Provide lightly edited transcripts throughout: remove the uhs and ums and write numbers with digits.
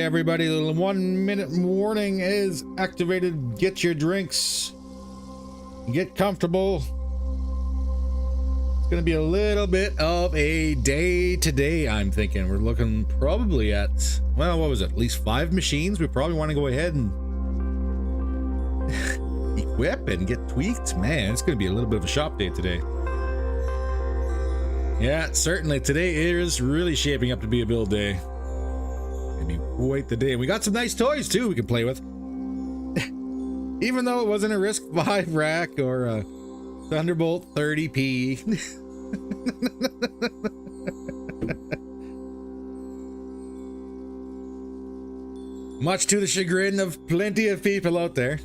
everybody. The 1 minute warning is activated. Get your drinks. Get comfortable. It's going to be a little bit of a day today, I'm thinking. We're looking probably at, well, what was it? At least 5 machines. We probably want to go ahead and equip and get tweaked. Man, it's going to be a little bit of a shop day today. Yeah, certainly. Today is really shaping up to be a build day. Maybe quite the day. And we got some nice toys too we can play with. Even though it wasn't a Risk 5 rack or a Thunderbolt 30p. Much to the chagrin of plenty of people out there.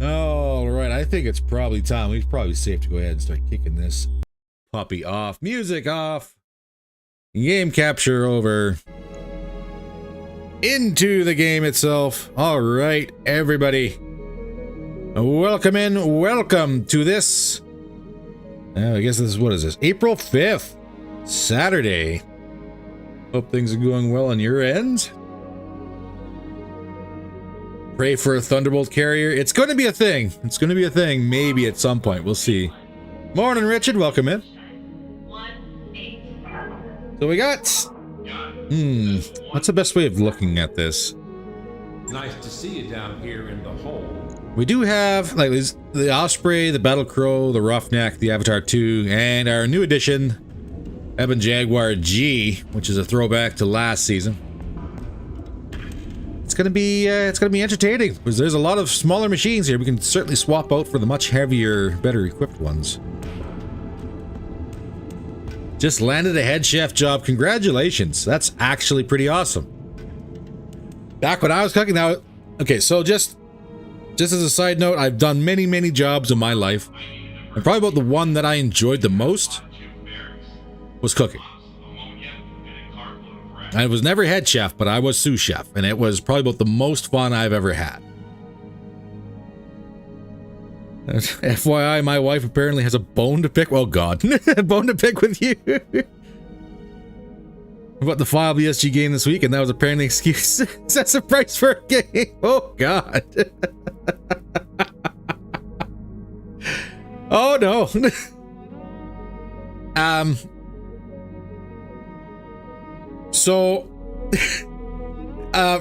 All right, I think it's probably time. We're probably safe to go ahead and start kicking this puppy off. Music off. Game capture over. Into the game itself. All right, everybody. Welcome to this. I guess this is, what is this? April 5th, Saturday. Hope things are going well on your end. Pray for a Thunderbolt carrier. It's going to be a thing. It's going to be a thing. Maybe at some point. We'll see. Morning, Richard. Welcome in. So we got... what's the best way of looking at this? Nice to see you down here in the hole. We do have like the Osprey, the Battle Crow, the Roughneck, the Avatar 2, and our new addition, Ebon Jaguar G, which is a throwback to last season. It's gonna be entertaining because there's a lot of smaller machines here. We can certainly swap out for the much heavier, better equipped ones. Just landed a head chef job. Congratulations. That's actually pretty awesome. Back when I was cooking now. Okay, so just as a side note, I've done many jobs in my life. And probably about the one that I enjoyed the most was cooking. I was never head chef, but I was sous chef, and it was probably about the most fun I've ever had. FYI, my wife apparently has a bone to pick. Oh God, a bone to pick with you about the File BSG game this week, and that was apparently an excuse. That's a price for a game. Oh God. Oh no. So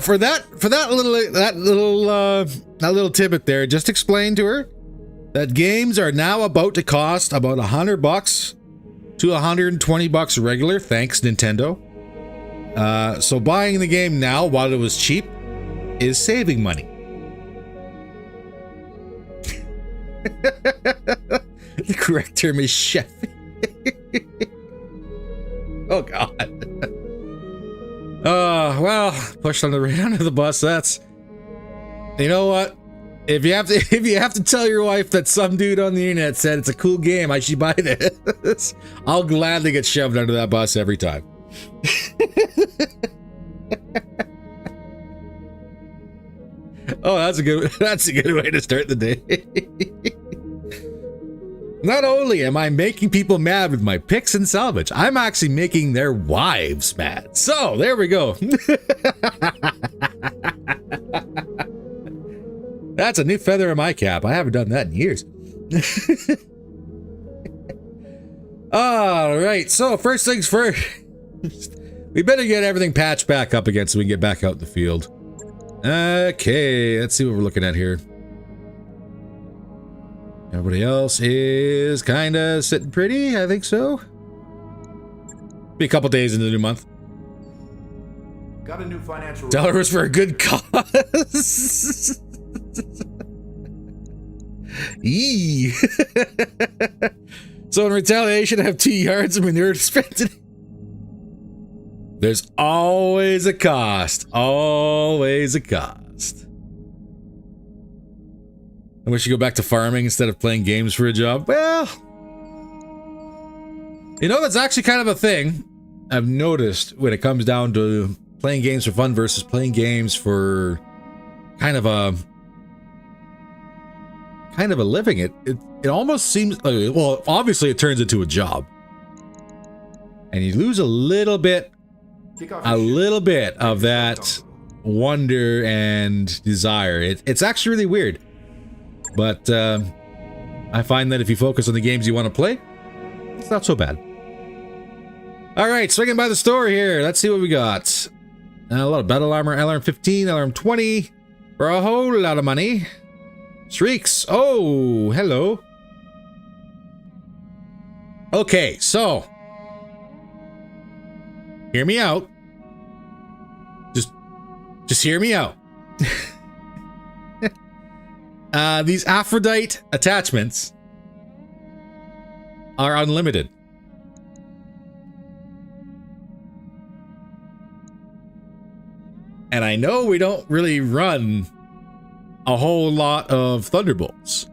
for that little tidbit there, just explain to her that games are now about to cost about $100 to $120 regular, thanks Nintendo. So buying the game now while it was cheap is saving money. The correct term is chef. Oh God. Well, pushed under the bus. That's, you know what? If you have to tell your wife that some dude on the internet said it's a cool game, I should buy this. I'll gladly get shoved under that bus every time. Oh, that's a good way to start the day. Not only am I making people mad with my picks and salvage, I'm actually making their wives mad. So there we go. That's a new feather in my cap. I haven't done that in years. All right. So first things first, we better get everything patched back up again so we can get back out in the field. Okay. Let's see what we're looking at here. Everybody else is kind of sitting pretty. I think so. Be a couple days into the new month. Got a new financial. $1 for a good cause. Eee. So in retaliation, I have 2 yards of manure to spend. There's always a cost. Always a cost. I wish you go back to farming instead of playing games for a job. Well, you know, that's actually kind of a thing I've noticed when it comes down to playing games for fun versus playing games for kind of a living. It almost seems like, well, obviously it turns into a job. And you lose a little bit of that wonder and desire. It's actually really weird. But I find that if you focus on the games you want to play, it's not so bad. All right, swinging by the store here. Let's see what we got. A lot of battle armor, LRM 15, LRM 20 for a whole lot of money. Shrieks. Oh, hello. Okay, so hear me out. Just hear me out. These Aphrodite attachments are unlimited. And I know we don't really run a whole lot of Thunderbolts,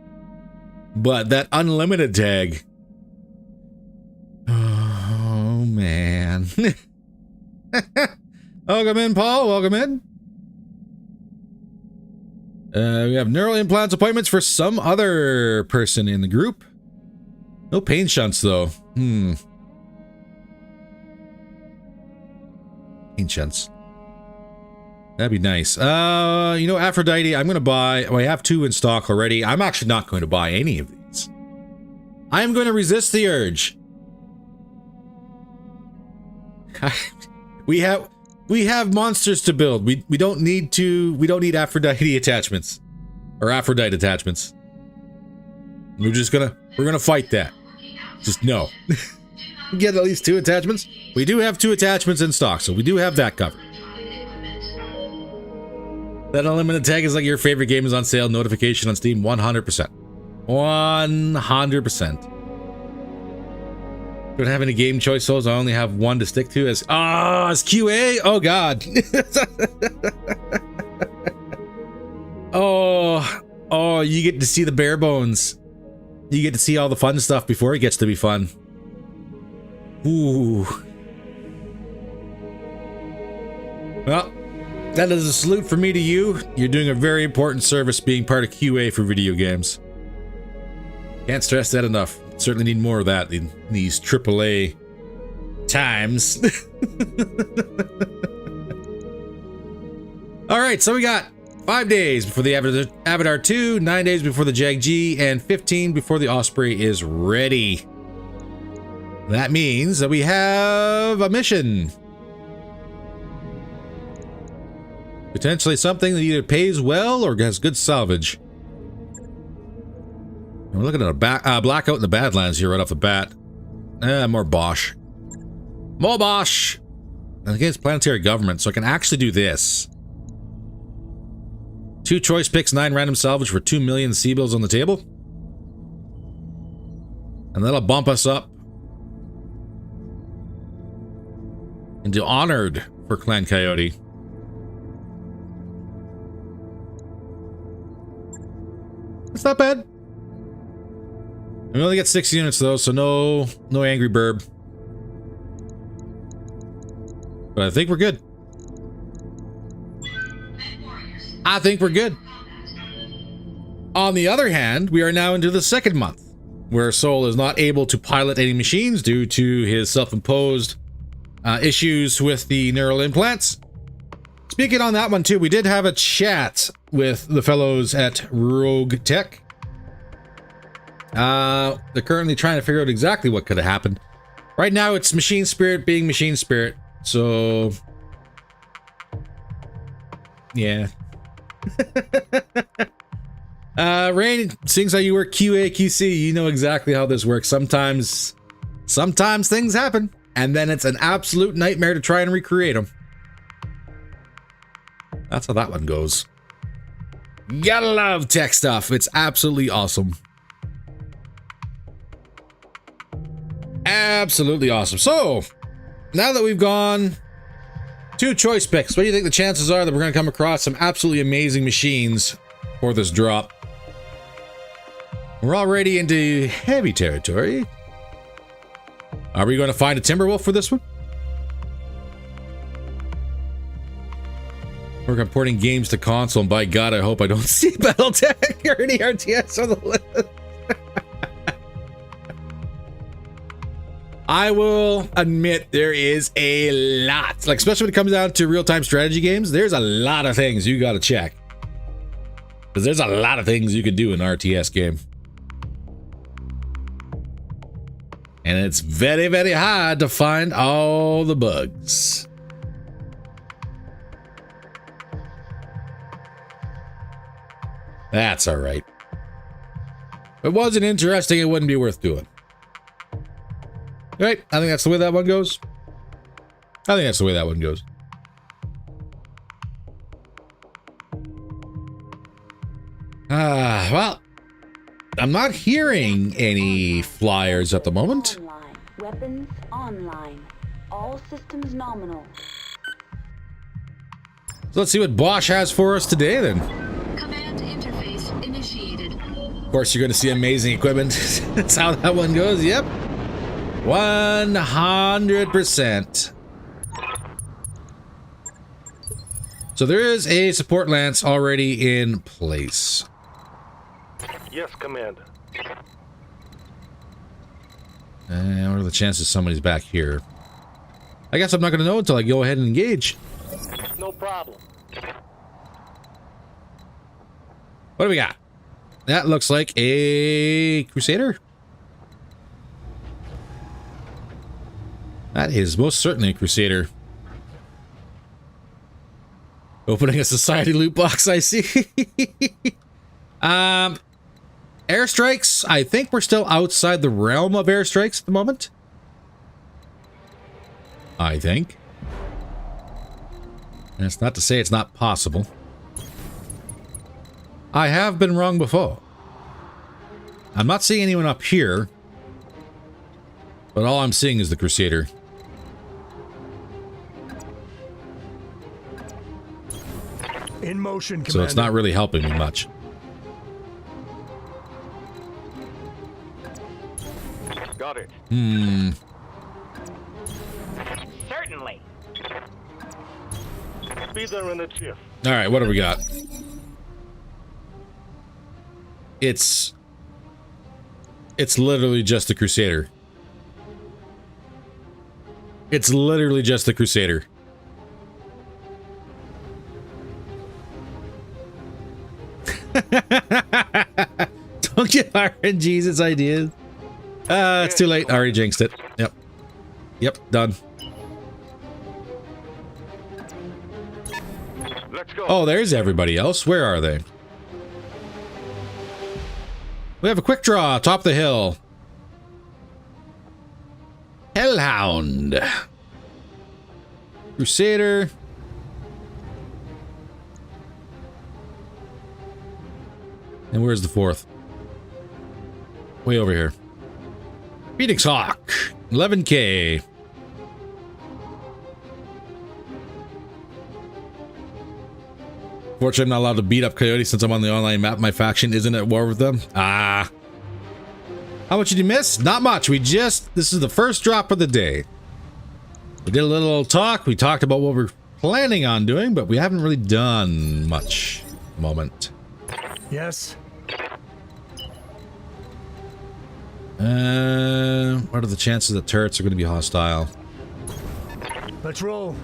but that unlimited tag. Oh, man. Welcome in, Paul. Welcome in. We have neural implants appointments for some other person in the group. No pain shunts, though. Pain shunts. That'd be nice. You know, Aphrodite, I'm going to buy... Well, I have 2 in stock already. I'm actually not going to buy any of these. I am going to resist the urge. We have monsters to build. We don't need Aphrodite attachments. Or Aphrodite attachments. We're gonna fight that. Just no. Get at least 2 attachments. We do have 2 attachments in stock, so we do have that covered. That unlimited tag is like your favorite game is on sale notification on Steam. 100%. 100%. Don't have any game choice, so I only have 1 to stick to as QA. Oh god. oh, you get to see the bare bones. You get to see all the fun stuff before it gets to be fun. Ooh. Well, that is a salute from me to you. You're doing a very important service being part of QA for video games. Can't stress that enough. Certainly need more of that in these AAA times. All right, so we got 5 days before the Avatar 2, 9 days before the Jag G, and 15 before the Osprey is ready. That means that we have a mission. Potentially something that either pays well or has good salvage. We're looking at a blackout in the Badlands here right off the bat. More Bosch. More Bosch! And against planetary government, so I can actually do this. 2 choice picks, 9 random salvage for 2 million C-bills on the table. And that'll bump us up into honored for Clan Coyote. It's not bad. We only get 6 units though, so no angry burb. But I think we're good. I think we're good. On the other hand, we are now into the 2nd month, where Sol is not able to pilot any machines due to his self-imposed issues with the neural implants. Speaking on that one too, we did have a chat with the fellows at RogueTech. They're currently trying to figure out exactly what could have happened. Right now, it's machine spirit being machine spirit. So, yeah. Rain, seeing how you work QA QC, you know exactly how this works. Sometimes things happen, and then it's an absolute nightmare to try and recreate them. That's how that one goes. Gotta love tech stuff. It's absolutely awesome. Absolutely awesome. So, now that we've gone 2 choice picks, what do you think the chances are that we're going to come across some absolutely amazing machines for this drop? We're already into heavy territory. Are we going to find a Timberwolf for this one? Work on porting games to console, and by God, I hope I don't see BattleTech or any RTS on the list. I will admit there is a lot. Like, especially when it comes down to real-time strategy games, there's a lot of things you got to check. Because there's a lot of things you can do in an RTS game. And it's very, very hard to find all the bugs. That's all right. If it wasn't interesting, it wouldn't be worth doing. Right? I think that's the way that one goes. I think that's the way that one goes. Well, I'm not hearing any flyers at the moment. Online. Weapons online. All systems nominal. So let's see what Bosch has for us today then. Command interface initiated. Of course, you're going to see amazing equipment. That's how that one goes. Yep. 100%. So there is a support lance already in place. Yes, Commander. And what are the chances somebody's back here? I guess I'm not going to know until I go ahead and engage. No problem. What do we got? That looks like a Crusader. That is most certainly a Crusader. Opening a society loot box, I see. Airstrikes, I think we're still outside the realm of airstrikes at the moment. I think. And it's not to say it's not possible. I have been wrong before. I'm not seeing anyone up here, but all I'm seeing is the Crusader. In motion, Commander. So it's not really helping me much. Got it. Certainly. Be there in the chief. All right, what do we got? It's literally just the Crusader. It's literally just the Crusader. Don't get RNG's ideas. It's too late. I already jinxed it. Yep. Yep, done. Let's go. Oh, there's everybody else. Where are they? We have a quick draw, top of the hill. Hellhound. Crusader. And where's the fourth? Way over here. Phoenix Hawk. 11K. Fortunately, I'm not allowed to beat up Coyote since I'm on the online map. My faction isn't at war with them. Ah. How much did you miss? Not much. This is the first drop of the day. We did a little talk. We talked about what we're planning on doing, but we haven't really done much at the moment. Yes. What are the chances that turrets are going to be hostile? Let's roll.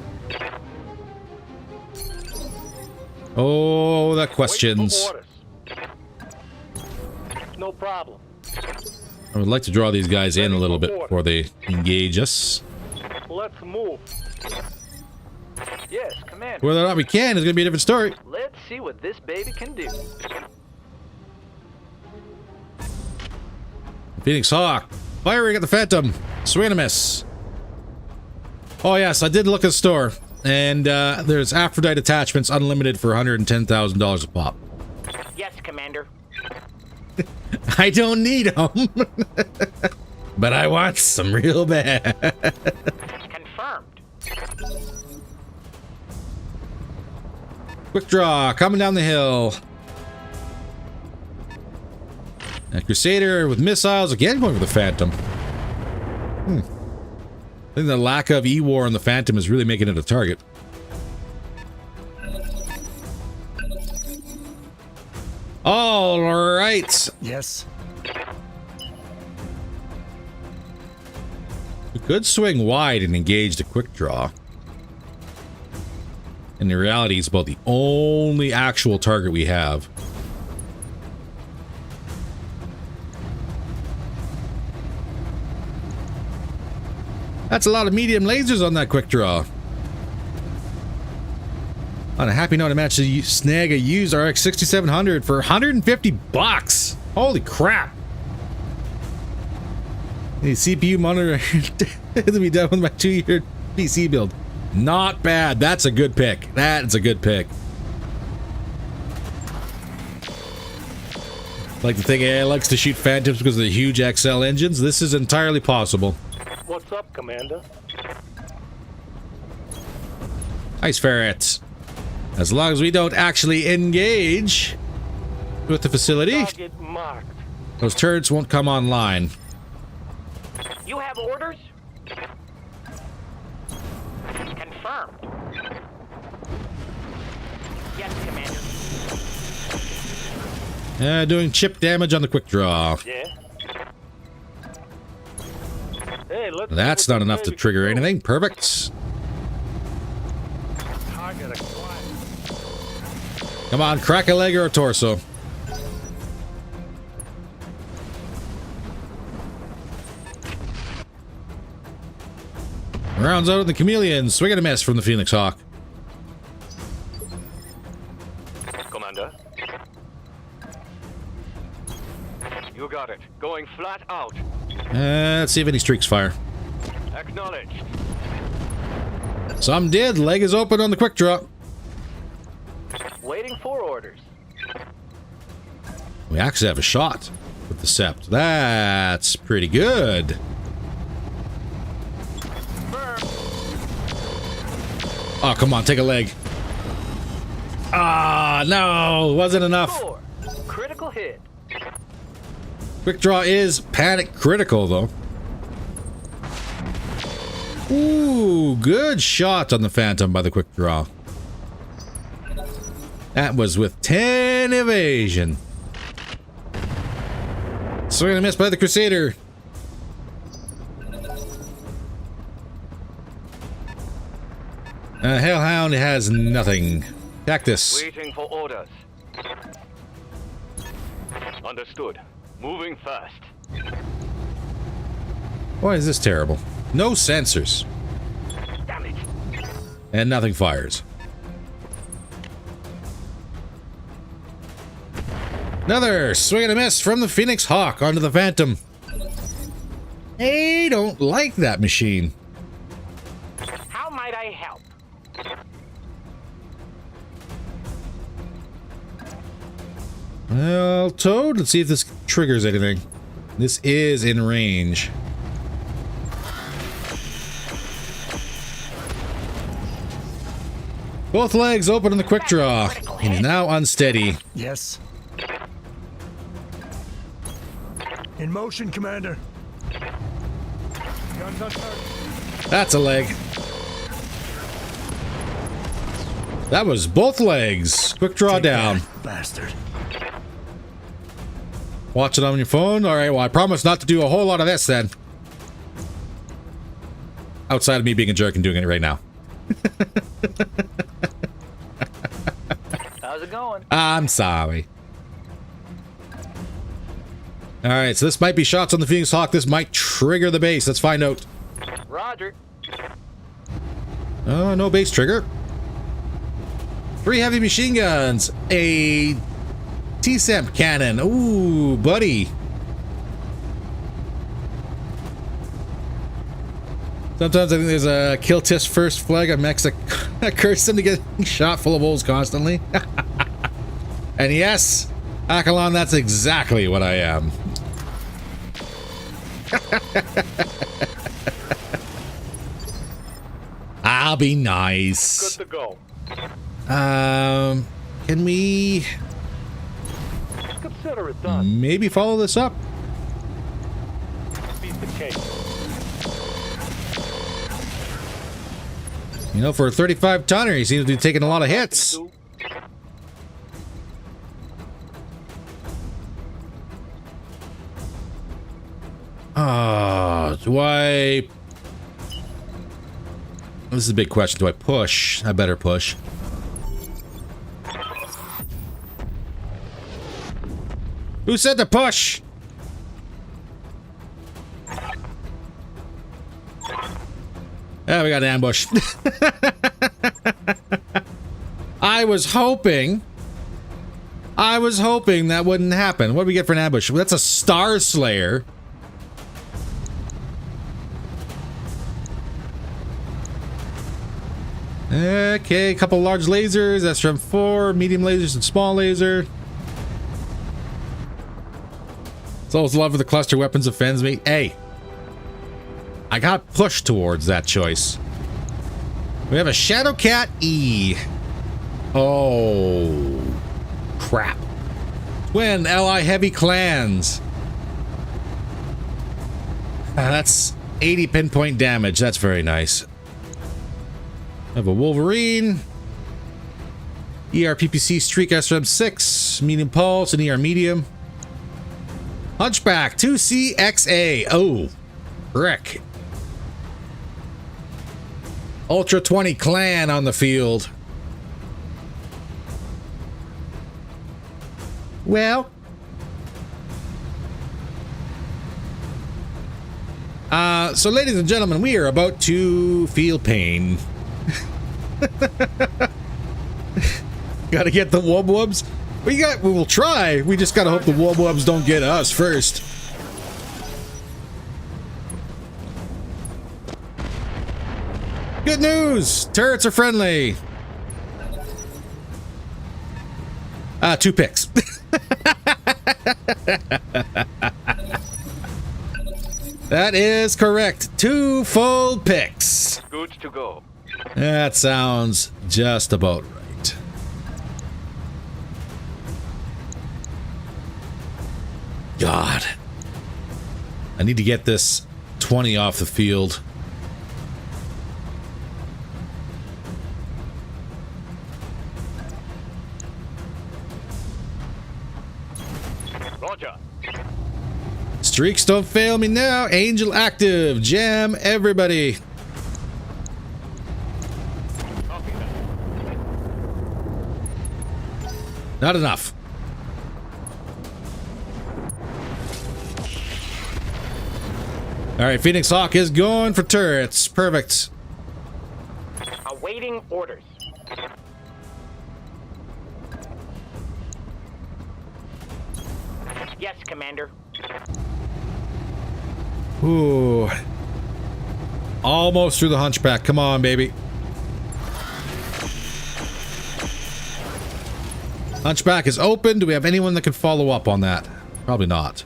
Oh, that questions. No problem. I would like to draw these guys in a little bit before they engage us. Let's move. Yes, Commander. Whether or not we can is going to be a different story. Let's see what this baby can do. Phoenix Hawk. Firing at the Phantom. Swing and a miss. Oh, yes, I did look at the store. And there's Aphrodite attachments unlimited for $110,000 a pop. Yes, Commander. I don't need them. But I want some real bad. Confirmed. Quick draw. Coming down the hill. A Crusader with missiles. Again, going for the Phantom. I think the lack of E-War on the Phantom is really making it a target. All right. Yes. Could swing wide and engage the quick draw. And in reality, it's about the only actual target we have. That's a lot of medium lasers on that quick draw. On a happy note, I managed to snag a used RX 6700 for 150 bucks. Holy crap. The CPU monitor to be done with my 2-year PC build. Not bad. That's a good pick. That's a good pick. Like to think AI likes to shoot Phantoms because of the huge XL engines. This is entirely possible. What's up, Commander? Nice ferrets. As long as we don't actually engage with the facility, Target marked. those turrets won't come online. You have orders? Confirmed. Yes, Commander. Doing chip damage on the quick draw. Yeah. Hey, let's That's see what not this enough to baby trigger can do. anything. Perfect. Target acquired. Come on, crack a leg or a torso. Rounds out of the chameleon. Swing and a miss from the Phoenix Hawk. Commander. You got it. Going flat out. Let's see if any streaks fire. Acknowledged. Some did. Leg is open on the quick draw. Waiting for orders. We actually have a shot with the Sept. That's pretty good. Oh, come on, take a leg. Ah, no, wasn't enough. Four. Critical hit. Quick draw is panic critical, though. Ooh, good shot on the Phantom by the quick draw. That was with 10 evasion. Swing and a miss by the Crusader. Hellhound has nothing. Cactus. Waiting for orders. Understood. Moving fast. Why is this terrible? No sensors. Damn it. And nothing fires. Another swing and a miss from the Phoenix Hawk onto the Phantom. I don't like that machine. How might I help? Well, Toad, let's see if this triggers anything. This is in range. Both legs open in the quick draw. And he's now unsteady. Yes. In motion, Commander. Guns on target. That's a leg. That was both legs. Quick draw Take down. that, bastard. Watch it on your phone. All right, well, I promise not to do a whole lot of this then. Outside of me being a jerk and doing it right now. How's it going? I'm sorry. All right, so this might be shots on the Phoenix Hawk. This might trigger the base. Let's find out. Roger. Oh, no base trigger. 3 heavy machine guns. A T-Semp cannon. Ooh, buddy. Sometimes I think there's a kill tisk first flag on mechs that curse them to get shot full of holes constantly. And yes, Akalon, that's exactly what I am. I'll be nice. Good to go. Can we Consider it done. maybe follow this up? Beat the case. You know, for a 35 tonner, he seems to be taking a lot of hits. Do I This is a big question. Do I push? I better push. Who said to push? Ah, we got an ambush. I was hoping that wouldn't happen. What do we get for an ambush? Well, that's a Star Slayer. Okay, a couple large lasers. That's from 4 medium lasers and small laser. It's always love for the cluster weapons offends me. Hey, I got pushed towards that choice. We have a Shadowcat E. Oh, crap. Twin ally heavy clans. That's 80 pinpoint damage. That's very nice. I have a Wolverine. ER PPC Streak SRM 6. Medium Pulse and ER Medium. Hunchback 2CXA. Oh, frick. Ultra 20 clan on the field. Well. So ladies and gentlemen, we are about to feel pain. Gotta get the wub-wubs. We will try. We just gotta hope the wub-wubs don't get us first. Good news! Turrets are friendly. 2 picks. That is correct. 2 full picks. Good to go. That sounds just about right. God. I need to get this 20 off the field. Roger. Streaks don't fail me now. Angel active. Jam everybody. Not enough. All right, Phoenix Hawk is going for turrets. Perfect. Awaiting orders. Yes, Commander. Ooh. Almost through the hunchback. Come on, baby. Hunchback is open. Do we have anyone that can follow up on that? Probably not.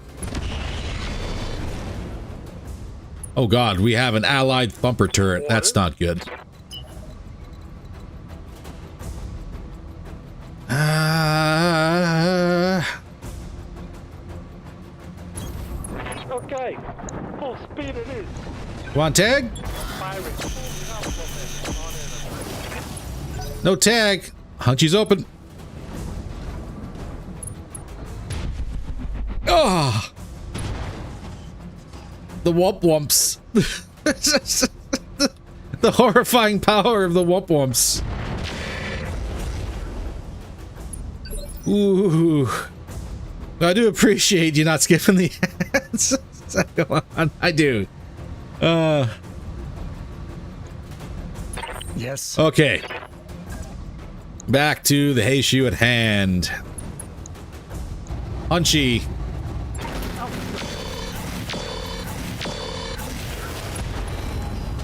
Oh god, we have an allied thumper turret. That's not good. Okay, full speed it is. Want tag? No tag. Hunchy's open. Oh, the wump wumps. The horrifying power of the wump wumps. Ooh, I do appreciate you not skipping the ads. Go on, I do. Yes. Okay. Back to the hay shoe at hand. Hunchy.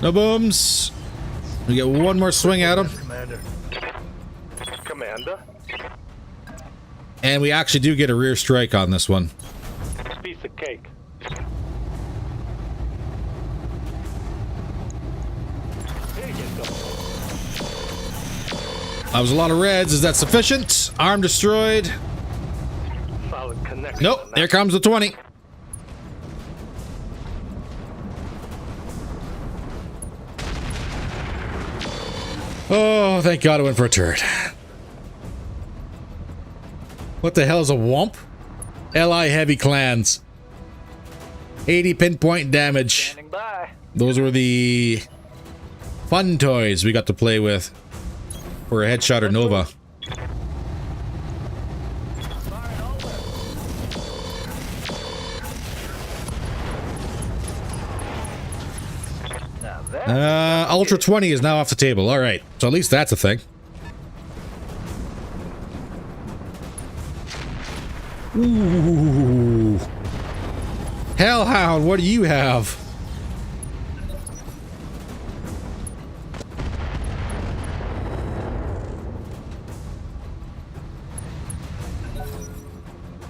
No booms. We get one more swing at him. Commander. Commander. And we actually do get a rear strike on this one. Piece of cake. Here you go. That was a lot of reds. Is that sufficient? Arm destroyed. Solid connection. Nope. There comes the 20. Oh, thank God I went for a turret. What the hell is a womp? LI heavy clans. 80 pinpoint damage. Standing by. Those were the fun toys we got to play with for a headshot or Nova. Ultra 20 is now off the table. All right, so at least that's a thing. Ooh. Hellhound, what do you have?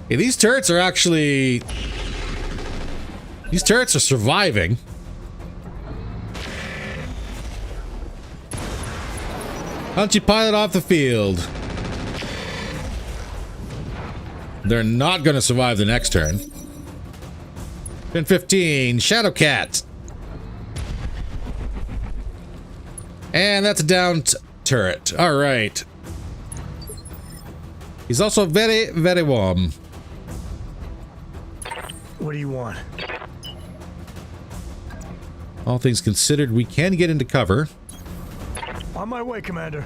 Hey, these turrets are actually... These turrets are surviving. Why don't you pilot off the field? They're not going to survive the next turn. Turn 15, Shadowcat. And that's a down turret. All right. He's also very, very warm. What do you want? All things considered, we can get into cover. On my way, Commander.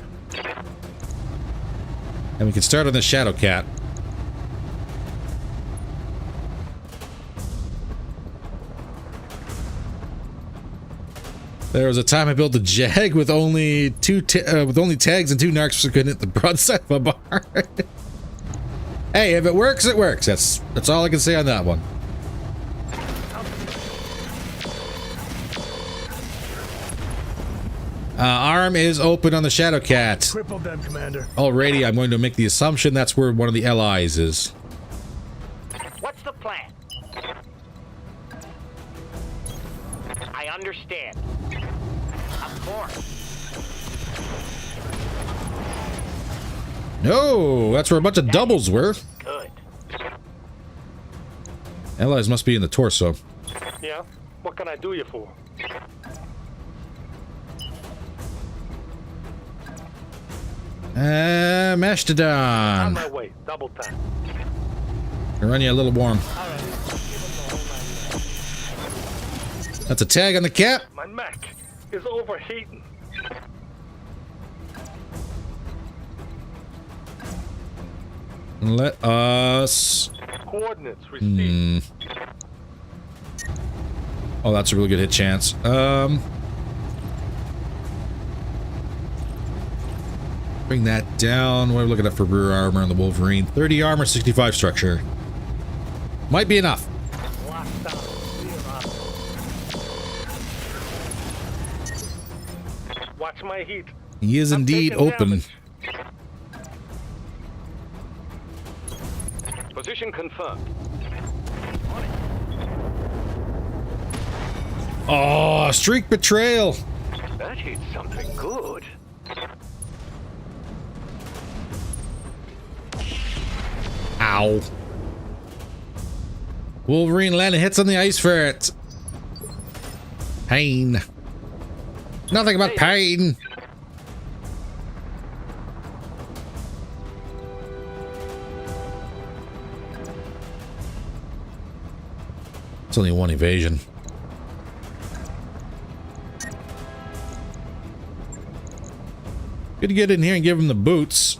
And we can start on the Shadowcat. There was a time I built a Jag with only tags and 2 narcs, so couldn't hit the broadside of a bar. Hey, if it works, it works. That's all I can say on that one. Arm is open on the Shadowcat. Crippled them, Commander. Alrighty, I'm going to make the assumption that's where one of the LIs is. What's the plan? I understand. Of course. No, that's where a bunch of doubles were. Good. LIs must be in the torso. Yeah? What can I do you for? On Mastodon. my way. Double time. I'll run you a little warm. That's a tag on the cat. My mech is overheating. Let us... Coordinates received. Oh, that's a really good hit chance. Bring that down. What are we looking at for rear armor on the Wolverine? 30 armor, 65 structure. Might be enough. Watch my heat. He is indeed taking open. damage. Position confirmed. Oh, streak betrayal. That hit something good. Ow. Wolverine landing hits on the ice ferret. Pain. Nothing but pain. It's only one evasion. Good to get in here and give him the boots.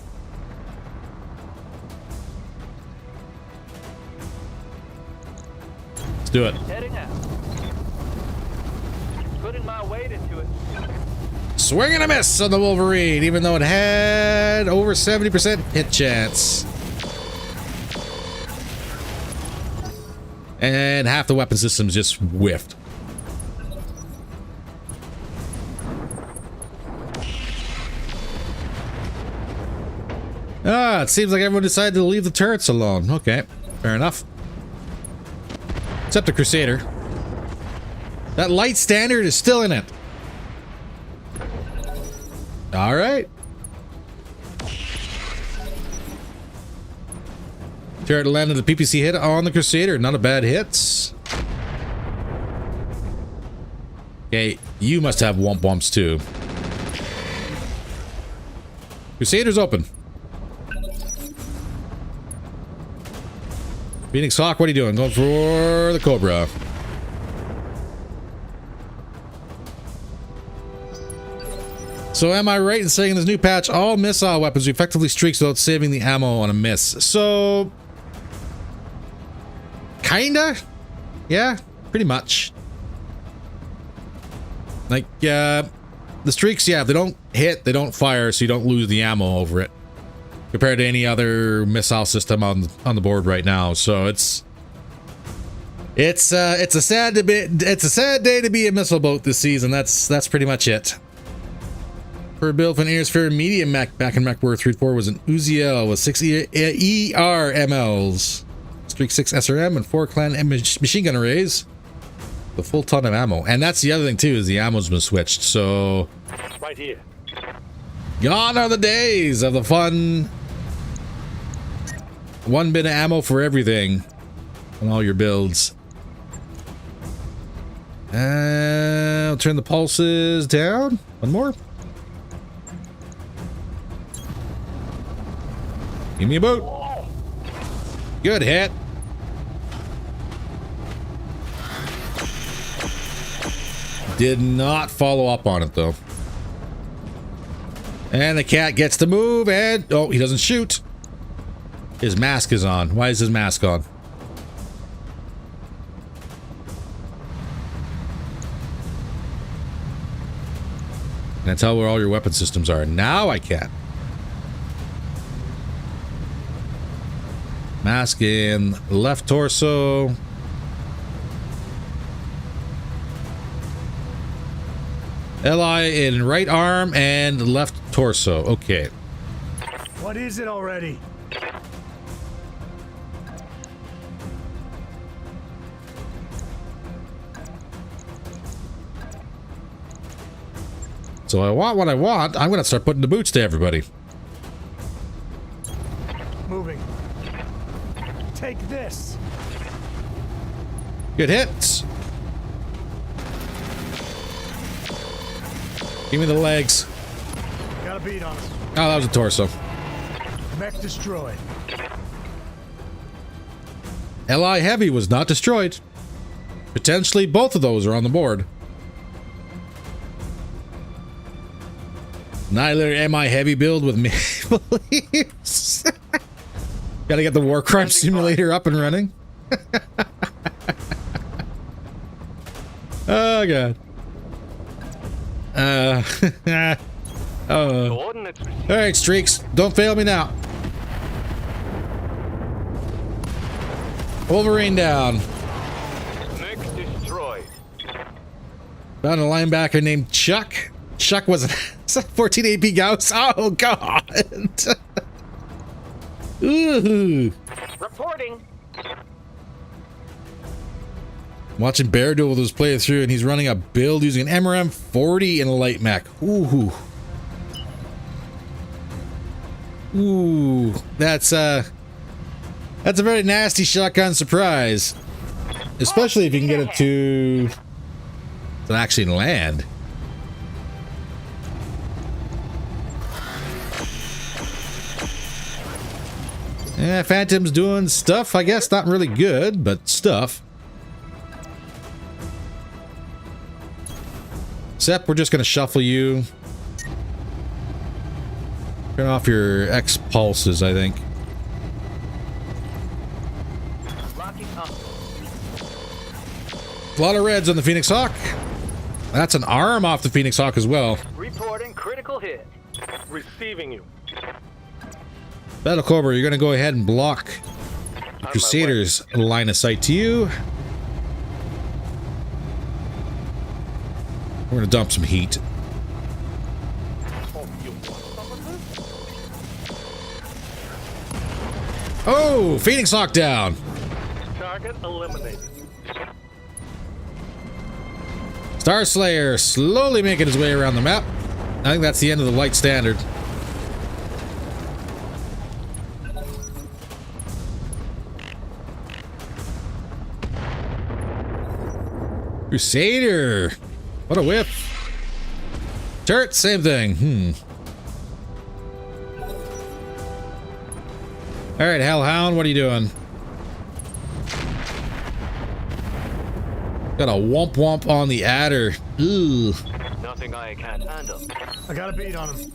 Let's do it. Heading out. Putting my weight into it. Swing and a miss on the Wolverine, even though it had over 70% hit chance. And half the weapon systems just whiffed. Ah, it seems like everyone decided to leave the turrets alone. Okay, fair enough. Except the Crusader. That light standard is still in it. All right. Turret landed the PPC hit on the Crusader. Not a bad hit. Okay, you must have womp womps too. Crusader's open. Phoenix Hawk, what are you doing? Going for the Cobra. So am I right in saying in this new patch, all missile weapons effectively streaks without saving the ammo on a miss? So... kinda? Yeah, pretty much. Like, the streaks, yeah, if they don't hit, they don't fire, so you don't lose the ammo over it. Compared to any other missile system on the board right now. So it's a sad day to be a missile boat this season. That's pretty much it. For a build for an Aerosphere medium mech back in Mech War 3-4 was an Uziel with 6 ERMLs, Streak 6 SRM, and 4 clan machine gun arrays. The full ton of ammo. And that's the other thing too, is the ammo's been switched. So Right here. gone are the days of the fun 1 bit of ammo for everything on all your builds. I'll turn the pulses down. One more. Give me a boot. Good hit. Did not follow up on it though. And the cat gets to move and... oh, he doesn't shoot. His mask is on. Why is his mask on? Can I tell where all your weapon systems are? Now I can. Mask in left torso. LI in right arm and left torso. Okay. What is it already? So I want what I want. I'm gonna start putting the boots to everybody. Moving. Take this. Good hits. Give me the legs. Got a beat on us. Oh, that was a torso. Mech destroyed. LI Heavy was not destroyed. Potentially both of those are on the board. Annihilator MI Heavy build with Maple Leaves. Gotta get the War Crime Simulator up and running. Oh, God. Coordinates received. Alright, Streaks. Don't fail me now. Wolverine down. Mech destroyed. Found a linebacker named Chuck. Chuck was a 14 AP Gauss. Oh, God. Ooh. Reporting. Watching Bear Duel with his playthrough, and he's running a build using an MRM 40 and a light mech. Ooh. Ooh. That's a very nasty shotgun surprise. Especially if you can get it to actually land. Yeah, Phantom's doing stuff, I guess. Not really good, but stuff. Sep, we're just going to shuffle you. Turn off your X pulses, I think. A lot of reds on the Phoenix Hawk. That's an arm off the Phoenix Hawk as well. Reporting critical hit. Receiving you. Battle Cobra, you're going to go ahead and block the Crusaders' line of sight to you. We're going to dump some heat. Oh, Phoenix Hawk down. Target eliminated. Star Slayer slowly making his way around the map. I think that's the end of the light standard. Crusader. What a whip. Turret, same thing. All right, Hellhound, what are you doing? Got a womp womp on the adder. Ooh. Nothing something I can't handle. I got a beat on him.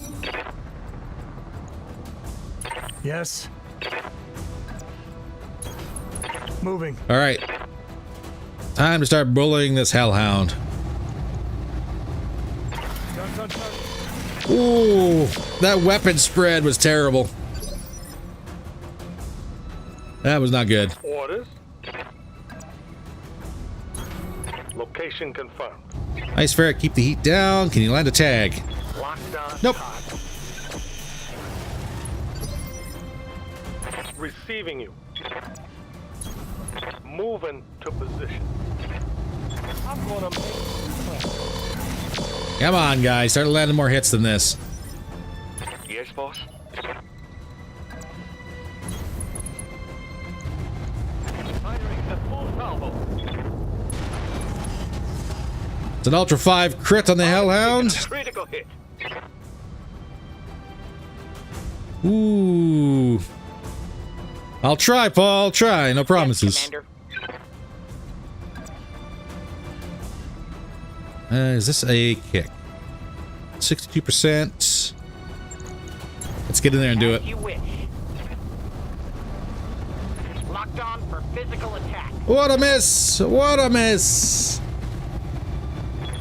Yes. Moving. All right. Time to start bullying this hellhound. Dun. Ooh, that weapon spread was terrible. That was not good. Orders. Location confirmed. Nice ferret, keep the heat down. Can you land a tag? Lockdown. Nope. Receiving you. Moving to position. I'm gonna make. Come on, guys. Start landing more hits than this. Yes, boss? Firing at full salvo. It's an Ultra 5 crit on the hellhound. Critical hit. Ooh. I'll try, Paul. I'll try. No promises. Is this a kick? 62%. Let's get in there and do it. You wish. Locked on for physical attack. What a miss! What a miss!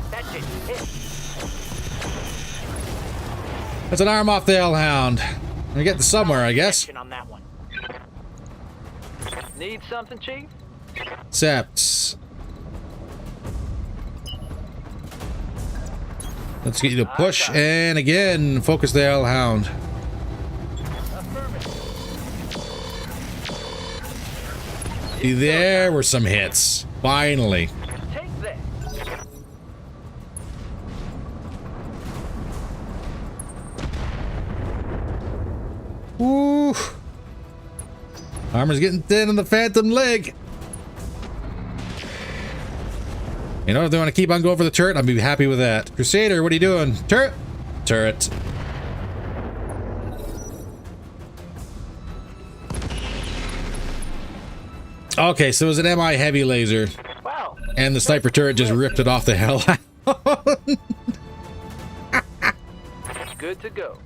That didn't hit. That's an arm off the hellhound. We're getting somewhere, I guess. Action on that one. Need something, Chief? Except... let's get you to push, and again, focus the hellhound. See, there were some hits. Finally. Take that. Woo! Armor's getting thin on the phantom leg. You know, if they want to keep on going for the turret, I'd be happy with that. Crusader, what are you doing? Turret! Turret. Okay, so it was an MI heavy laser. Wow. And the sniper turret just ripped it off the hellhound. Good to go.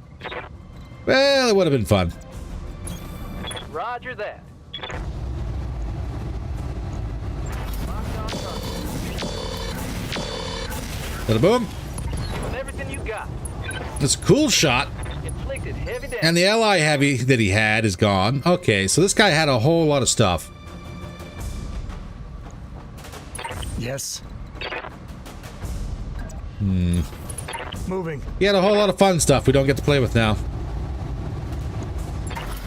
Well, it would have been fun. Roger that. Bada boom. With everything you got. That's a cool shot. Inflicted heavy damage. And the ally heavy that he had is gone. Okay, so this guy had a whole lot of stuff. Yes. Hmm. Moving. He had a whole lot of fun stuff we don't get to play with now.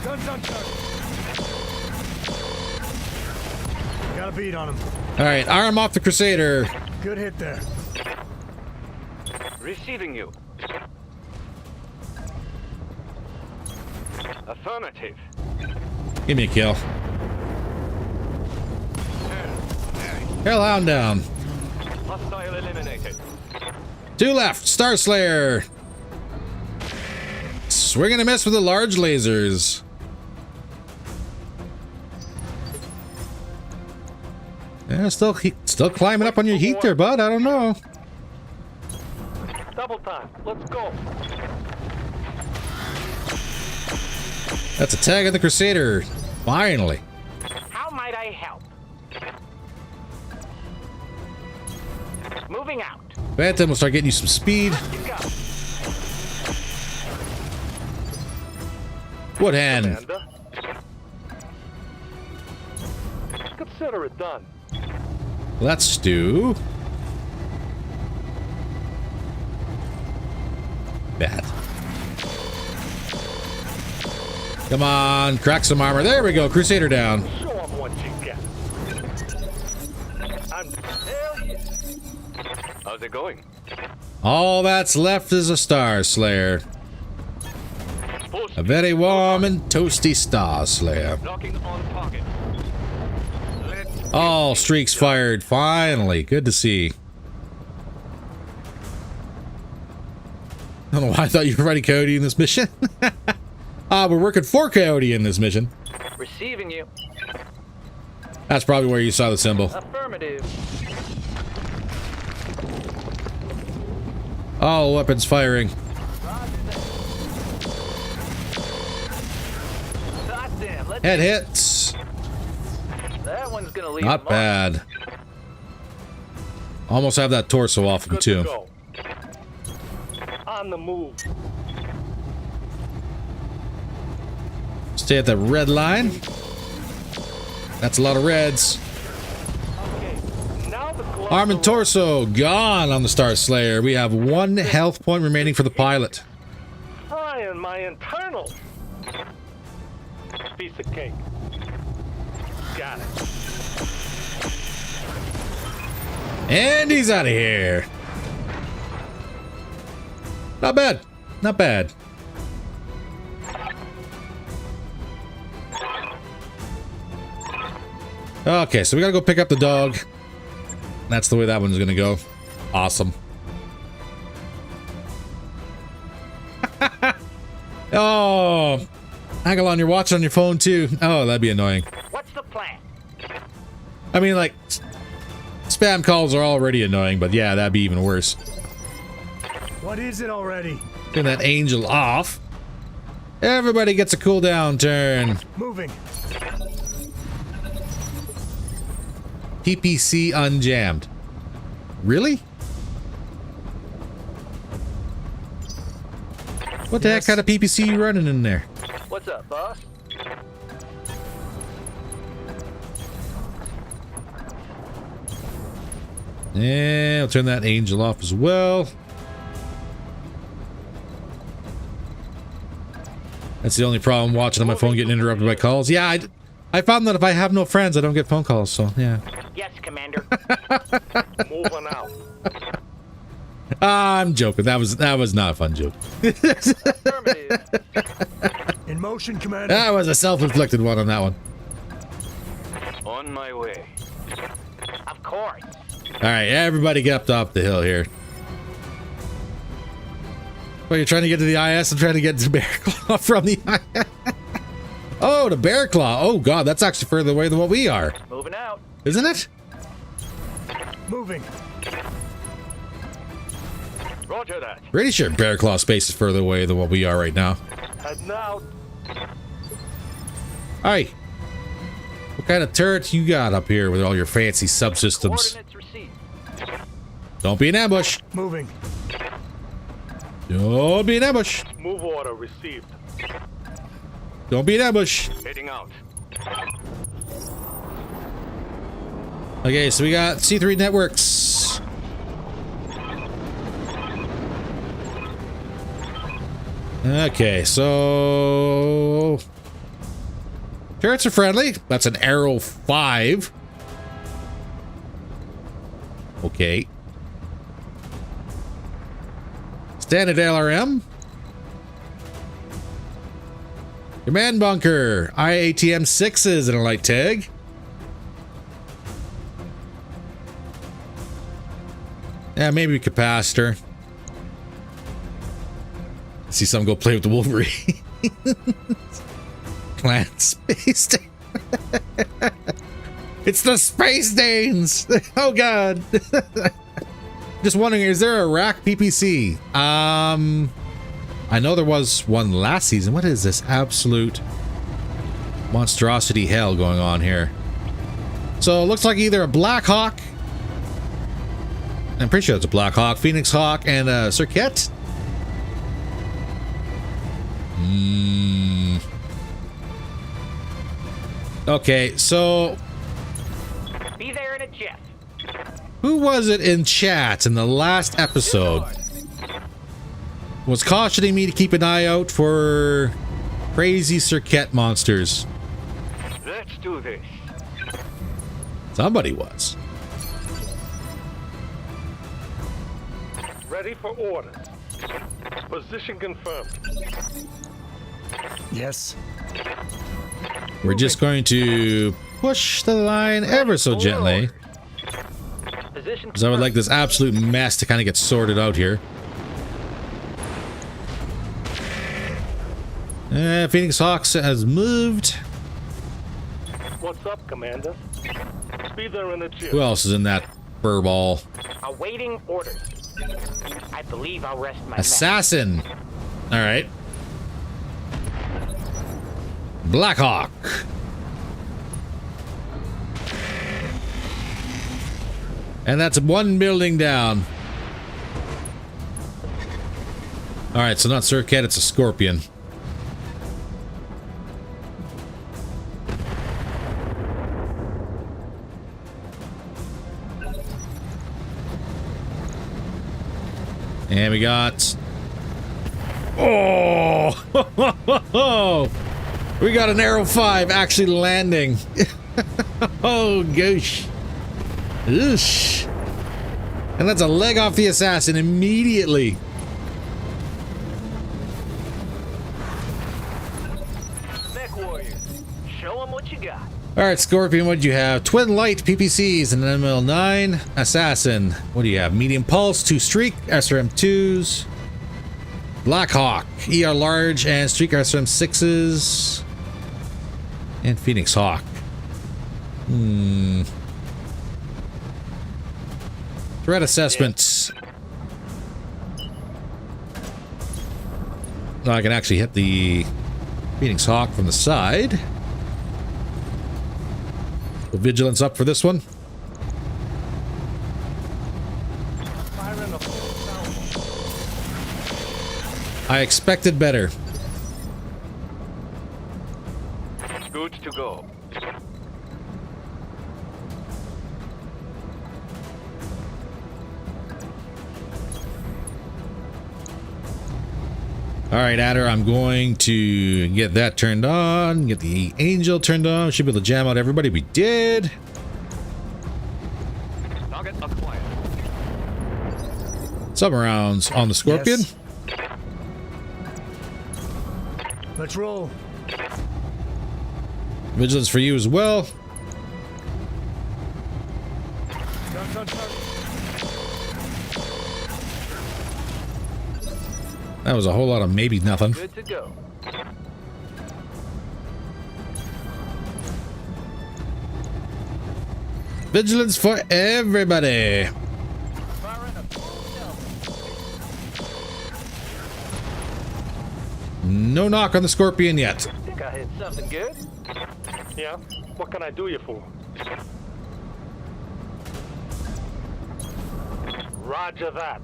Dun. Got a beat on him. Alright, arm off the Crusader. Good hit there. Receiving you. Affirmative. Give me a kill. Hellhound down. Hostile eliminated. 2 left. Star Slayer. Swing and a miss with the large lasers. Yeah, still climbing up on your heat there, bud. I don't know. Double time. Let's go. That's a tag of the Crusader. Finally. How might I help? Moving out. Phantom will start getting you some speed. You go. Wood hand. Amanda. Consider it done. Let's do that. Come on, crack some armor. There we go. Crusader down. Show 'em what you got. Hell yeah. How's it going? All that's left is a Star Slayer. Full A very warm and toasty Star Slayer. Locking on target. All streaks fired. Finally. Good to see. I don't know why I thought you were fighting Coyote in this mission. We're working for Coyote in this mission. Receiving you. That's probably where you saw the symbol. Affirmative. All weapons firing. Goddamn, let's Head hits. that one's gonna leave Not a mark. bad. Almost have that torso off him Good to too. go. On the move. Stay at the red line. That's a lot of reds. Okay, now the gloves Arm and are torso gone on the Star Slayer. We have 1 health point remaining for the pilot. frying my internals. Piece of cake. Got it. And he's out of here. Not bad. Not bad. Okay, so we gotta go pick up the dog. That's the way that one's gonna go. Awesome. Oh, Agalon, you're watching on your phone too. Oh, that'd be annoying. What's the plan? I mean, like, spam calls are already annoying, but yeah, that'd be even worse. What is it already? Turn that angel off. Everybody gets a cooldown turn. Moving. PPC unjammed. Really? What the heck kind of PPC you running in there? What's up, boss? Yeah, I'll turn that angel off as well. That's the only problem watching on my phone getting interrupted by calls. Yeah, I found that if I have no friends, I don't get phone calls, so yeah. Yes, Commander. Moving out. I'm joking. That was not a fun joke. Affirmative. In motion, Commander. That was a self-inflicted one on that one. On my way. Of course. All right, everybody get up top the hill here. Well, you're trying to get to the IS. I'm trying to get to Bear Claw from the IS. Oh, the Bear Claw. Oh, God, that's actually further away than what we are. Moving out. Isn't it? Moving. Roger that. Pretty sure Bear Claw space is further away than what we are right now. Heading out. All right. What kind of turret you got up here with all your fancy subsystems? Coordinates received. Don't be an ambush. Moving. Don't be an ambush. Move order received. Don't be an ambush. Heading out. Okay, so we got C3 networks. Okay, so turrets are friendly. That's an Arrow 5. Okay. Standard LRM. Command bunker. IATM 6s and a light tag. Yeah, maybe capacitor. See some go play with the Wolverine. Clan Space Dane. It's the Space Danes. Oh God. Just wondering, is there a rack PPC? I know there was one last season. What is this absolute monstrosity hell going on here? So it looks like either a Black Hawk. I'm pretty sure it's a Black Hawk, Phoenix Hawk, and a Circuit. Okay, so Be there in a jiff. who was it in chat in the last episode was cautioning me to keep an eye out for crazy Circuit monsters? Let's do this. Somebody was. Ready for orders. Position confirmed. Yes. We're just going to push the line ever so gently, Position because I would like this absolute mess to kind of get sorted out here. Phoenix Hawks has moved. What's up, Commander? Be there in a jiff. Who else is in that furball? Awaiting orders. I believe I'll rest my Assassin. All right. Blackhawk. And that's one building down. All right, so not Surcat, it's a Scorpion. And we got... Oh! We got an Arrow 5 actually landing. Oh, gosh. Oosh. And that's a leg off the assassin immediately. Mech warrior, show them what you got. All right, Scorpion, what do you have? Twin light PPCs and an ML9. Assassin, what do you have? Medium pulse, 2 streak, SRM2s. Blackhawk, ER large and streak SRM6s. And Phoenix Hawk. Threat assessment. Now I can actually hit the Phoenix Hawk from the side. The vigilance up for this one. I expected better. Good to go. All right, Adder, I'm going to get that turned on, get the Angel turned on. Should be able to jam out everybody. We did. Target acquired. Some rounds on the Scorpion. Yes. Let's roll. Vigilance for you as well. Guns on target. That was a whole lot of maybe nothing. Good to go. Vigilance for everybody. No knock on the Scorpion yet. Think I hit something good? Yeah? What can I do you for? Roger that.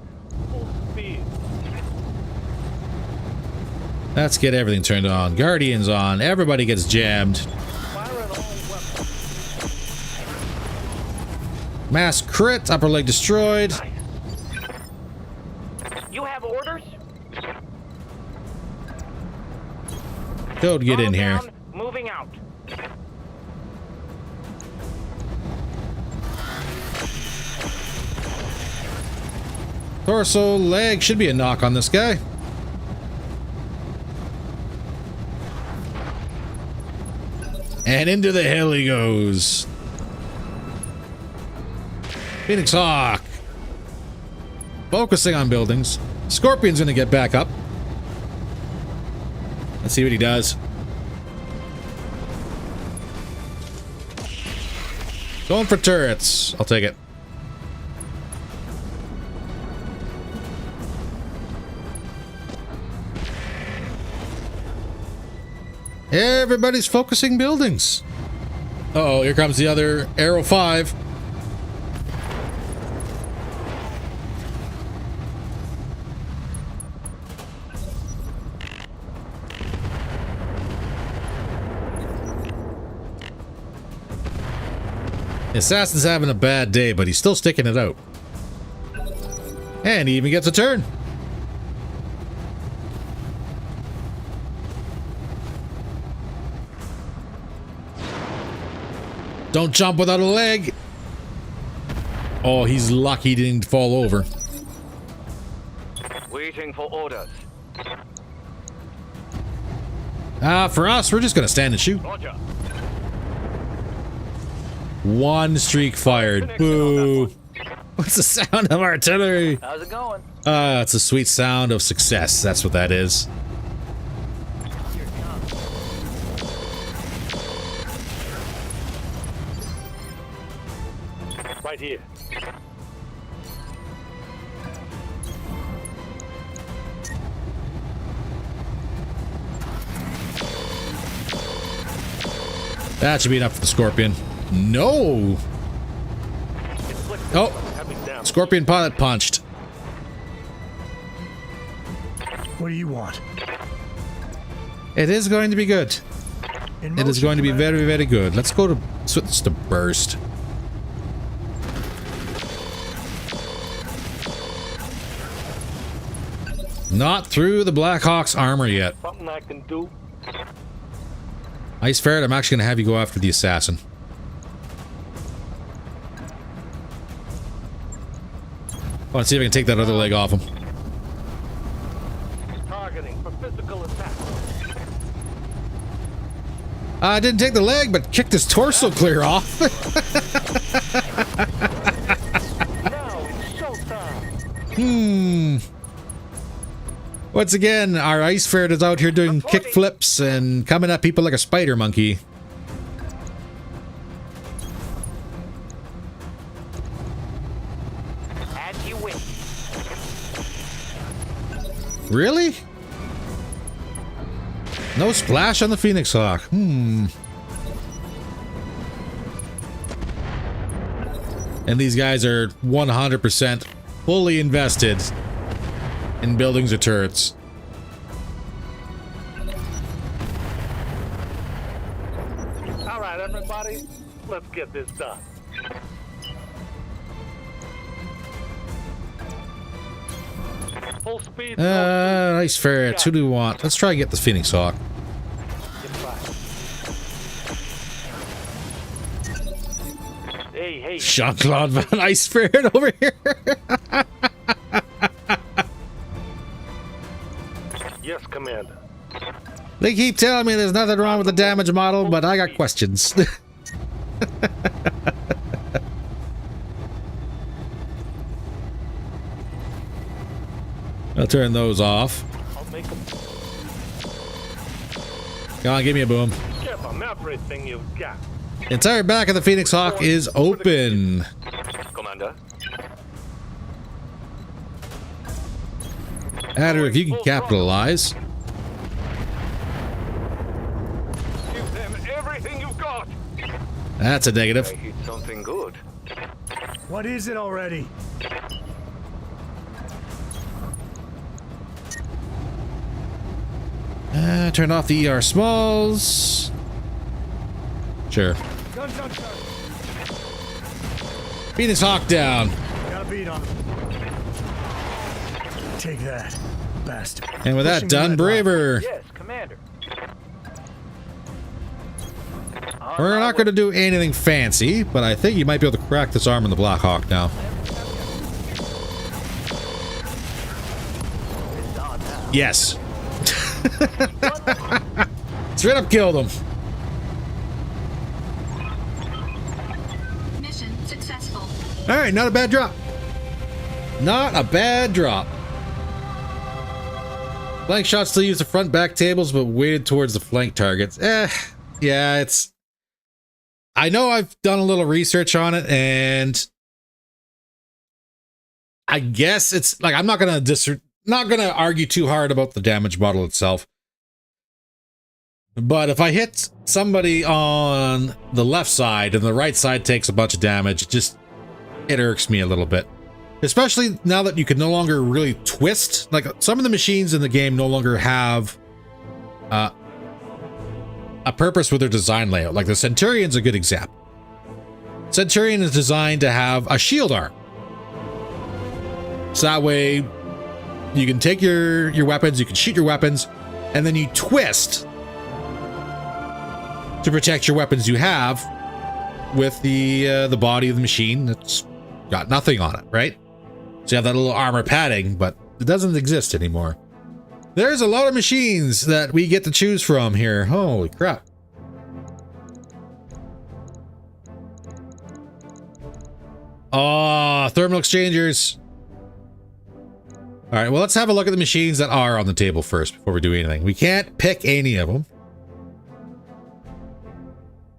Full speed. Let's get everything turned on. Guardians on. Everybody gets jammed. Fire at all weapons. Mass crit. Upper leg destroyed. You have orders? Code, get in All here. down, moving out. Torso, leg. Should be a knock on this guy. And into the hill he goes. Phoenix Hawk. Focusing on buildings. Scorpion's gonna get back up. Let's see what he does. Going for turrets. I'll take it. Everybody's focusing buildings. Uh-oh, here comes the other Arrow 5. The assassin's having a bad day, but he's still sticking it out. And he even gets a turn. Don't jump without a leg. Oh, he's lucky he didn't fall over. Waiting for orders. For us, we're just gonna stand and shoot. Roger. One streak fired. Boo. What's the sound of artillery? How's it going? It's a sweet sound of success. That's what that is. Right here. That should be enough for the Scorpion. No! Oh! Scorpion pilot punched. What do you want? It is going to be good. It is going to be very, very good. Let's go to switch to burst. Not through the Blackhawk's armor yet. Something I can do. Ice Ferret, I'm actually going to have you go after the assassin. I want to see if I can take that other leg off him. Targeting for physical attack. I didn't take the leg, but kicked his torso clear off. Now it's showtime. Once again, our Ice Ferret is out here doing kick flips and coming at people like a spider monkey. As you wish. Really? No splash on the Phoenix Hawk. And these guys are 100% fully invested in buildings or turrets. All right, everybody, let's get this done. Full speed. Ice Ferret, who do we want? Let's try and get the Phoenix Hawk. Hey, hey. Jean-Claude Van Ice Ferret over here. Yes, Commander. They keep telling me there's nothing wrong with the damage model, but I got questions. I'll turn those off. I'll make them. Come on, give me a boom. Give them everything you've got. The entire back of the Phoenix Hawk is open. Commander. Adder, if you can capitalize. Give them everything you've got. That's a negative. I hit something good. What is it already? Turn off the ER smalls. Sure. Gun. Phoenix Hawk down. Got a beat on him. Take that, bastard. And with that done, Braver. Yes, Commander. We're not going to do anything fancy, but I think you might be able to crack this arm in the Black Hawk now. Yes. Straight up killed him. Mission successful. All right, not a bad drop. Not a bad drop. Flank shots still use the front back tables, but weighted towards the flank targets. Yeah, it's... I know I've done a little research on it, and I guess it's like I'm not gonna argue too hard about the damage model itself. But if I hit somebody on the left side and the right side takes a bunch of damage, it irks me a little bit. Especially now that you can no longer really twist. Like, some of the machines in the game no longer have a purpose with their design layout. Like the Centurion's a good example. Centurion is designed to have a shield arm. So that way you can take your weapons, you can shoot your weapons, and then you twist to protect your weapons you have with the body of the machine that's got nothing on it, right? So you have that little armor padding, but it doesn't exist anymore. There's a lot of machines that we get to choose from here. Holy crap. Oh, thermal exchangers. All right, well, let's have a look at the machines that are on the table first before we do anything. We can't pick any of them.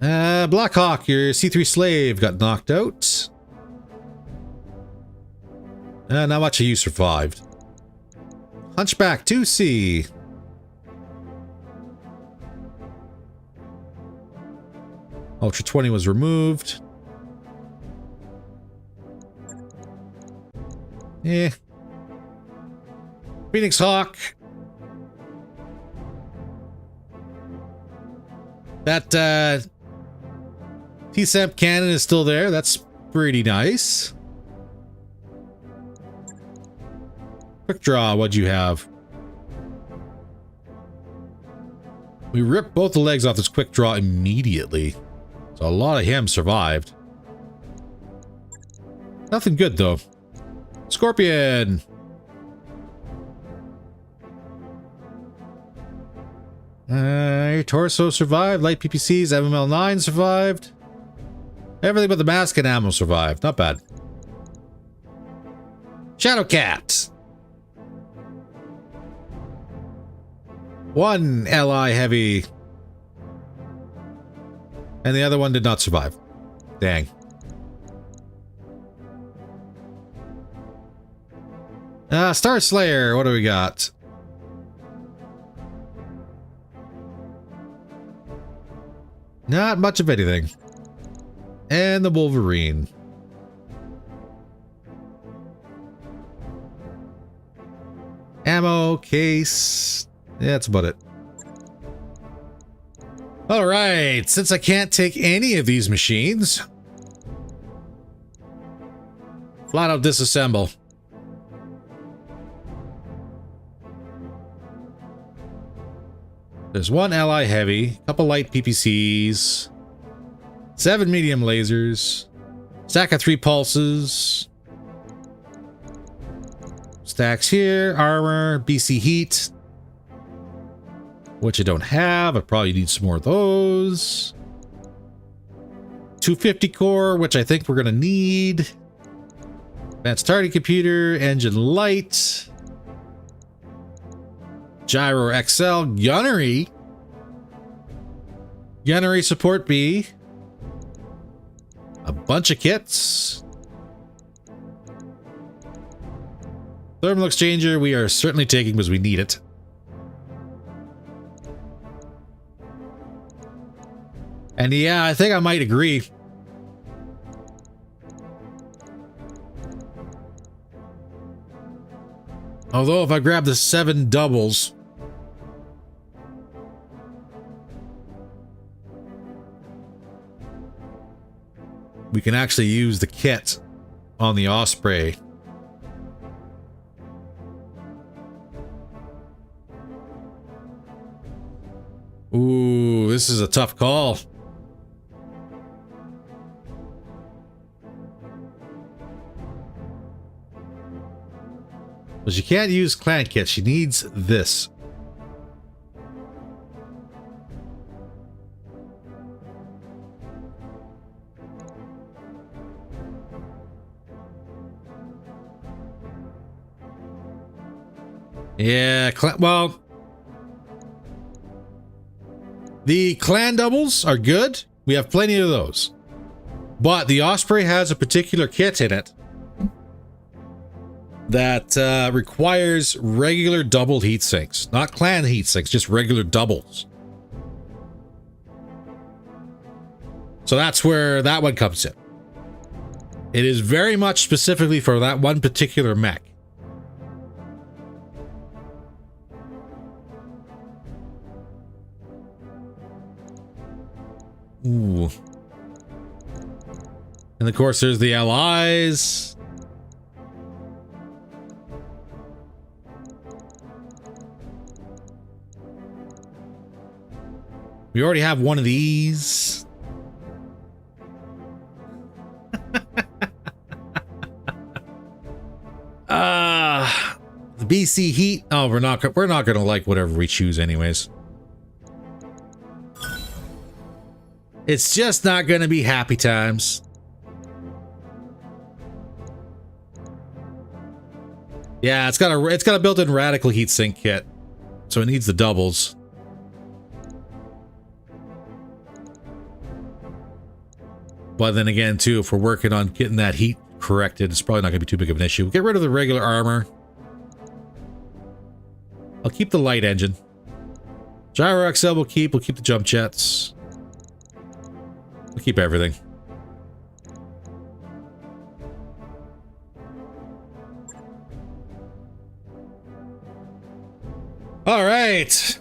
Blackhawk, your C3 slave got knocked out. Not much of you survived. Hunchback 2C. Ultra 20 was removed. Eh. Phoenix Hawk. That T-Semp cannon is still there. That's pretty nice. Quick draw, what'd you have? We ripped both the legs off this quick draw immediately. So a lot of him survived. Nothing good though. Scorpion! Your torso survived. Light PPCs, MML9 survived. Everything but the mask and ammo survived. Not bad. Shadowcat! One LI heavy. And the other one did not survive. Dang. Star Slayer, what do we got? Not much of anything. And the Wolverine. Ammo, case. Yeah, that's about it. Alright, since I can't take any of these machines, flat out disassemble. There's one LI heavy, a couple light PPCs, 7 medium lasers, stack of 3 pulses, stacks here, armor, BC heat, which I don't have. I probably need some more of those. 250 core, which I think we're gonna need. Advanced targeting computer, engine light. Gyro XL, gunnery. Gunnery support B. A bunch of kits. Thermal exchanger, we are certainly taking because we need it. And yeah, I think I might agree. Although if I grab the 7 doubles, we can actually use the kit on the Osprey. Ooh, this is a tough call. But she can't use clan kit. She needs this. Yeah, well, the clan doubles are good. We have plenty of those. But the Osprey has a particular kit in it that requires regular double heat sinks. Not clan heat sinks, just regular doubles. So that's where that one comes in. It is very much specifically for that one particular mech. Ooh. And of course there's the LIs. We already have one of these. The BC heat. Oh, we're not going to like whatever we choose anyways. It's just not going to be happy times. Yeah, it's got a built-in radical heatsink kit, so it needs the doubles. But then again, too, if we're working on getting that heat corrected, it's probably not going to be too big of an issue. We'll get rid of the regular armor. I'll keep the light engine. Gyro XL we'll keep the jump jets. We'll keep everything. All right.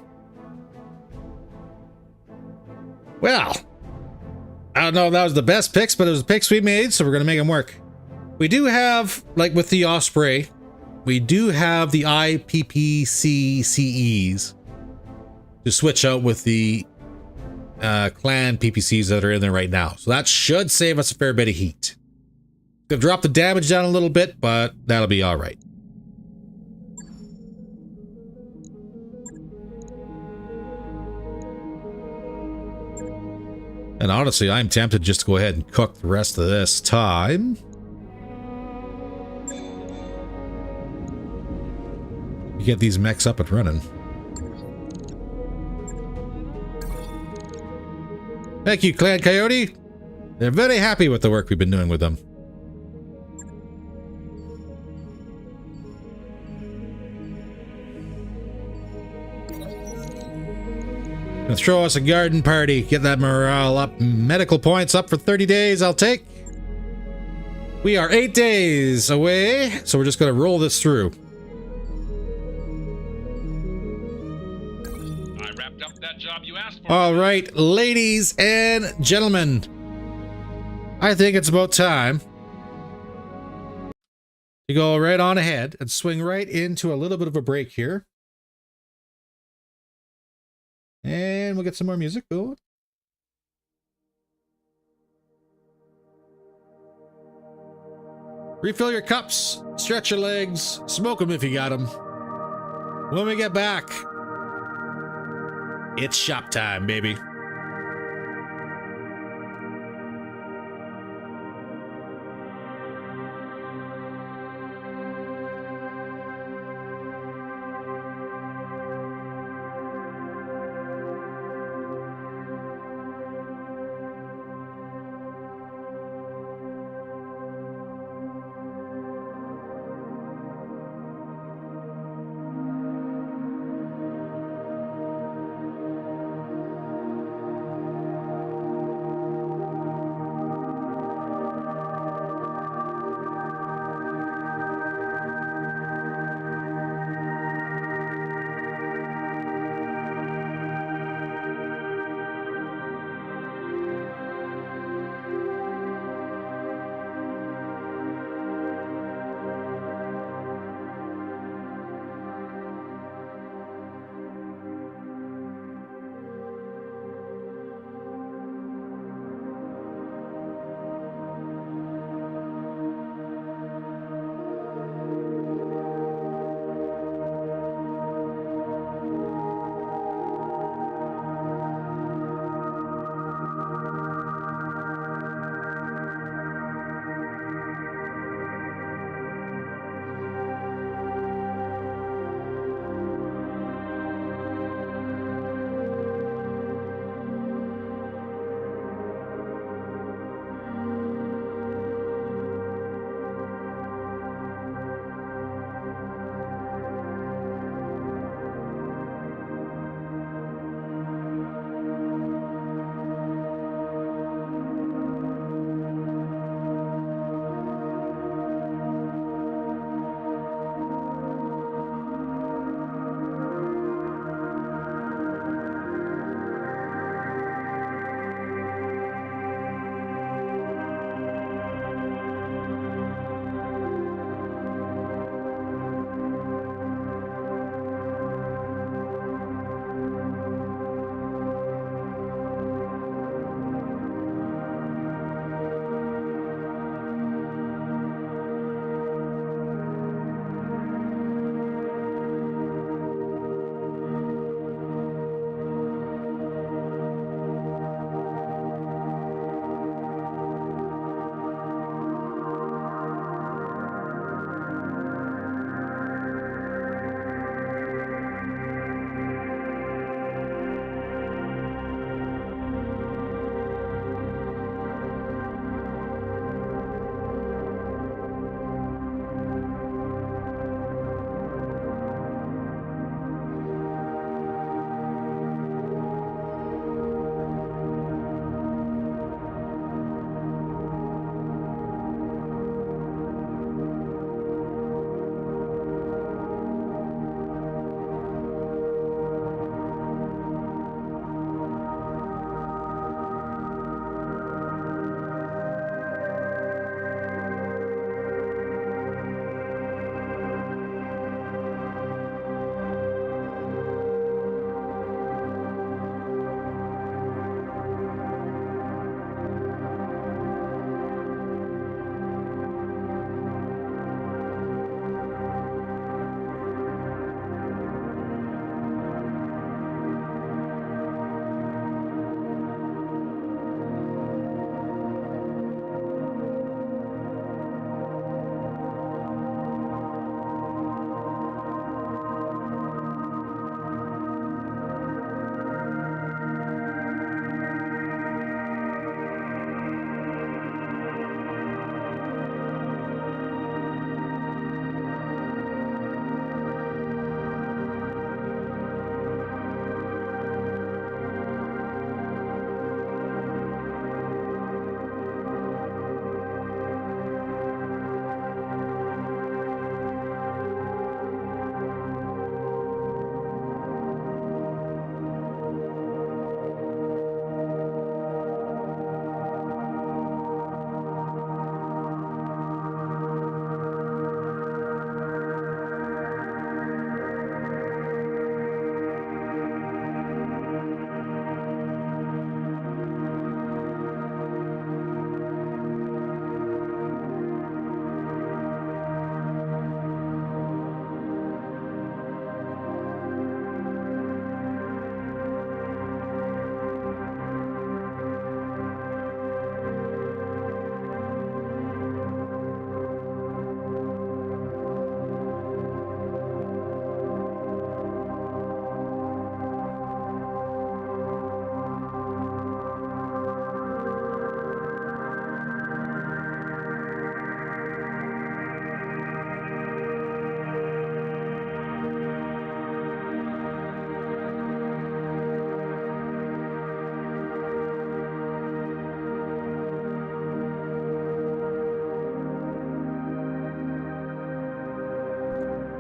Well, I don't know if that was the best picks, but it was the picks we made, so we're going to make them work. We do have, like with the Osprey, we do have the IPPC-CEs to switch out with the clan PPCs that are in there right now. So that should save us a fair bit of heat. They've dropped the damage down a little bit, but that'll be all right. And honestly, I'm tempted just to go ahead and cook the rest of this time. You get these mechs up and running. Thank you, Clan Coyote. They're very happy with the work we've been doing with them. And throw us a garden party. Get that morale up. Medical points up for 30 days. I'll take. We are 8 days away, so we're just going to roll this through. I wrapped up that job you asked for. All right, ladies and gentlemen. I think it's about time to go right on ahead and swing right into a little bit of a break here. And we'll get some more music going. Refill your cups, stretch your legs, smoke them if you got them. When we get back, it's shop time, baby.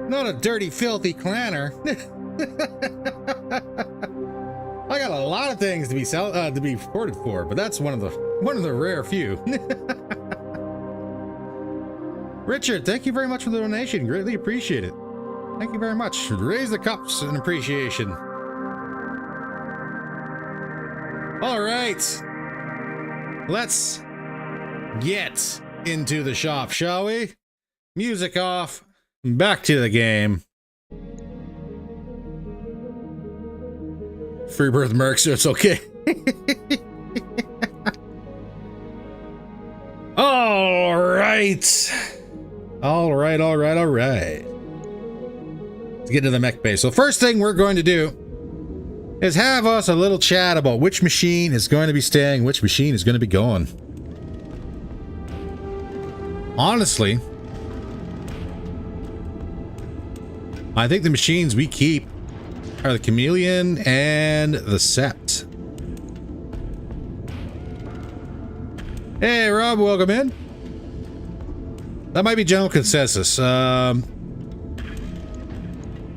Not a dirty, filthy clanner. I got a lot of things to be reported for, but that's one of the rare few. Richard, thank you very much for the donation. Greatly appreciate it. Thank you very much. Raise the cups in appreciation. All right. Let's get into the shop, shall we? Music off. Back to the game. Free birth merc, so it's okay. All right. All right. Let's get into the mech base. So first thing we're going to do is have us a little chat about which machine is going to be staying, which machine is going to be going. Honestly, I think the machines we keep are the Chameleon and the Sept. Hey, Rob, welcome in. That might be general consensus. Get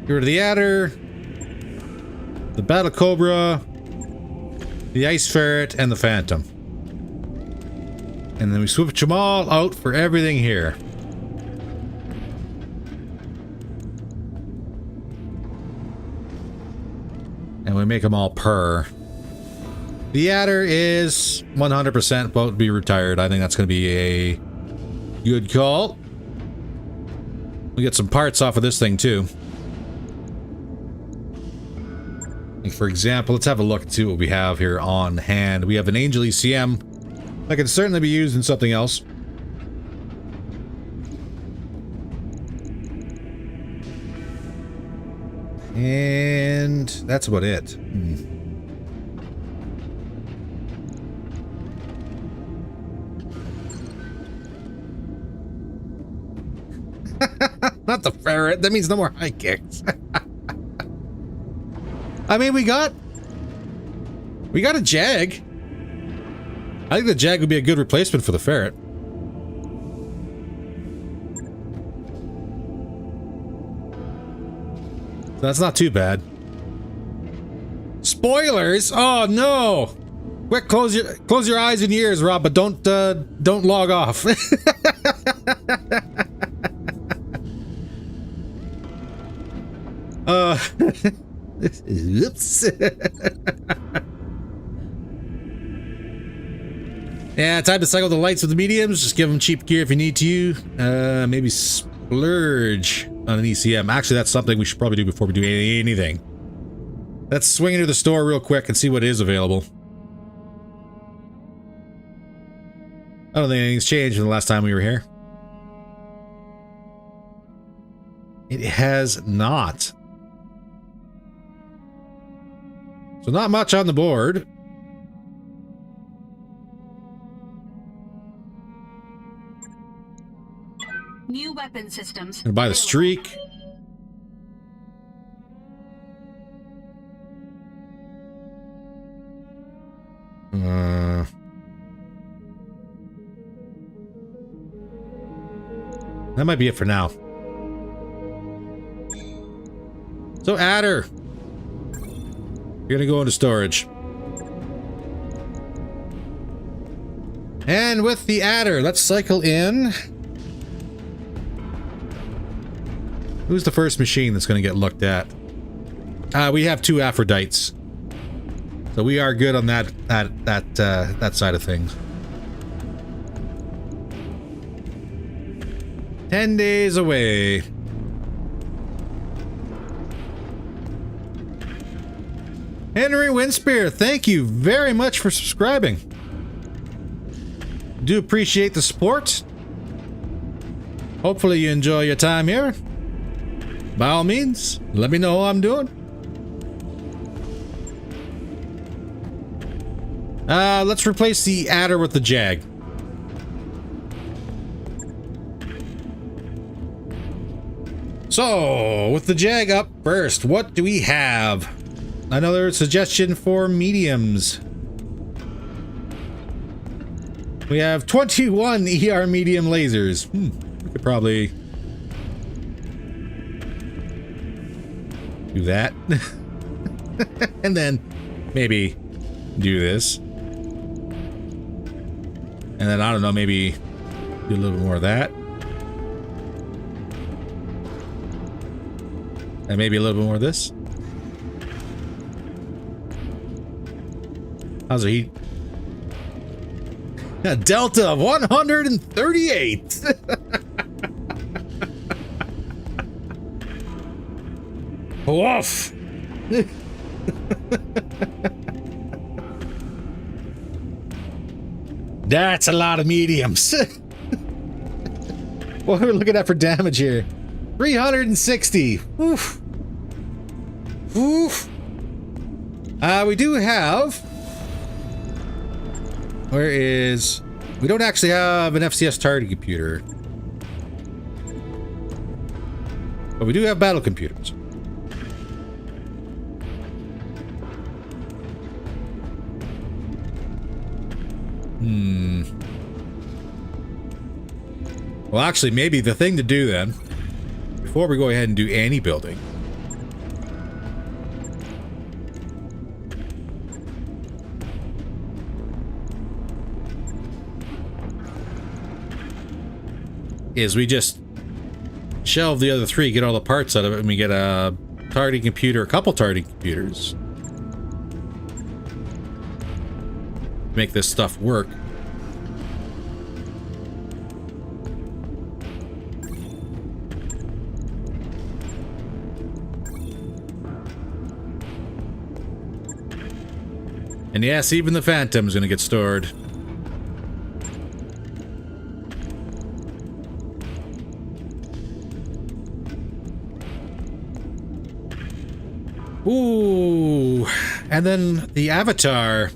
rid of the Adder, the Battle Cobra, the Ice Ferret, and the Phantom. And then we switch them all out for everything here. And we make them all purr. The Adder is 100% about to be retired. I think that's going to be a good call. We get some parts off of this thing too. Like for example, let's have a look and see what we have here on hand. We have an Angel ECM that can certainly be used in something else. And that's about it. Not the ferret. That means no more high kicks. I mean, we got a Jag. I think the Jag would be a good replacement for the ferret. That's not too bad. Spoilers! Oh no! Quick, close your eyes and ears, Rob, but don't log off. Oops. Yeah, time to cycle the lights with the mediums. Just give them cheap gear if you need to. Maybe splurge on an ECM. Actually, that's something we should probably do before we do anything. Let's swing into the store real quick and see what is available. I don't think anything's changed from the last time we were here. It has not. So not much on the board. New weapon systems. Gonna buy the Streak. That might be it for now. So Adder, you're gonna go into storage. And with the Adder, let's cycle in. Who's the first machine that's going to get looked at? We have two Aphrodites, so we are good on that side of things. 10 days away. Henry Winspear, thank you very much for subscribing. Do appreciate the support. Hopefully you enjoy your time here. By all means, let me know how I'm doing. Let's replace the Adder with the Jag. So, with the Jag up first, what do we have? Another suggestion for mediums. We have 21 ER medium lasers. We could probably Do that. And then maybe do this. And then, I don't know, maybe do a little bit more of that. And maybe a little bit more of this. How's the heat? A delta of 138. Woof. That's a lot of mediums. What are we looking at for damage here? 360. Oof. Oof. We do have... Where is... We don't actually have an FCS targeting computer. But we do have battle computers. Well, actually, maybe the thing to do then, before we go ahead and do any building, is we just shelve the other three, get all the parts out of it, and we get a targeting computer, a couple targeting computers. Make this stuff work. And yes, even the Phantom's gonna get stored. Ooh, and then the Avatar.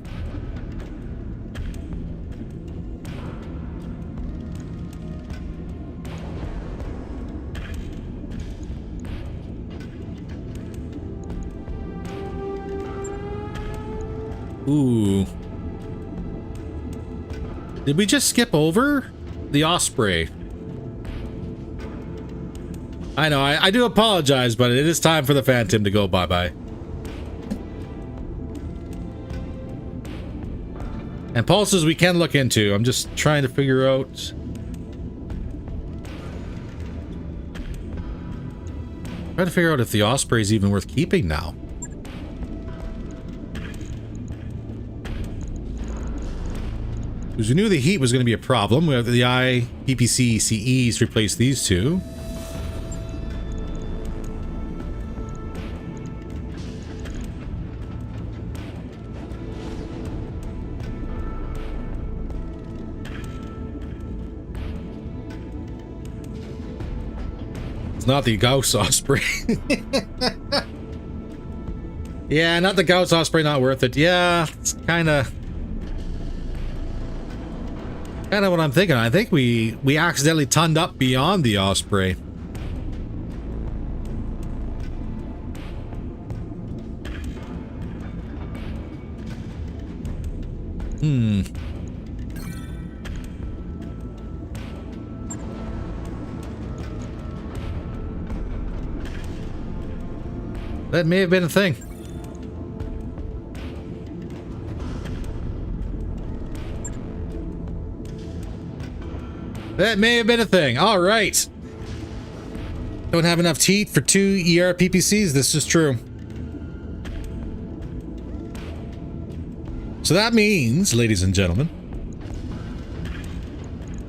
Ooh. Did we just skip over the Osprey? I know, I do apologize, but it is time for the Phantom to go bye-bye. And pulses we can look into. I'm just trying to figure out... Trying to figure out if the Osprey is even worth keeping now. Because we knew the heat was going to be a problem. We have the IPPC CEs to replace these two. It's not the Gauss Osprey. Yeah, not the Gauss Osprey, not worth it. Yeah, it's kind of what I'm thinking. I think we accidentally tonned up beyond the Osprey. That may have been a thing. That may have been a thing. All right. Don't have enough heat for 2 ER PPCs. This is true. So that means, ladies and gentlemen,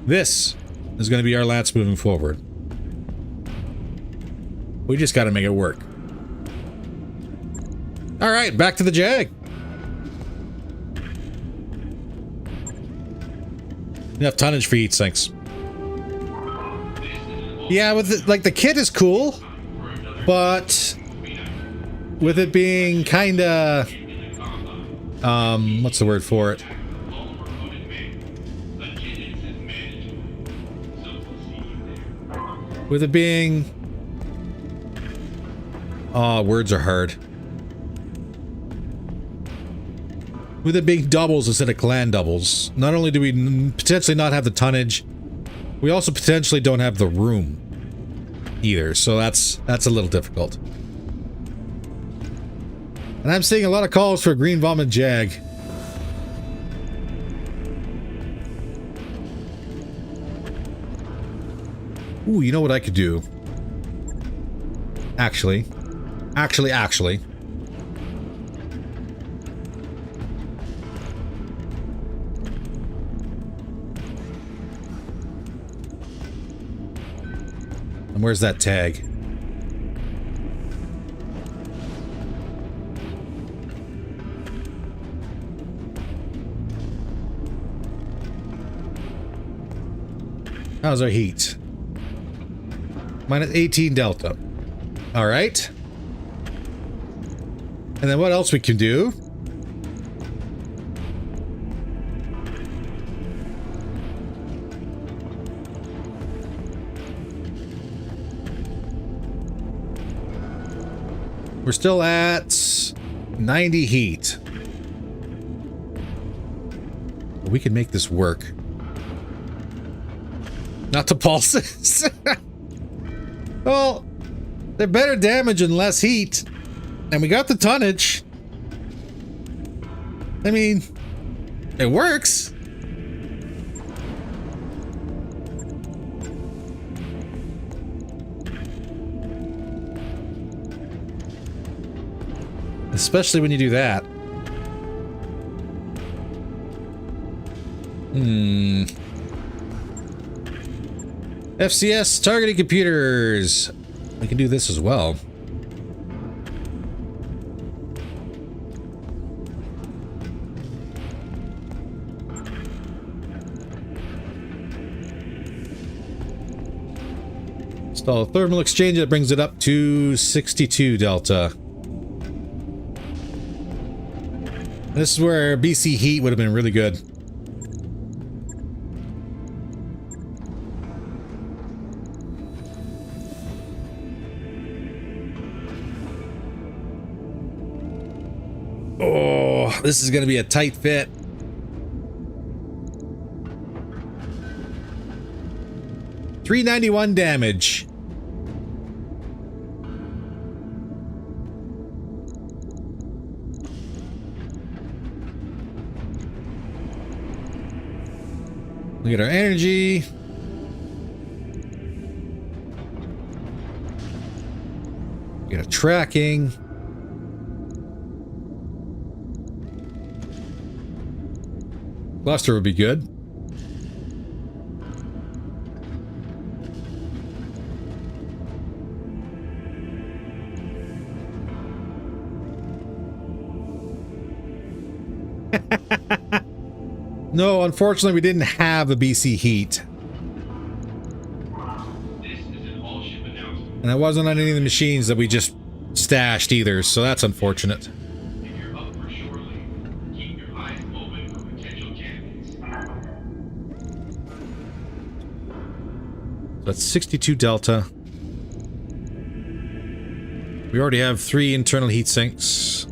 this is going to be our lance moving forward. We just got to make it work. All right, back to the Jag. Enough tonnage for heat sinks. Yeah, with the, like, the kit is cool, but with it being kind of what's the word for it? With it being words are hard. With it being doubles instead of clan doubles, not only do we potentially not have the tonnage, we also potentially don't have the room either, so that's a little difficult. And I'm seeing a lot of calls for a green vomit jag. Ooh, you know what I could do? Actually. And where's that tag? How's our heat? Minus 18 delta. All right. And then what else we can do? We're still at 90 heat. We can make this work. Not to pulses. Well, they're better damage and less heat. And we got the tonnage. I mean, it works. Especially when you do that. FCS targeting computers. We can do this as well. Install a thermal exchange that brings it up to 62 delta. This is where BC heat would have been really good. Oh, this is going to be a tight fit. $391 damage. Look at our energy. Get a tracking. Cluster would be good. No, unfortunately, we didn't have the BC heat. This is an all-ship announcement. And it wasn't on any of the machines that we just stashed either, so that's unfortunate. If you're up for shore leave, keep your eyes open for potential candidates. That's 62 delta. We already have 3 internal heat sinks.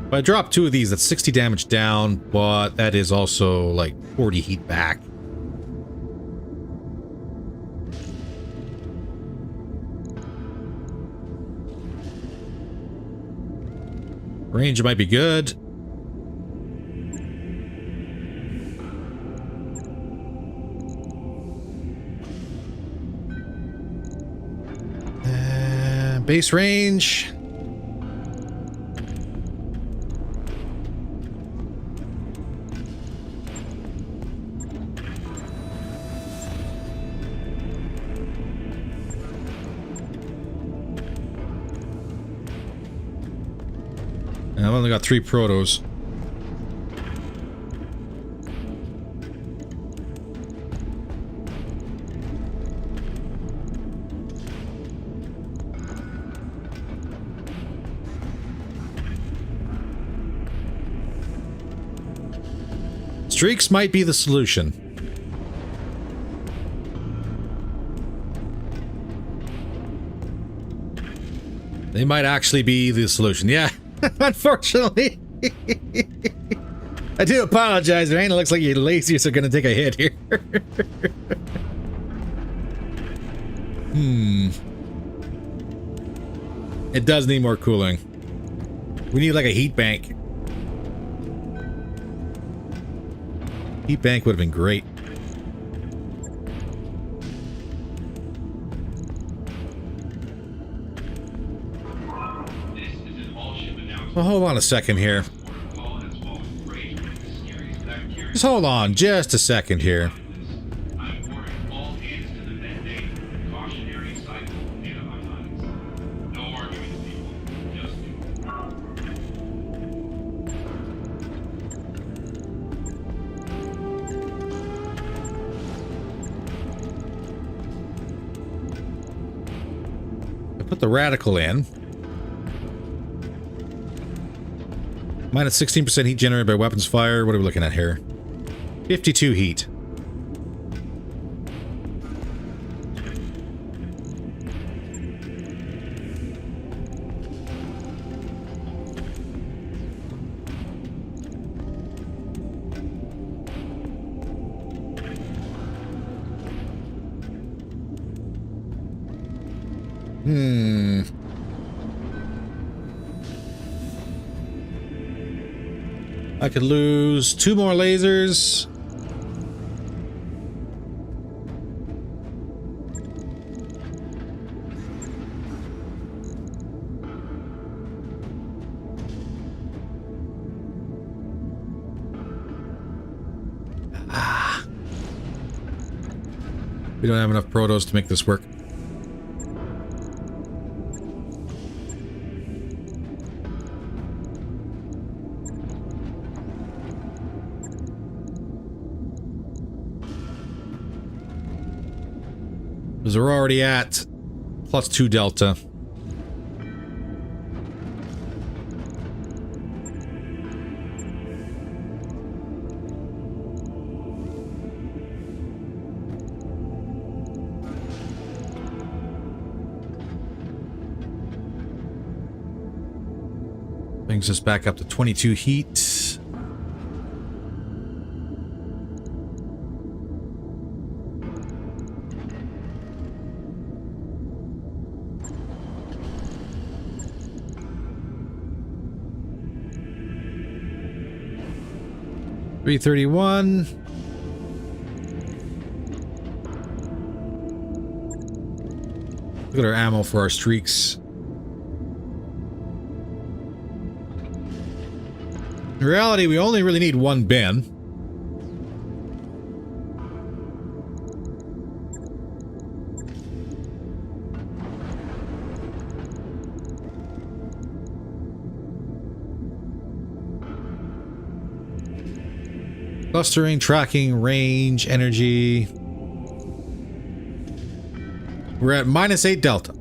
If I drop 2 of these, that's 60 damage down, but that is also like 40 heat back. Range might be good. Base range. And I've only got 3 protos. Streaks might be the solution. They might actually be the solution. Yeah, unfortunately. I do apologize, Rain. It looks like your lasers are going to take a hit here. It does need more cooling. We need like a heat bank. Heat bank would have been great. Well, hold on a second here. Just hold on just a second here. Put the radical in. Minus 16% heat generated by weapons fire. What are we looking at here? 52 heat. I could lose 2 more lasers. We don't have enough protos to make this work. Because we're already at +2 delta. Brings us back up to 22 heat. $331. Look at our ammo for our streaks. In reality, we only really need 1 bin. Clustering, tracking, range, energy. We're at -8 delta.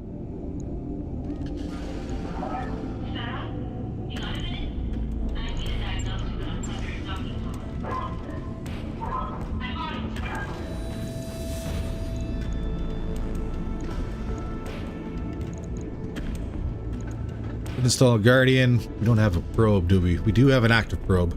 Install a Guardian. We don't have a probe, do we? We do have an active probe.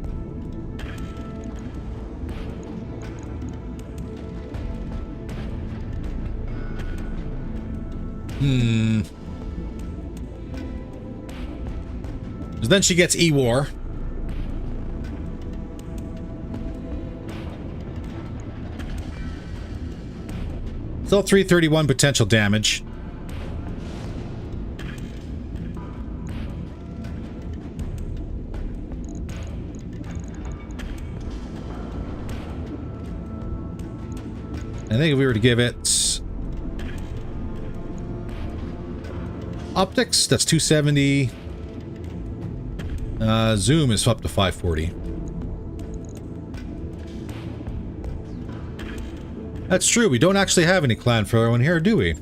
Then she gets E-War. Still 331 potential damage. I think if we were to give it optics, that's 270. Zoom is up to 540. That's true. We don't actually have any clan filler in here, do we?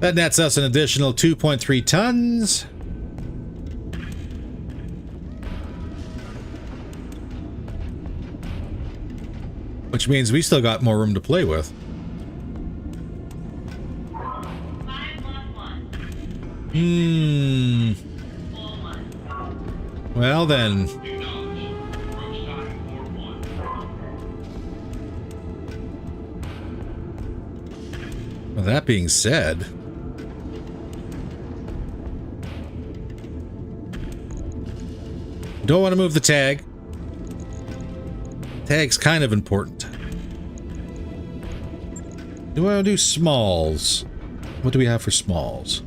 That nets us an additional 2.3 tons. Which means we still got more room to play with. Well then. Acknowledged. Approach time 4-1. Well, that being said, don't want to move the tag. Tag's kind of important. Do I want to do smalls? What do we have for smalls?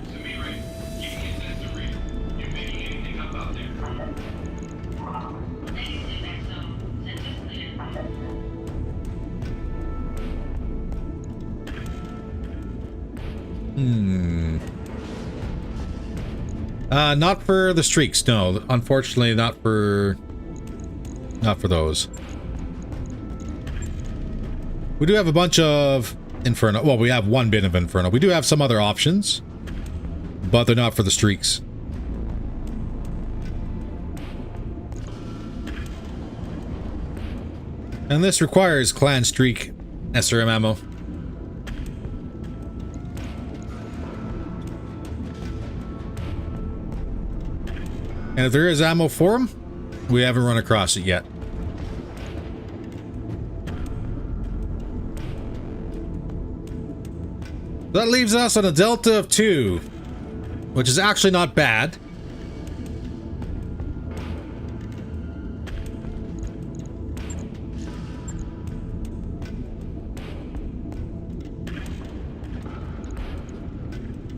Samiri, give me a sense of read. You picking anything up out there? Not for the streaks, no. Unfortunately, not for those. We do have a bunch of Inferno. Well, we have one bin of Inferno. We do have some other options, but they're not for the streaks. And this requires clan streak SRM ammo. And if there is ammo for them, we haven't run across it yet. That leaves us on a delta of 2, which is actually not bad.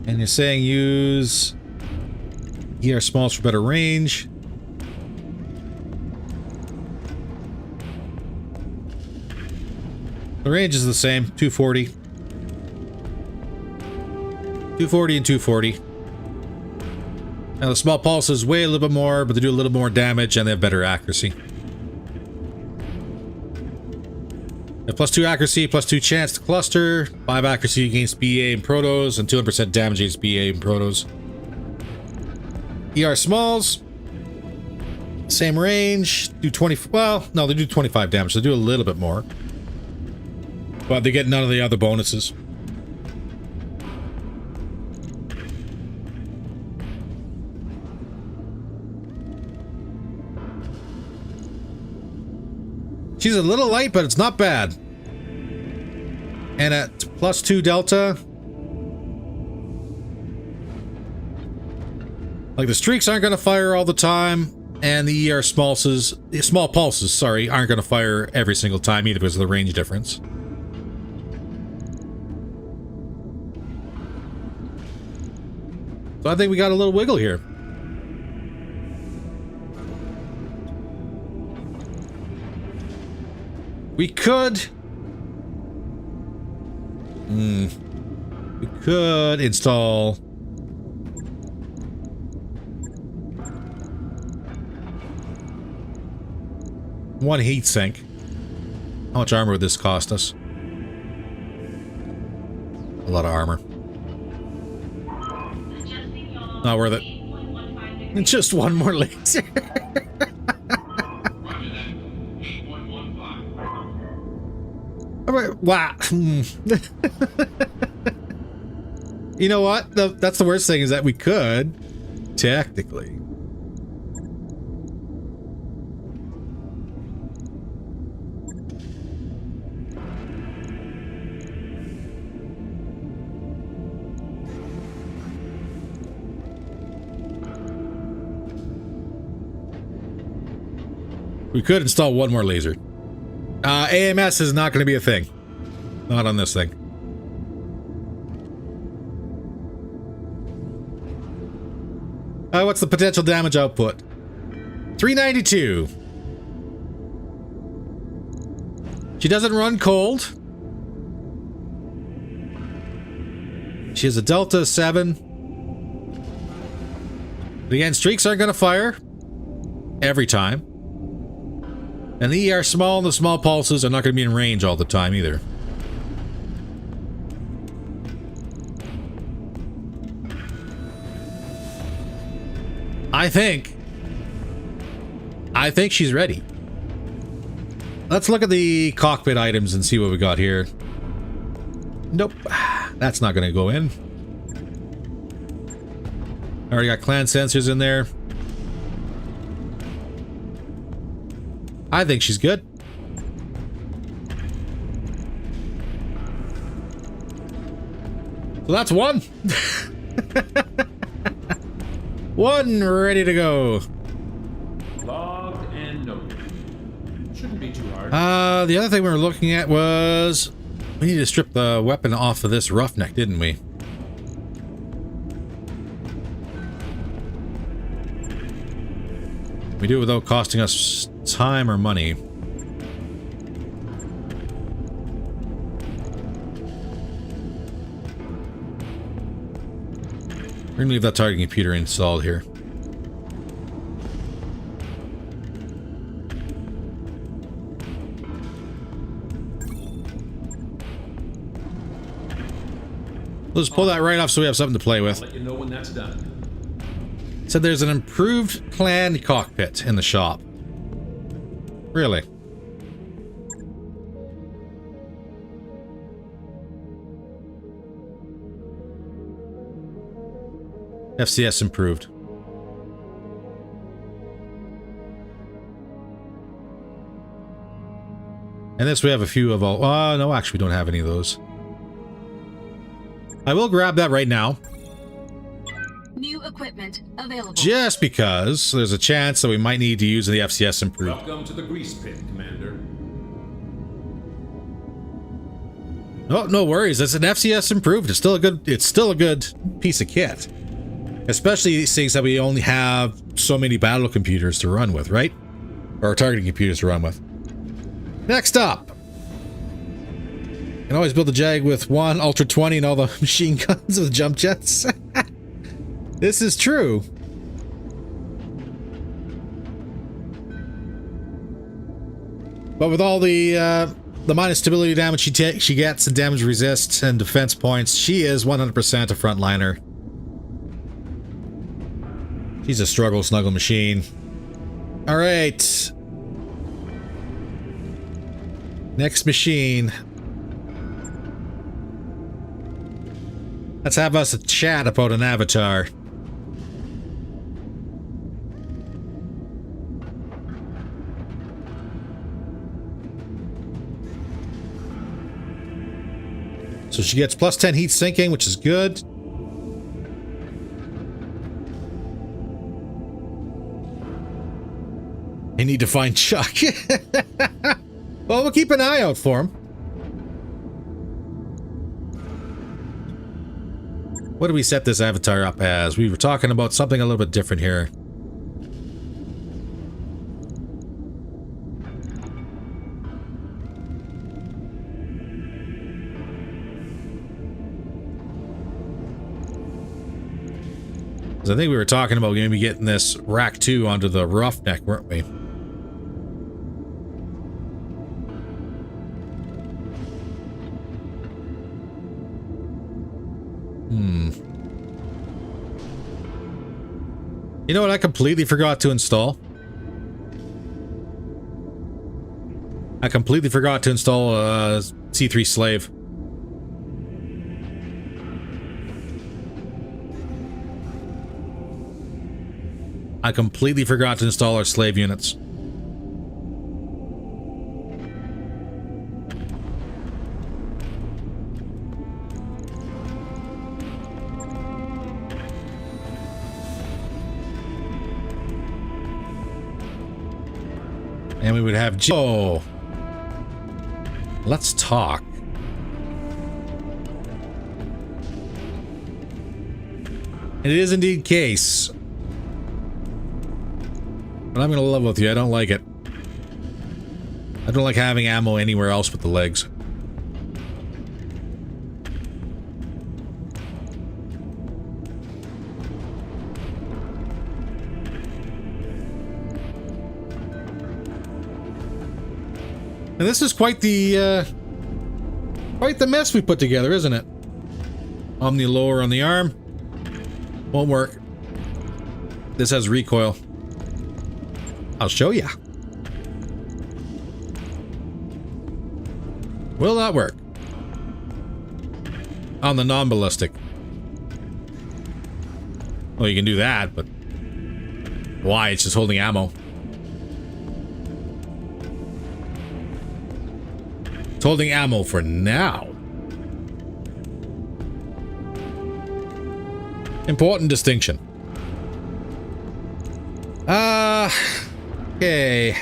And you're saying use ER smalls for better range. The range is the same, 240. 240 and 240. Now the small pulses weigh a little bit more, but they do a little more damage and they have better accuracy. They have +2 accuracy, +2 chance to cluster, 5 accuracy against BA and protos, and 200% damage against BA and protos. ER smalls, same range, do 20, well, no, they do 25 damage, so they do a little bit more. But they get none of the other bonuses. She's a little light, but it's not bad. And at +2 delta, like the streaks aren't going to fire all the time, and the ER small pulses, sorry, aren't going to fire every single time either because of the range difference. So I think we got a little wiggle here. We could install one heatsink. How much armor would this cost us? A lot of armor. Not worth it. Just one more laser. Wow. You know what? That's the worst thing is that we could, technically. We could install one more laser. AMS is not going to be a thing. Not on this thing. What's the potential damage output? 392. She doesn't run cold. She has a delta 7. Again, streaks aren't going to fire every time. And the ER small and the small pulses are not going to be in range all the time either. I think she's ready. Let's look at the cockpit items and see what we got here. Nope. That's not going to go in. Already got clan sensors in there. I think she's good. So that's one. One ready to go. Logged and noted. Shouldn't be too hard. The other thing we were looking at was we need to strip the weapon off of this roughneck, didn't we? We do it without costing us time or money. We're gonna leave that targeting computer installed here. Let's pull that right off so we have something to play with. I'll let you know when that's done. Said there's an improved clan cockpit in the shop. Really? FCS improved. And this we have a few of all. No, actually, we don't have any of those. I will grab that right now. New equipment available. Just because there's a chance that we might need to use the FCS improved. Welcome to the grease pit, Commander. Oh, no worries. It's an FCS improved. It's still a good piece of kit. Especially these things that we only have so many battle computers to run with, right? Or targeting computers to run with. Next up. You can always build a Jag with one Ultra 20 and all the machine guns with jump jets. This is true. But with all the minus stability damage she gets and damage resist and defense points, she is 100% a frontliner. She's a struggle snuggle machine. All right. Next machine. Let's have us a chat about an avatar. So she gets plus 10 heat sinking, which is good. I need to find Chuck. Well, we'll keep an eye out for him. What do we set this avatar up as? We were talking about something a little bit different here. I think we were talking about maybe getting this rack 2 onto the roughneck, weren't we? You know what I completely forgot to install? I completely forgot to install a C3 slave. I completely forgot to install our slave units. And we would have Joe. Let's talk. It is indeed case. But I'm gonna level with you. I don't like it. I don't like having ammo anywhere else but the legs. And this is quite the mess we put together, isn't it? Omni lower on the arm. Won't work. This has recoil. I'll show ya. Will that work? On the non-ballistic. Well, you can do that, but why? It's just holding ammo. It's holding ammo for now. Important distinction. Okay.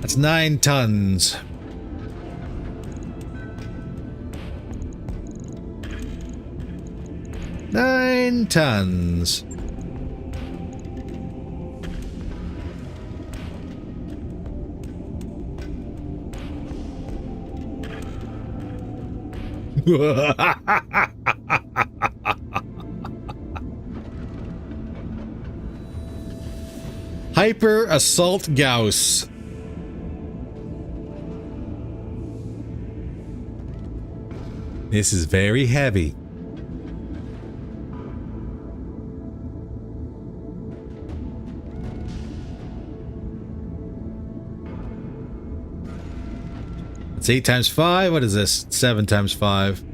That's 9 tons. Nine tons. Hyper Assault Gauss. This is very heavy. It's 8 times 5. What is this? 7 times 5.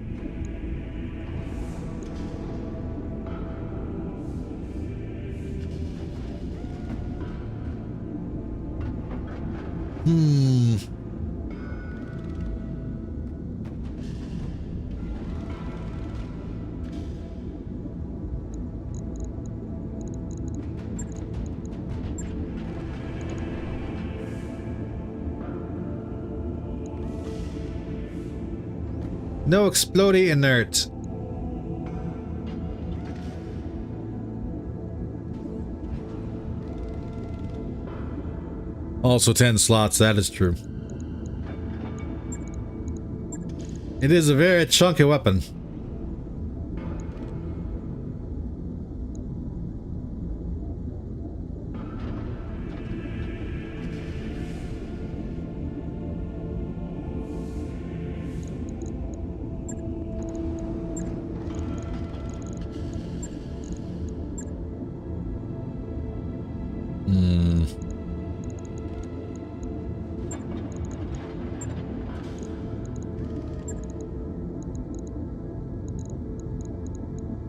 No exploding inert. Also 10 slots, that is true. It is a very chunky weapon.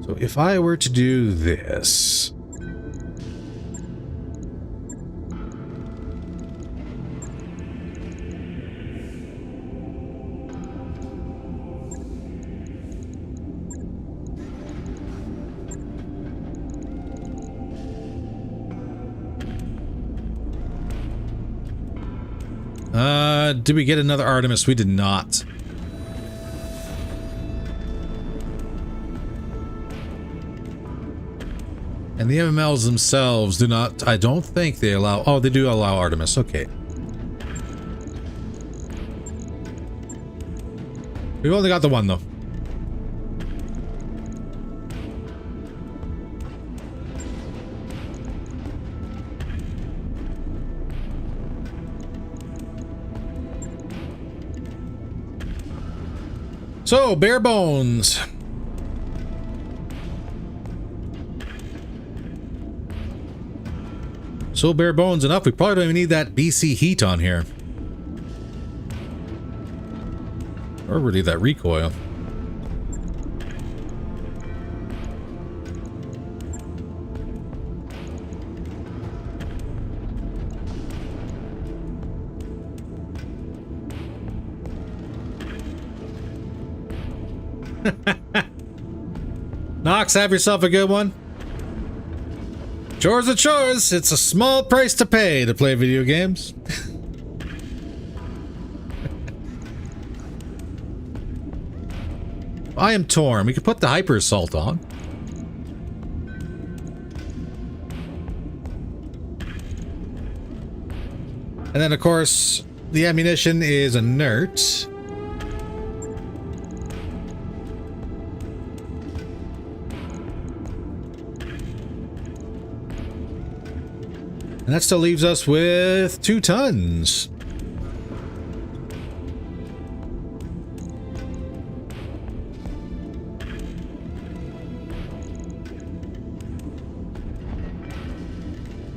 So if I were to do this, did we get another Artemis? We did not. And the MMLs themselves do not, I don't think they allow, oh, they do allow Artemis, okay. We've only got the one, though. So, bare bones. So bare bones enough, we probably don't even need that BC heat on here. Or really that recoil. Knox, have yourself a good one. Chores are chores. It's a small price to pay to play video games. I am torn. We could put the hyper assault on. And then, of course, the ammunition is inert. And that still leaves us with 2 tons.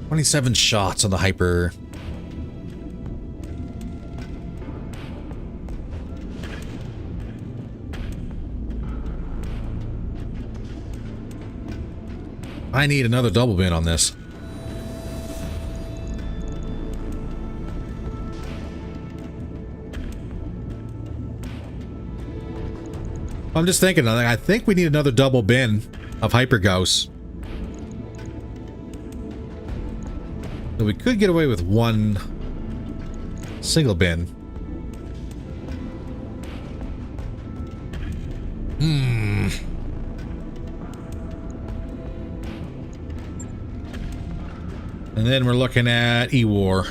27 shots on the hyper. I need another double bin on this. I'm just thinking, I think we need another double bin of hyper gauss. So we could get away with one single bin. And then we're looking at E-War.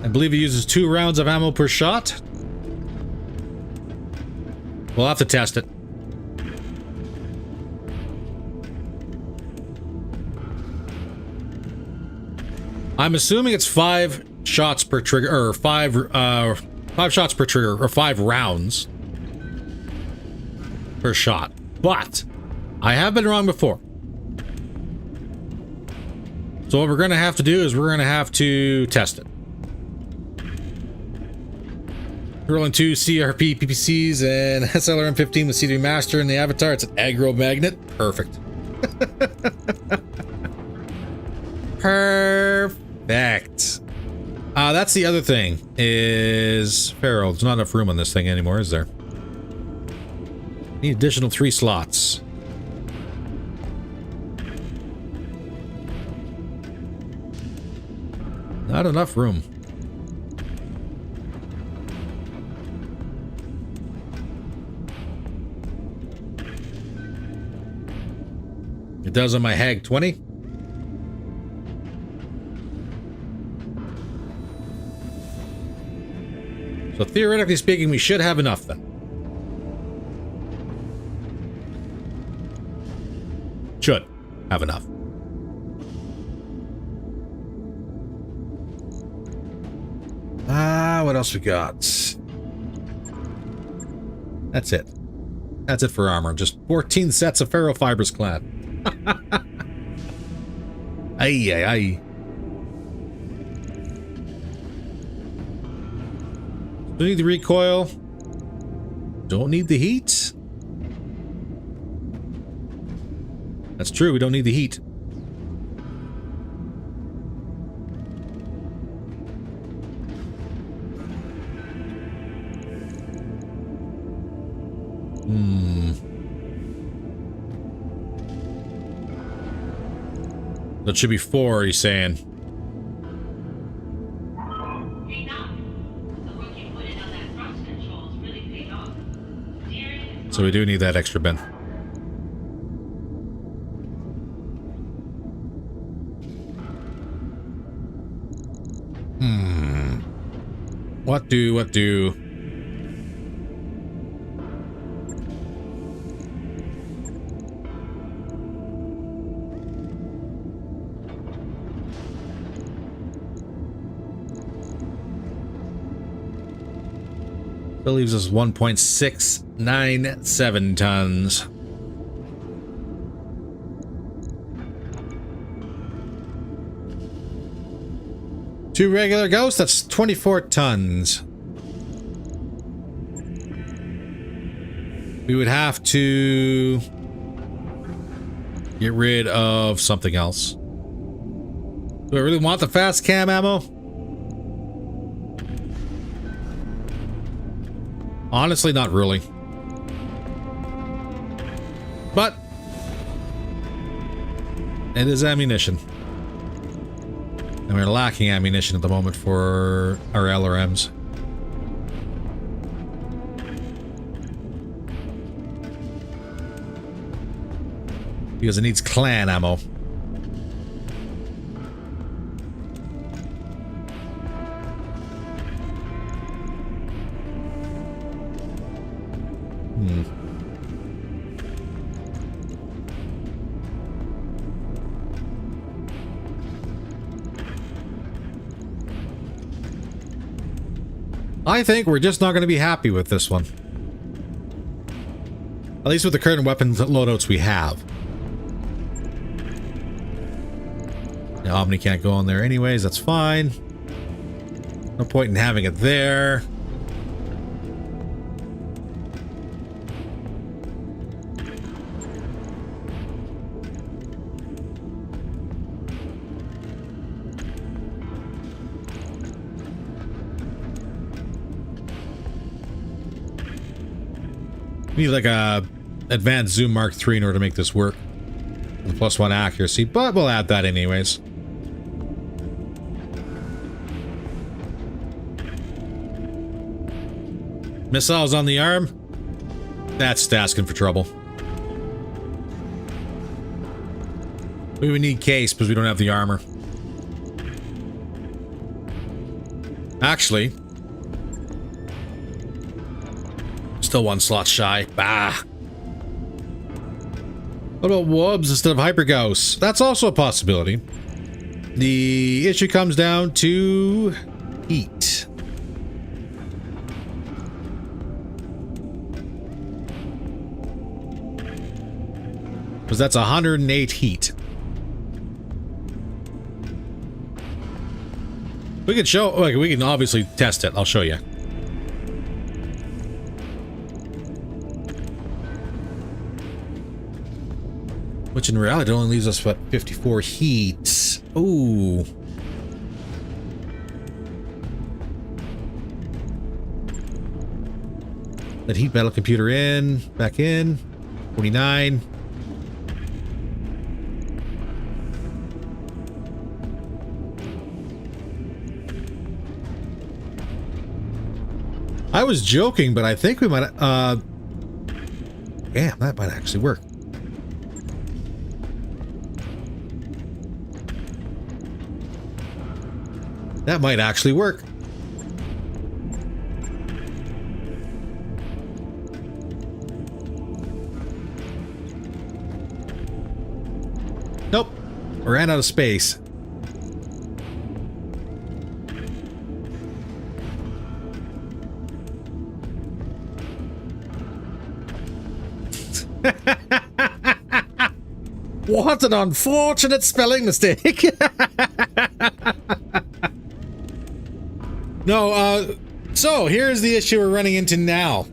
I believe he uses 2 rounds of ammo per shot. We'll have to test it. I'm assuming it's 5 shots per trigger, or 5 shots per trigger, or 5 rounds per shot. But I have been wrong before. So what we're going to have to do is we're going to have to test it. Rolling 2 CRP PPCs and SLRM-15 with C3 Master in the Avatar. It's an aggro magnet. Perfect. Perfect. That's the other thing is Pharaoh. There's not enough room on this thing anymore, is there? Need additional 3 slots. Not enough room. It does on my Hag 20. So theoretically speaking, we should have enough then. Should have enough. What else we got? That's it. That's it for armor. Just 14 sets of ferro fibers clad. Ay, ay, ay. Don't need the recoil. Don't need the heat. That's true, we don't need the heat. That should be 4, he's saying. Hey, Doc. The work you put in on that thrust controls really paid off. Steering is So we do need that extra bin. What do? That leaves us 1.697 tons. Two regular ghosts, that's 24 tons. We would have to get rid of something else. Do I really want the fast cam ammo? Honestly, not really. But it is ammunition. And we're lacking ammunition at the moment for our LRMs. Because it needs clan ammo. I think we're just not going to be happy with this one. At least with the current weapons loadouts we have. The Omni can't go on there anyways, that's fine. No point in having it there. We need like a advanced zoom Mark III in order to make this work. The +1 accuracy, but we'll add that anyways. Missiles on the arm? That's asking for trouble. We would need case because we don't have the armor. Actually, still one slot shy. Bah. What about Wubs instead of Hypergauss? That's also a possibility. The issue comes down to heat. Because that's 108 heat. We could show, like, we can obviously test it. I'll show you. Which in reality only leaves us what, 54 heat. Ooh. That heat battle computer in, back in. 49. I was joking, but I think we might, damn, that might actually work. That might actually work. Nope. Ran out of space. What an unfortunate spelling mistake. No, so here's the issue we're running into now.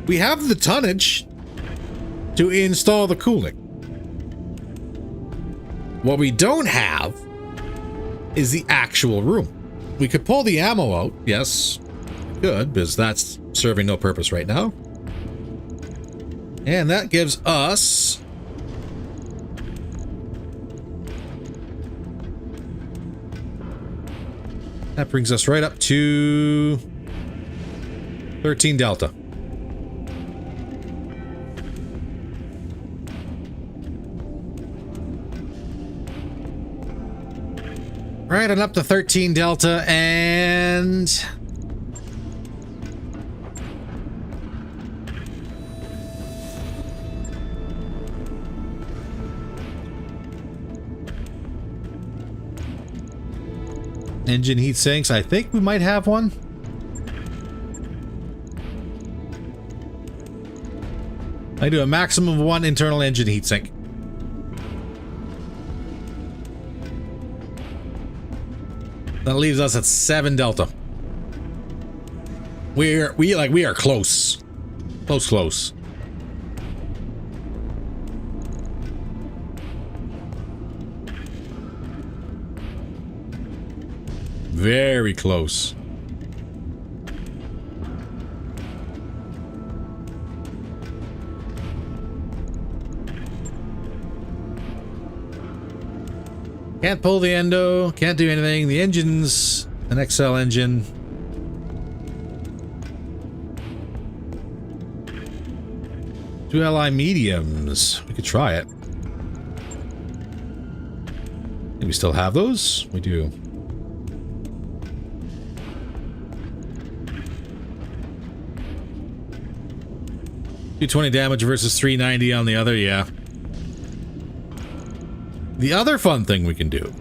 We have the tonnage to install the cooling. What we don't have is the actual room. We could pull the ammo out, yes, good, because that's serving no purpose right now. And that gives us that brings us right up to 13 Delta. Right on up to 13 Delta and engine heat sinks. I think we might have one. I do a maximum of 1 internal engine heat sink. That leaves us at 7 Delta. We are close. Close. Very close. Can't pull the endo, can't do anything. The engine's an XL engine. Two LI mediums. We could try it. Do we still have those? We do. 220 damage versus 390 on the other, yeah. The other fun thing we can do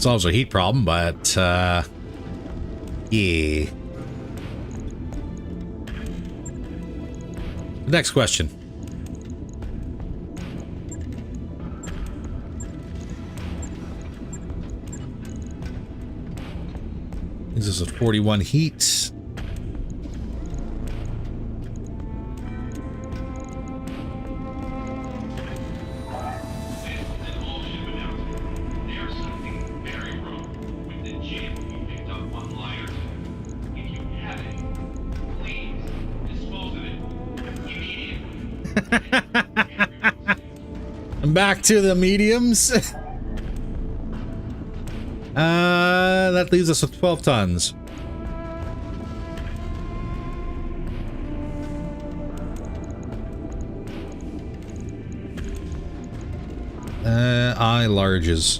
Solves our heat problem, but yeah. Next question. This is a 41 heat. I'm back to the mediums. That leaves us with 12 tons. I larges.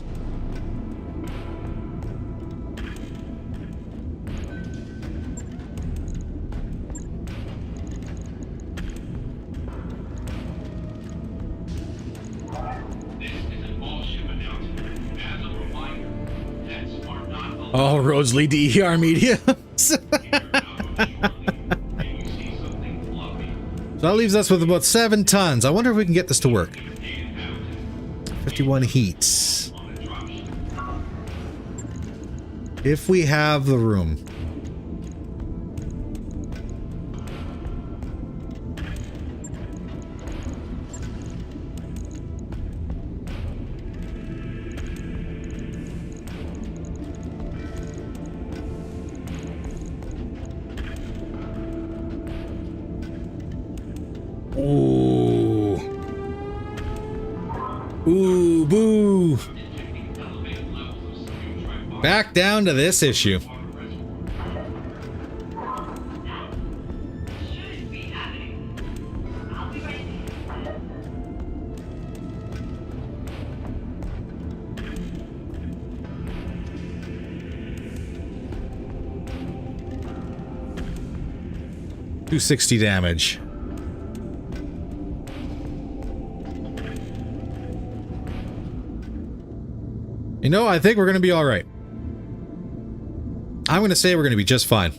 All roads lead to ER mediums. So that leaves us with about 7 tons. I wonder if we can get this to work. 51 heats. If we have the room. Ooh. Ooh, boo. Back down to this issue. $260 damage. You know, I think we're going to be all right. I'm going to say we're going to be just fine.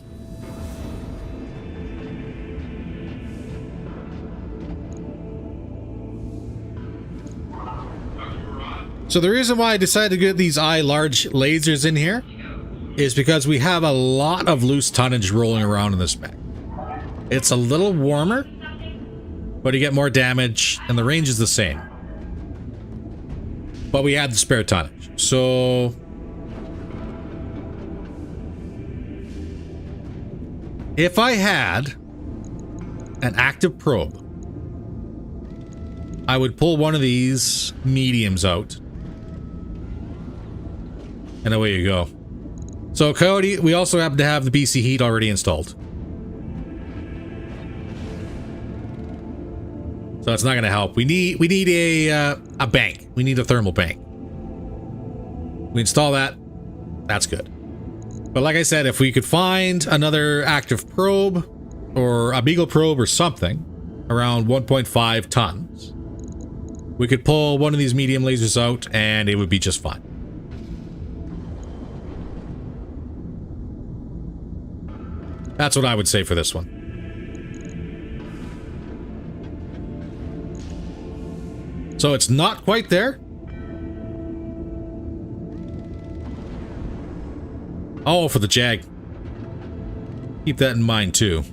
So the reason why I decided to get these large lasers in here is because we have a lot of loose tonnage rolling around in this mech. It's a little warmer, but you get more damage and the range is the same. But we had the spare tonnage. So if I had an active probe, I would pull one of these mediums out. And away you go. So Coyote, we also happen to have the BC heat already installed. So it's not going to help. We need a bank. We need a thermal bank. We install that. That's good. But like I said, if we could find another active probe or a Beagle probe or something around 1.5 tons, we could pull one of these medium lasers out and it would be just fine. That's what I would say for this one. So it's not quite there. Oh, for the Jag. Keep that in mind too.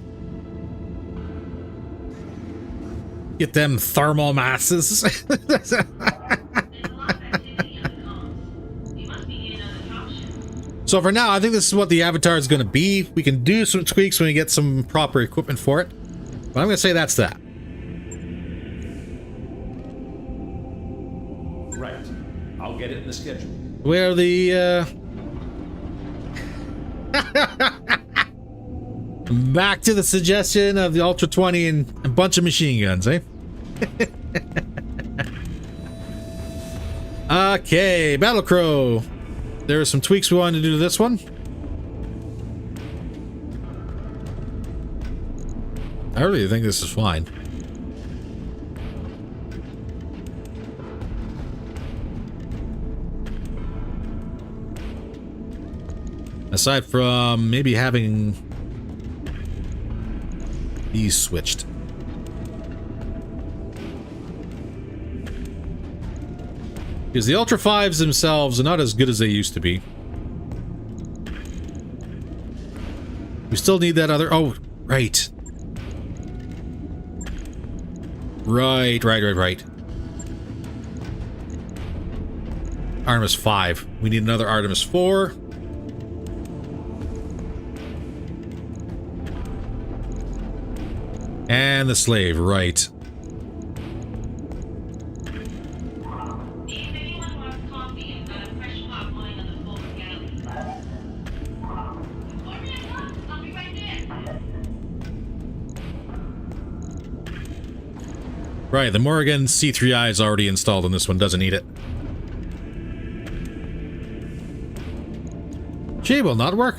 Get them thermal masses. So for now, I think this is what the avatar is going to be. We can do some tweaks when we get some proper equipment for it. But I'm going to say that's that. Right. I'll get it in the schedule. Where the, back to the suggestion of the Ultra 20 and a bunch of machine guns, eh? Okay, Battle Crow. There are some tweaks we wanted to do to this one. I really think this is fine. Aside from maybe having these switched. Because the Ultra 5s themselves are not as good as they used to be. We still need that other... Oh, right. Right. Artemis 5. We need another Artemis 4. And the slave, right. If anyone wants coffee, I've got a fresh pot lying on the forward galley. Order it up! I'll be right there. Right, the Morrigan C3I is already installed and this one doesn't need it. Gee, will not work.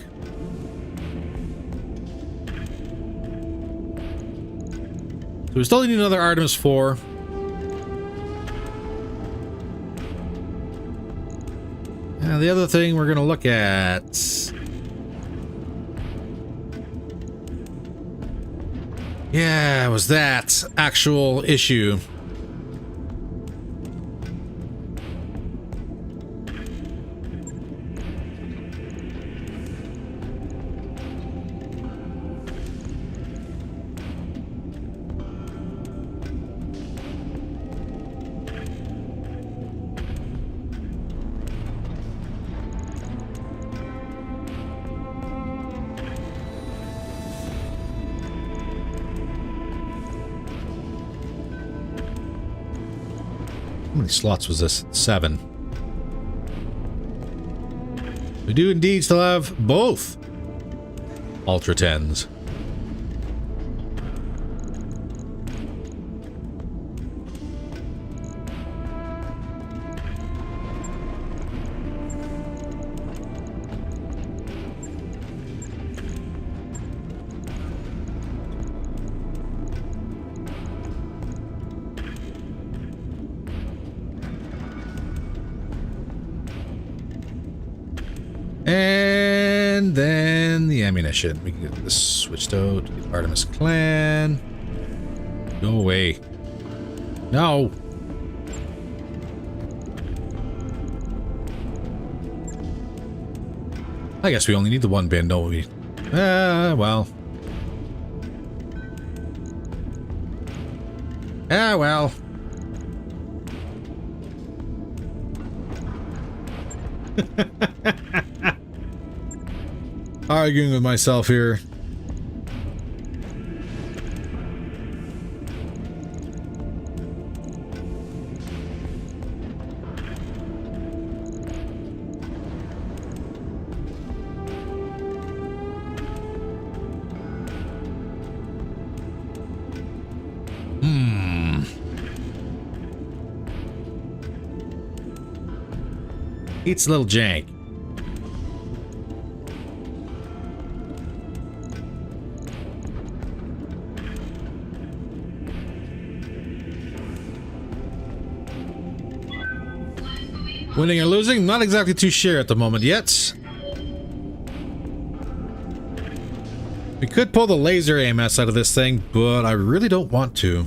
So we still need another Artemis 4. And the other thing we're going to look at... Yeah, was that actual issue. How many slots was this? 7. We do indeed still have both Ultra 10s. And then the ammunition. We can get this switched out. Get Artemis Clan. Go away. No. I guess we only need the one bin, don't we? Well. Well. Arguing with myself here. It's a little jank. Winning or losing? Not exactly too sure at the moment yet. We could pull the laser AMS out of this thing, but I really don't want to.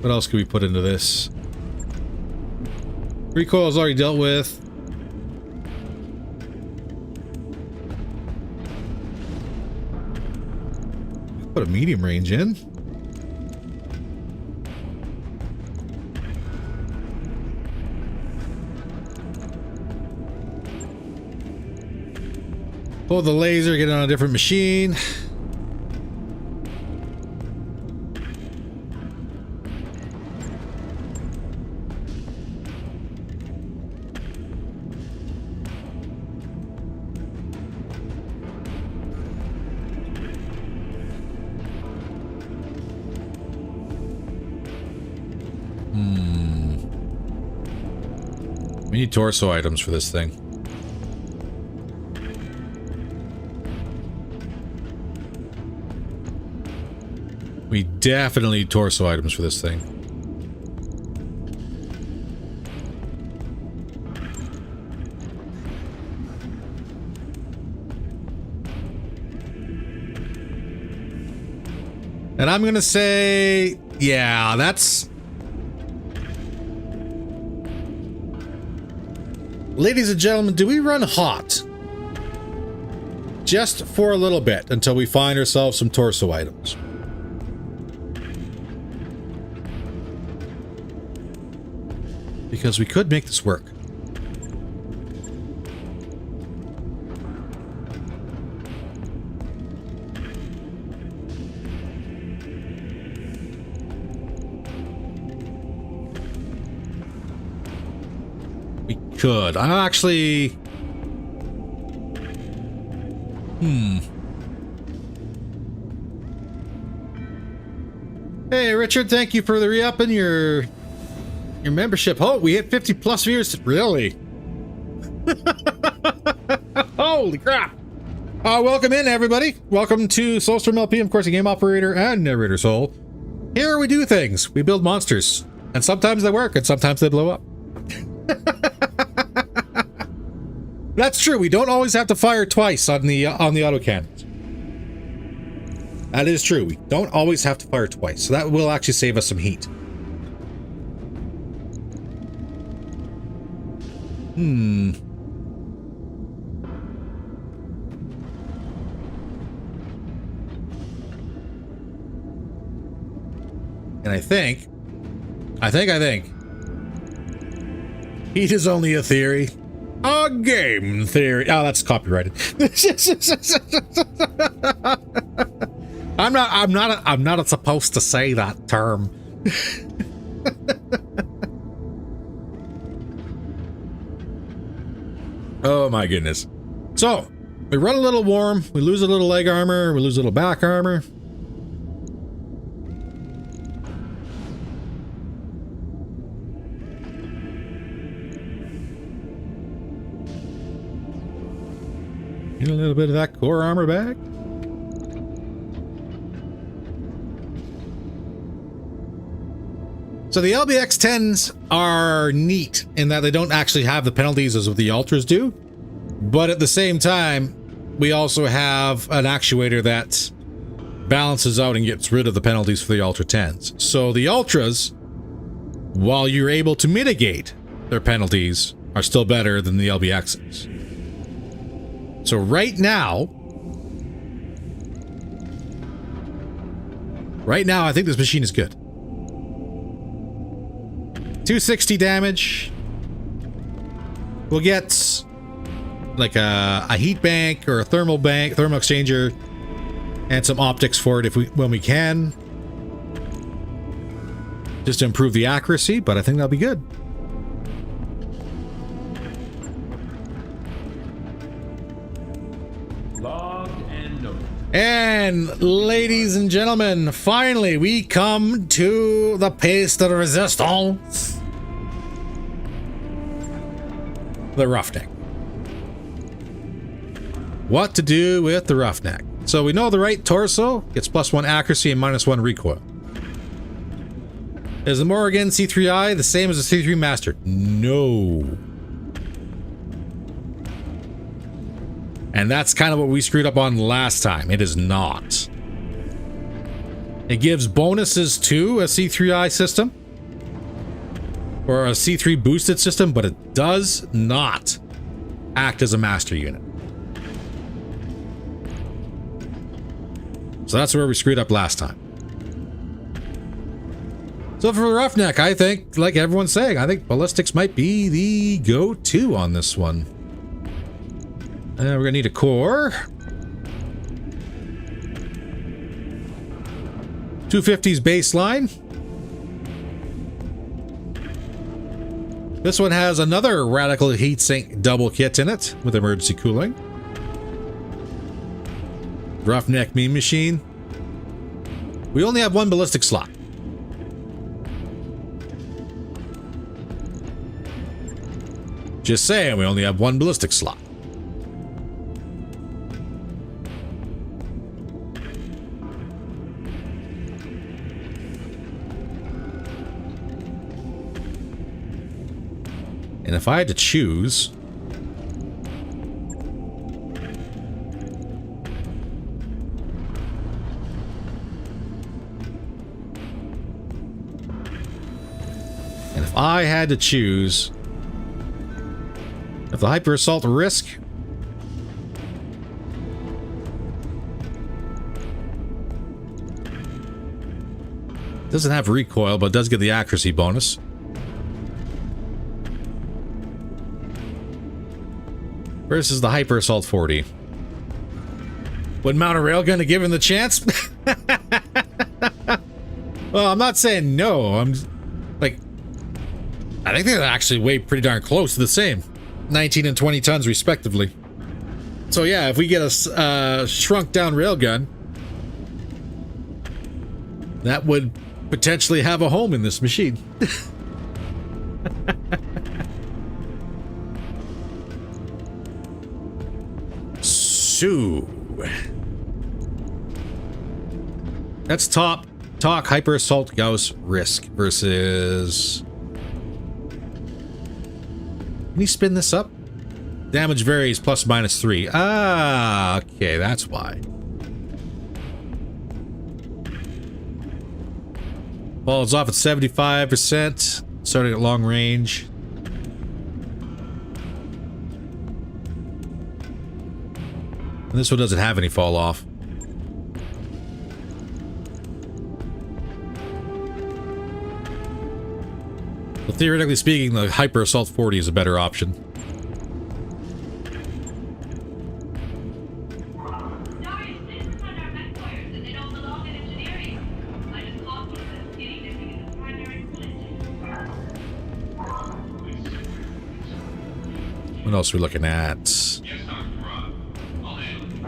What else can we put into this? Recoil is already dealt with. Put a medium range in. Pull the laser, get it on a different machine. We need torso items for this thing. We definitely need torso items for this thing. And I'm gonna say, yeah, that's... Ladies and gentlemen, do we run hot? Just for a little bit until we find ourselves some torso items. Because we could make this work. We could. I'm actually... Hey, Richard, thank you for the re-up in your membership. Oh, we hit 50 plus viewers. Really? Holy crap. Welcome in, everybody. Welcome to Soulstorm LP, of course, a game operator and narrator soul. Here we do things. We build monsters. And sometimes they work, and sometimes they blow up. That's true. We don't always have to fire twice on the autocannons. That is true. We don't always have to fire twice. So that will actually save us some heat. And I think heat is only a theory. A game theory. Oh, that's copyrighted. I'm not supposed to say that term. Oh my goodness. So, we run a little warm, we lose a little leg armor, we lose a little back armor. Get a little bit of that core armor back. So the LBX-10s are neat in that they don't actually have the penalties as what the Ultras do. But at the same time, we also have an actuator that balances out and gets rid of the penalties for the Ultra 10s. So the Ultras, while you're able to mitigate their penalties, are still better than the LBXs. So right now, I think this machine is good. 260 damage. We'll get like a heat bank or a thermal exchanger, and some optics for it when we can, just to improve the accuracy. But I think that'll be good. And ladies and gentlemen, finally we come to the pièce de résistance. The roughneck. What to do with the roughneck? So we know the right torso gets +1 accuracy and -1 recoil. Is the Morrigan C3I the same as the C3 Master? No. And that's kind of what we screwed up on last time. It is not. It gives bonuses to a C3I system or a C3 boosted system, but it does not act as a master unit. So that's where we screwed up last time. So for Roughneck, I think, like everyone's saying, I think ballistics might be the go-to on this one. We're gonna need a core. 250's baseline. This one has another radical heatsink double kit in it with emergency cooling. Roughneck Mean Machine. We only have one ballistic slot. Just saying, we only have one ballistic slot. And if I had to choose... And if I had to choose... If the hyper assault risk... Doesn't have recoil, but does get the accuracy bonus. Versus the Hyper Assault 40. Would mount a railgun given the chance? Well, I'm not saying no. I'm like, I think they're actually way pretty darn close to the same. 19 and 20 tons respectively. So yeah, if we get a shrunk down railgun, that would potentially have a home in this machine. So that's talk hyper assault Gauss risk versus. Can you spin this up? Damage varies plus minus 3. Ah, okay, that's why. Falls off at 75%, starting at long range. And this one doesn't have any fall off. Well, theoretically speaking, the Hyper Assault 40 is a better option. What else are we looking at?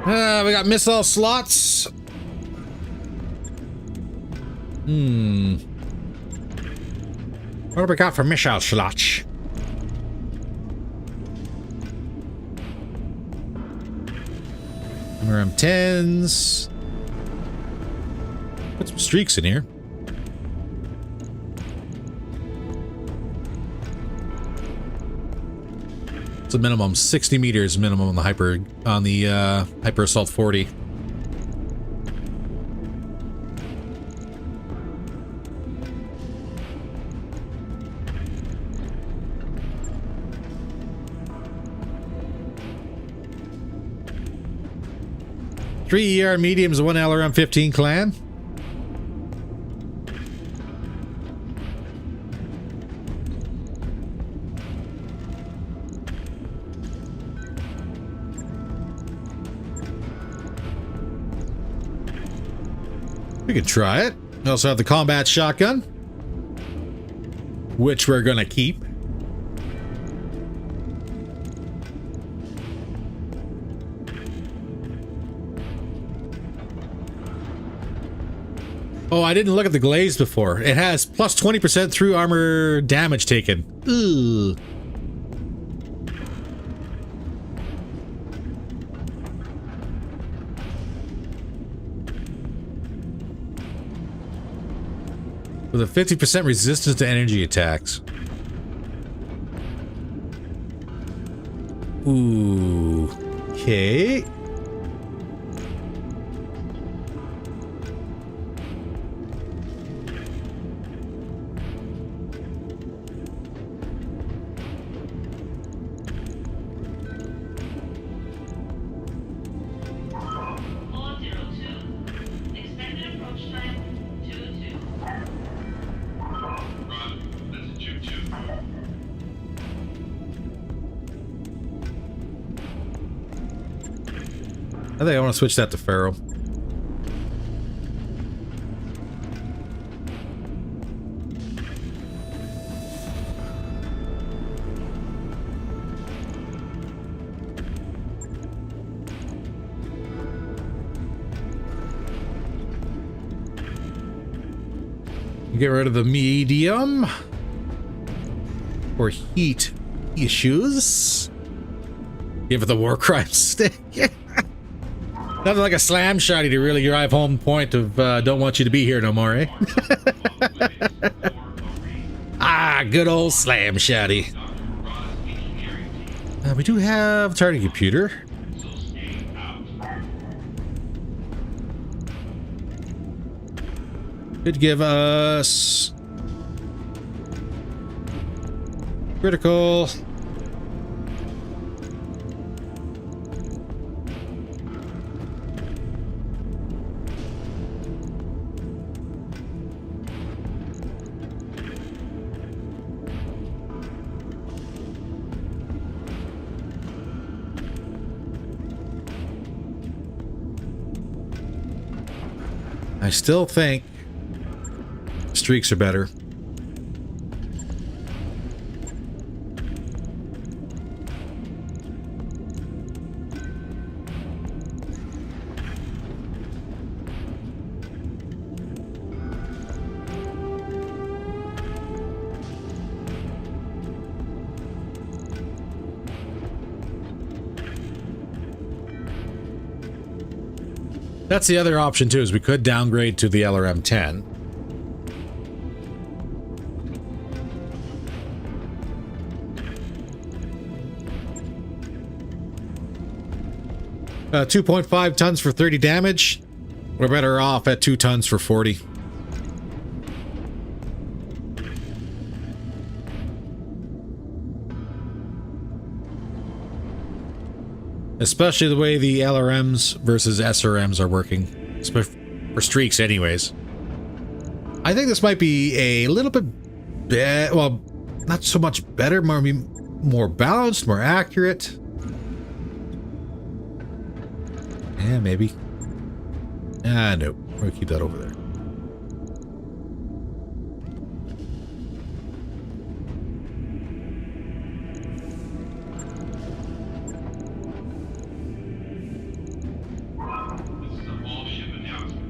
We got missile slots. What do we got for missile slots? M10s. Put some streaks in here. It's a minimum 60 meters minimum on the Hyper Assault 40. Three ER mediums, one LRM 15 clan. We could try it. We also have the combat shotgun, which we're gonna keep. Oh, I didn't look at the glaze before. It has plus 20% through armor damage taken. Ugh. With a 50% resistance to energy attacks. Ooh. Okay. I think I want to switch that to Pharaoh. Get rid of the medium for heat issues. Give it the war crime stick. Nothing like a slam shotty to really drive home the point of don't want you to be here no more, eh? Ah, good old slam shotty. We do have target computer. Could give us critical. I still think streaks are better. That's the other option too, is we could downgrade to the LRM 10. Uh, 2.5 tons for 30 damage. We're better off at 2 tons for 40. Especially the way the LRMs versus SRMs are working. For streaks anyways. I think this might be a little bit well, not so much better, more balanced, more accurate. Yeah, maybe. Ah, no. We're gonna keep that over there.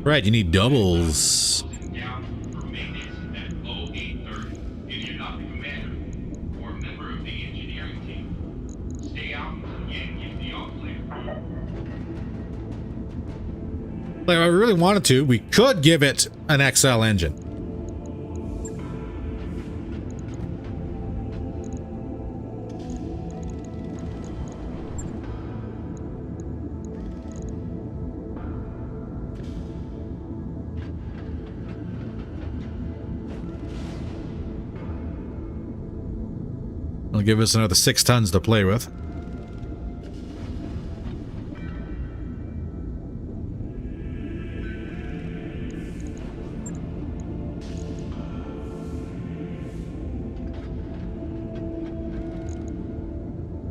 Right, you need doubles. Like, if I really wanted to, we could give it an XL engine. It'll give us another 6 tons to play with.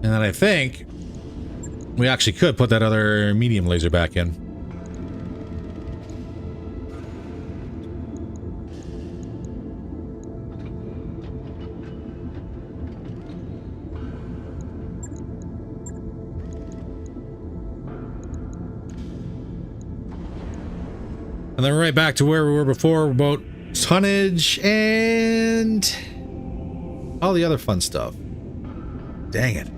And then I think we actually could put that other medium laser back in. And then right back to where we were before about tonnage and all the other fun stuff. Dang it.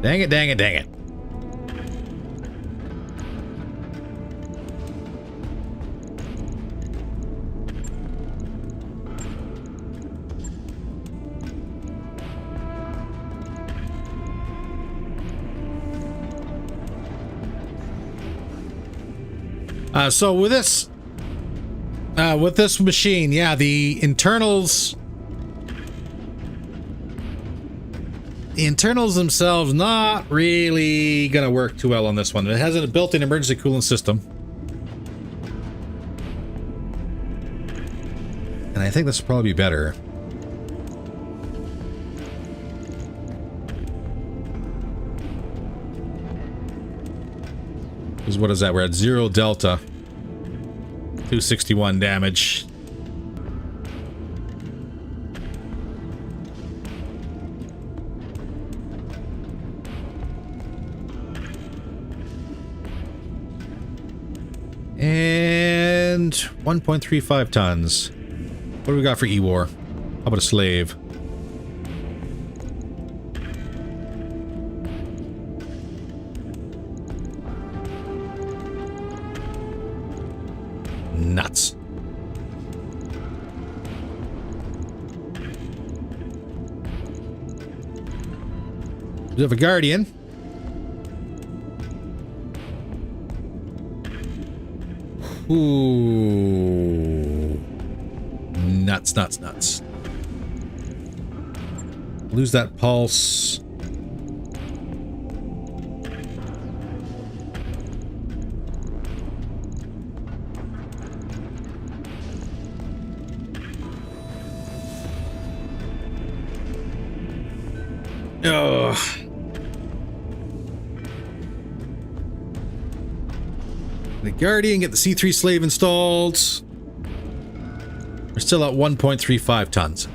Dang it, dang it, dang it. So with this machine, yeah, the internals themselves not really gonna work too well on this one. It has a built-in emergency coolant system, and I think this will probably be better. Because what is that? We're at 0 delta. 261 damage. And 1.35 tons. What do we got for E-War? How about a slave? Nuts. We have a guardian. Ooh. Nuts, nuts, nuts. Lose that pulse. Ugh. The Guardian, get the C3 slave installed. We're still at 1.35 tons.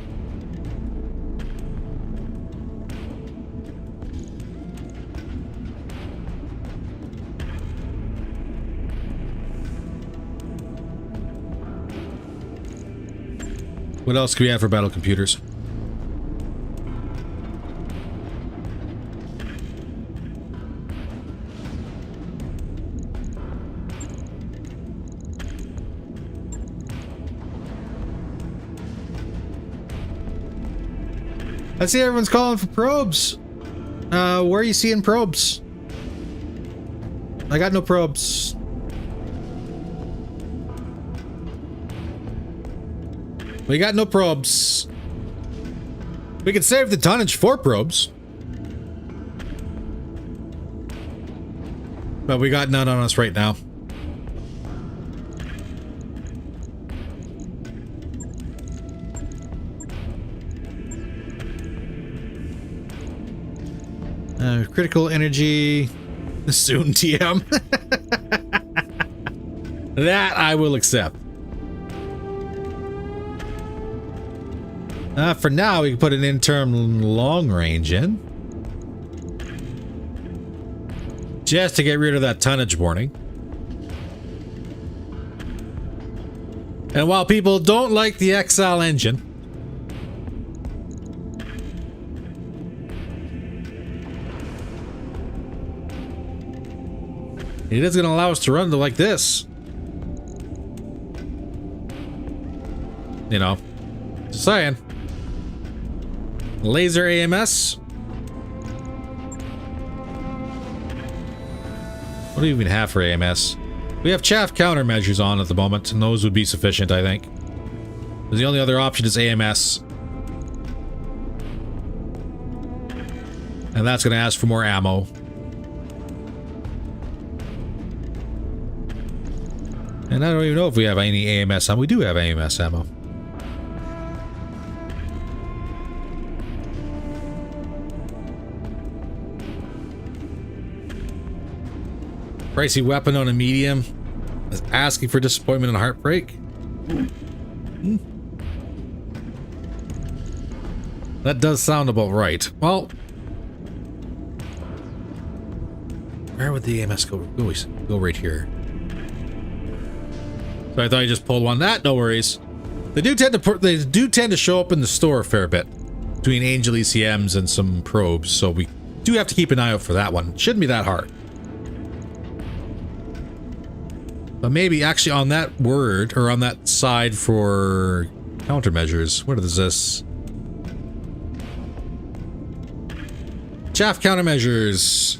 What else can we have for battle computers? I see everyone's calling for probes. Where are you seeing probes? I got no probes. We got no probes. We can save the tonnage for probes. But we got none on us right now. Critical energy. Soon TM. That I will accept. For now, we can put an interim long range in. Just to get rid of that tonnage warning. And while people don't like the XL engine, it is going to allow us to run like this. You know, just saying. Laser AMS. What do we even have for AMS? We have chaff countermeasures on at the moment, and those would be sufficient, I think. The only other option is AMS. And that's going to ask for more ammo. And I don't even know if we have any AMS ammo. We do have AMS ammo. Pricey weapon on a medium. Is asking for disappointment and heartbreak. That does sound about right. Well, where would the AMS go? Go right here. So I thought you just pulled one. That no worries. They do tend to show up in the store a fair bit between Angel ECMs and some probes. So we do have to keep an eye out for that one. Shouldn't be that hard. But maybe actually on that word or on that side for countermeasures. What is this? Chaff countermeasures.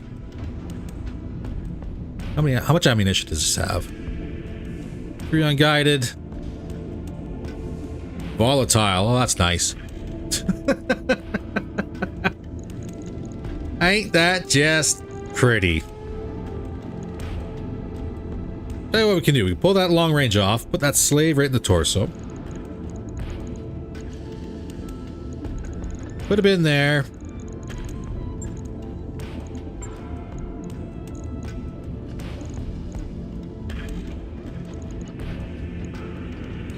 How much ammunition does this have? 3 unguided. Volatile. Oh, that's nice. Ain't that just pretty? Tell you what we can do. We can pull that long range off, put that slave right in the torso. Put him in there.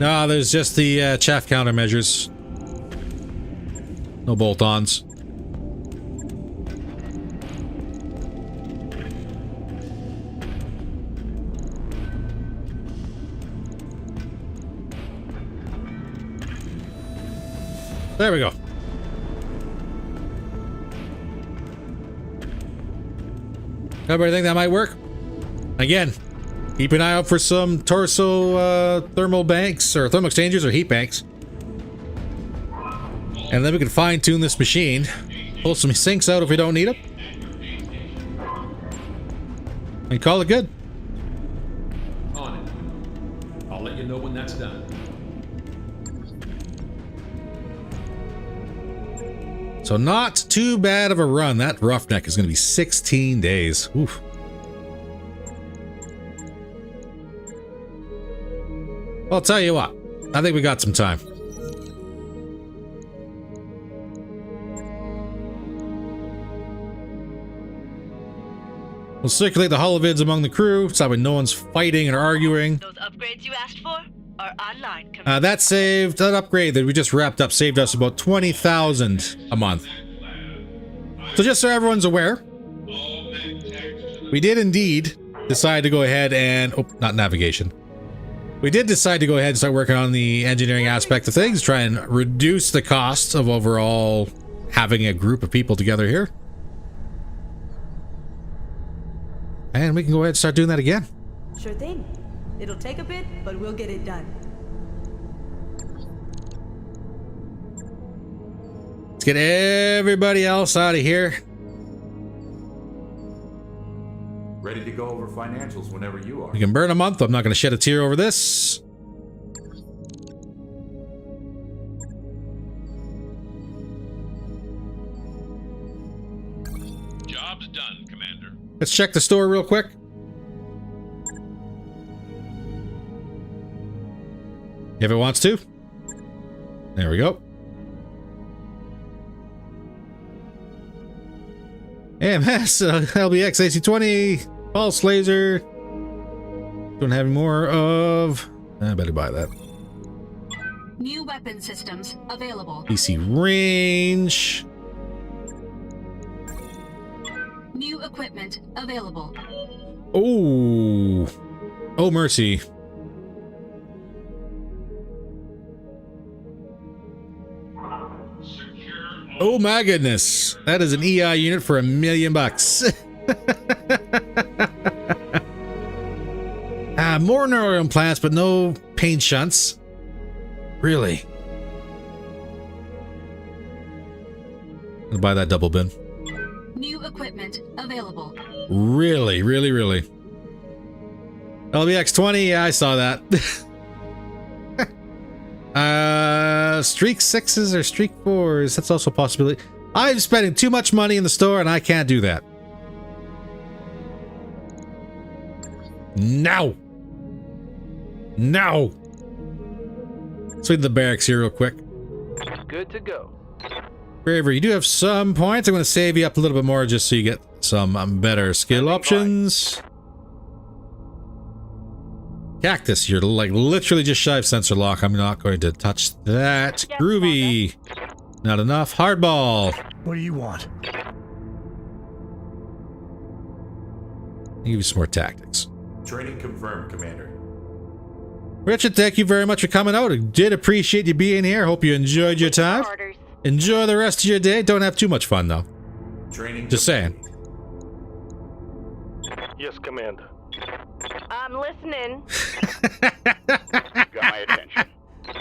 No, there's just the chaff countermeasures. No bolt-ons. There we go. Everybody think that might work? Again, keep an eye out for some torso thermal banks or thermal exchangers or heat banks. And then we can fine tune this machine. Pull some sinks out if we don't need them. And call it good. On it. I'll let you know when that's done. So not too bad of a run. That roughneck is going to be 16 days. Oof. Well, I'll tell you what. I think we got some time. We'll circulate the holovids among the crew, so that way no one's fighting or arguing. Those upgrades you asked for are online. That upgrade that we just wrapped up saved us about 20,000 a month. So just so everyone's aware, we did indeed decide to go ahead and, oh, not navigation. We did decide to go ahead and start working on the engineering aspect of things, try and reduce the cost of overall having a group of people together here. And we can go ahead and start doing that again. Sure thing. It'll take a bit, but we'll get it done. Let's get everybody else out of here. Ready to go over financials whenever you are. We can burn a month. I'm not going to shed a tear over this. Job's done, Commander. Let's check the store real quick. If it wants to. There we go. AMS, LBX AC-20, pulse laser. Don't have any more of. I better buy that. New weapon systems available. PC range. New equipment available. Oh. Oh, mercy. Oh my goodness. That is an EI unit for $1 million. More neural implants, but no pain shunts. Really? I'll buy that double bin. New equipment available. Really, really, really. LBX-20, yeah, I saw that. Streak 6s or Streak 4s, that's also a possibility. I'm spending too much money in the store and I can't do that. No! No! Let's leave the barracks here real quick. Good to go. Bravery, you do have some points. I'm going to save you up a little bit more just so you get some better skill options. Cactus, you're like literally just shy of sensor lock. I'm not going to touch that. Groovy. Not enough. Hardball. What do you want? I'll give you some more tactics. Training confirmed, Commander. Richard, thank you very much for coming out. I did appreciate you being here. Hope you enjoyed your time. Enjoy the rest of your day. Don't have too much fun, though. Training just saying. Yes, Commander. I'm listening. Got my attention.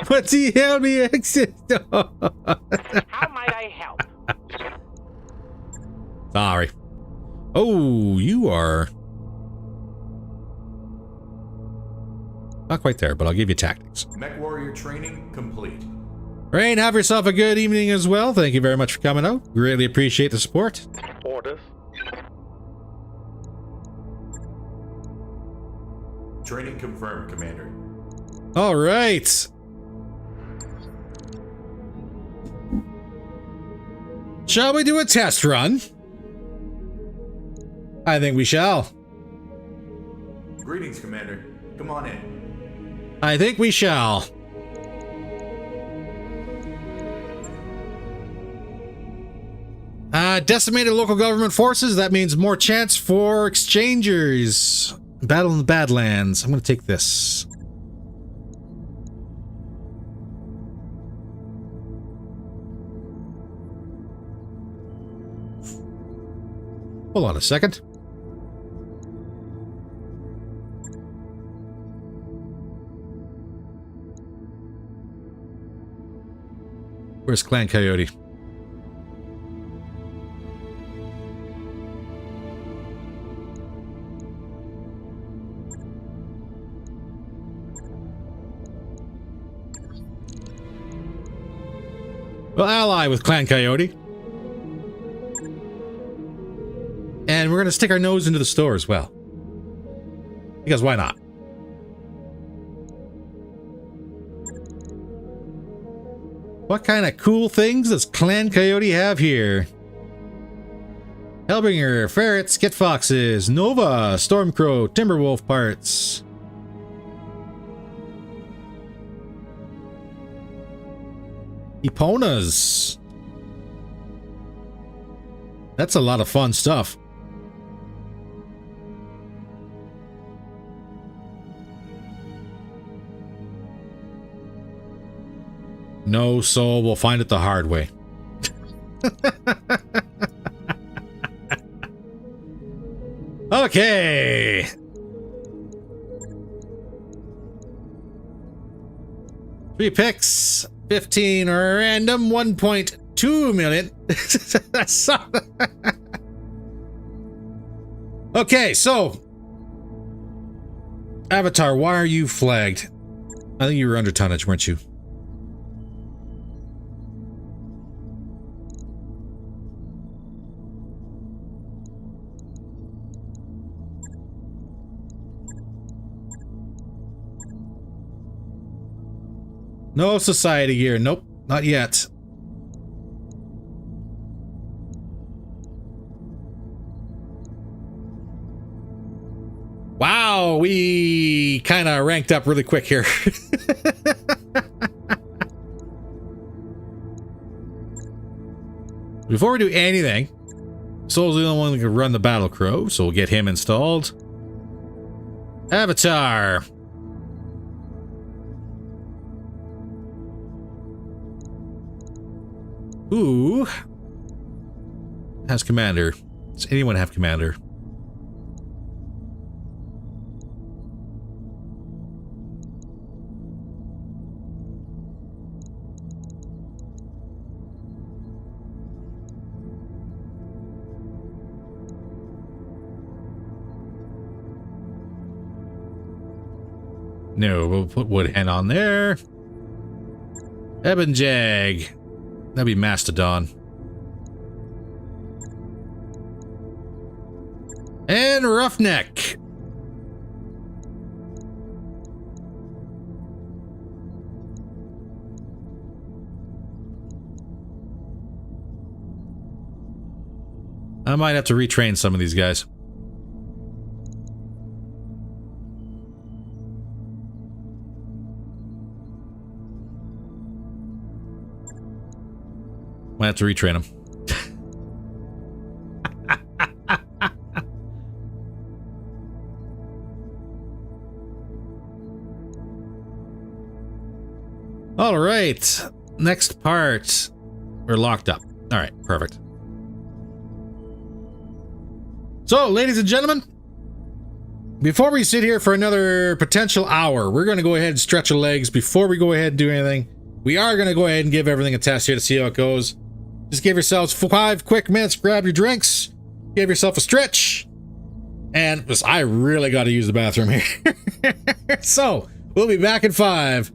What the hell me exit? How might I help? Sorry. Oh, you are not quite there, but I'll give you tactics. Mech Warrior training complete. Rain, have yourself a good evening as well. Thank you very much for coming out. Greatly appreciate the support. Orders. Training confirmed, Commander. All right. Shall we do a test run? I think we shall. Greetings, Commander. Come on in. I think we shall. Decimated local government forces. That means more chance for exchangers. Battle in the Badlands. I'm going to take this. Hold on a second. Where's Clan Coyote? Well, ally with Clan Coyote. And we're going to stick our nose into the store as well. Because why not? What kind of cool things does Clan Coyote have here? Hellbringer, ferrets, kit foxes, Nova, Stormcrow, Timberwolf parts. Eponas. That's a lot of fun stuff. No soul will find it the hard way. Okay. Three picks, 15 random, 1.2 million. Okay, so Avatar, why are you flagged? I think you were under tonnage, weren't you? No society gear. Nope, not yet. Wow, we kind of ranked up really quick here. Before we do anything, Soul's the only one that can run the Battle Crow, so we'll get him installed. Avatar. Who has commander? Does anyone have commander? No, we'll put Woodhen on there. Ebon Jag. That'd be Mastodon. And Roughneck. I might have to retrain some of these guys. Might have to retrain them. All right. Next part. We're locked up. All right. Perfect. So, ladies and gentlemen, before we sit here for another potential hour, we're going to go ahead and stretch our legs before we go ahead and do anything. We are going to go ahead and give everything a test here to see how it goes. Just give yourselves 5 quick minutes, grab your drinks, give yourself a stretch, and I really got to use the bathroom here. So, we'll be back in 5.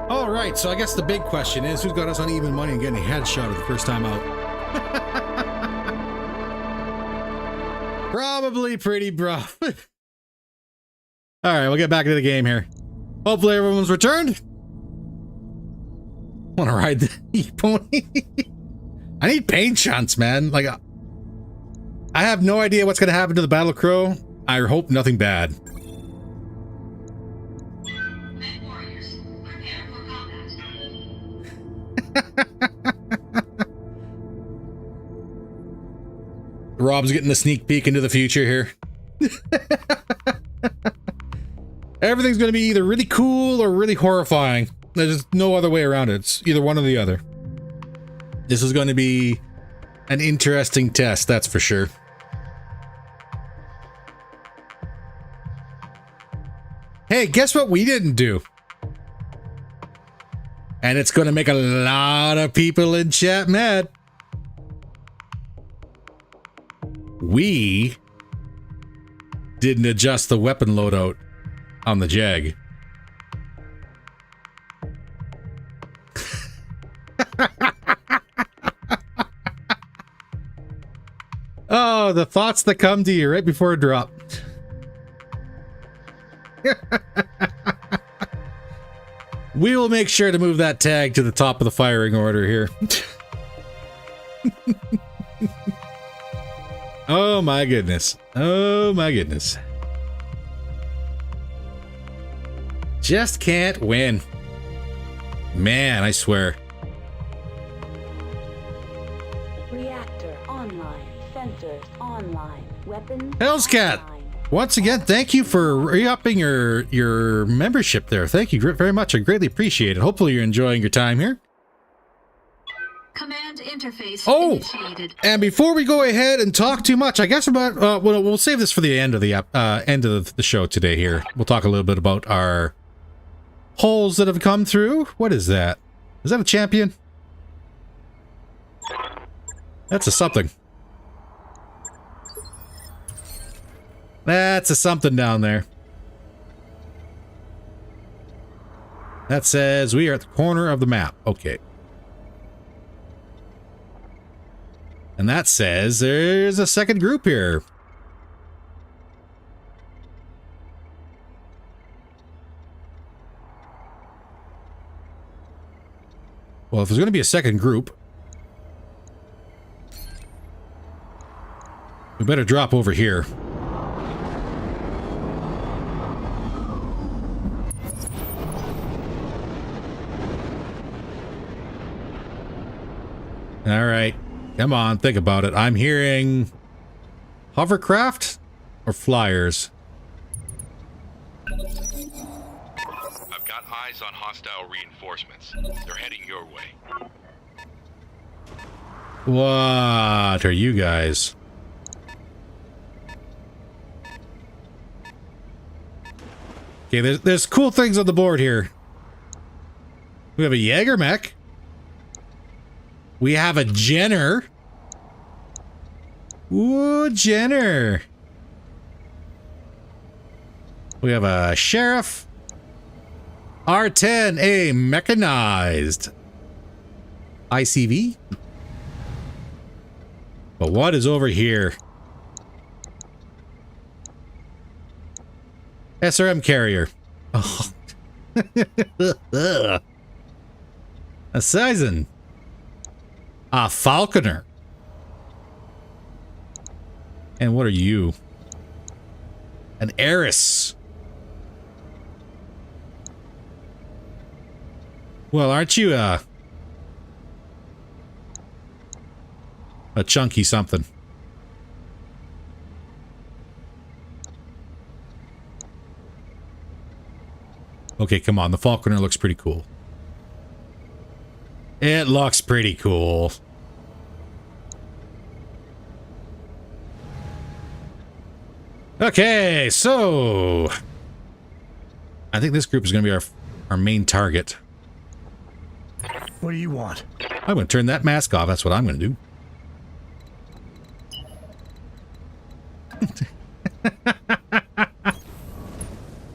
All right, so I guess the big question is, who's got us on even money and getting a headshot the first time out? Probably pretty rough. All right, we'll get back into the game here. Hopefully everyone's returned. Want to ride the e-pony? I need paint shots, man. Like, I have no idea what's going to happen to the Battle Crow. I hope nothing bad. Men warriors, prepare for combat. Rob's getting a sneak peek into the future here. Everything's going to be either really cool or really horrifying. There's no other way around it. It's either one or the other. This is going to be an interesting test, that's for sure. Hey, guess what we didn't do? And it's going to make a lot of people in chat mad. We didn't adjust the weapon loadout on the Jag. Oh, the thoughts that come to you right before a drop. We will make sure to move that tag to the top of the firing order here. Oh my goodness. Oh my goodness. Just can't win. Man, I swear. Reactor online. Sensors online. Weapons Hellscat! online. Once again, thank you for re-upping your membership there. Thank you very much. I greatly appreciate it. Hopefully you're enjoying your time here. Command interface initiated. And before we go ahead and talk too much, I guess about we'll save this for the end of the show today here. We'll talk a little bit about our holes that have come through. What is that? Is that a champion? That's a something. That's a something down there. That says we are at the corner of the map. Okay. And that says there's a second group here. Well, if there's going to be a second group, we better drop over here. All right. Come on, think about it. I'm hearing hovercraft or flyers. I've got eyes on hostile reinforcements. They're heading your way. What are you guys? Okay, there's cool things on the board here. We have a Jaeger mech. We have a Jenner. Ooh, Jenner. We have a Sheriff. R10, a mechanized. ICV. But what is over here? SRM carrier. Oh. A Sizen. A Falconer. And what are you? An Eris. Well, aren't you a chunky something? Okay, come on. The Falconer looks pretty cool. It looks pretty cool. Okay, so I think this group is going to be our main target. What do you want? I'm going to turn that mask off. That's what I'm going to do.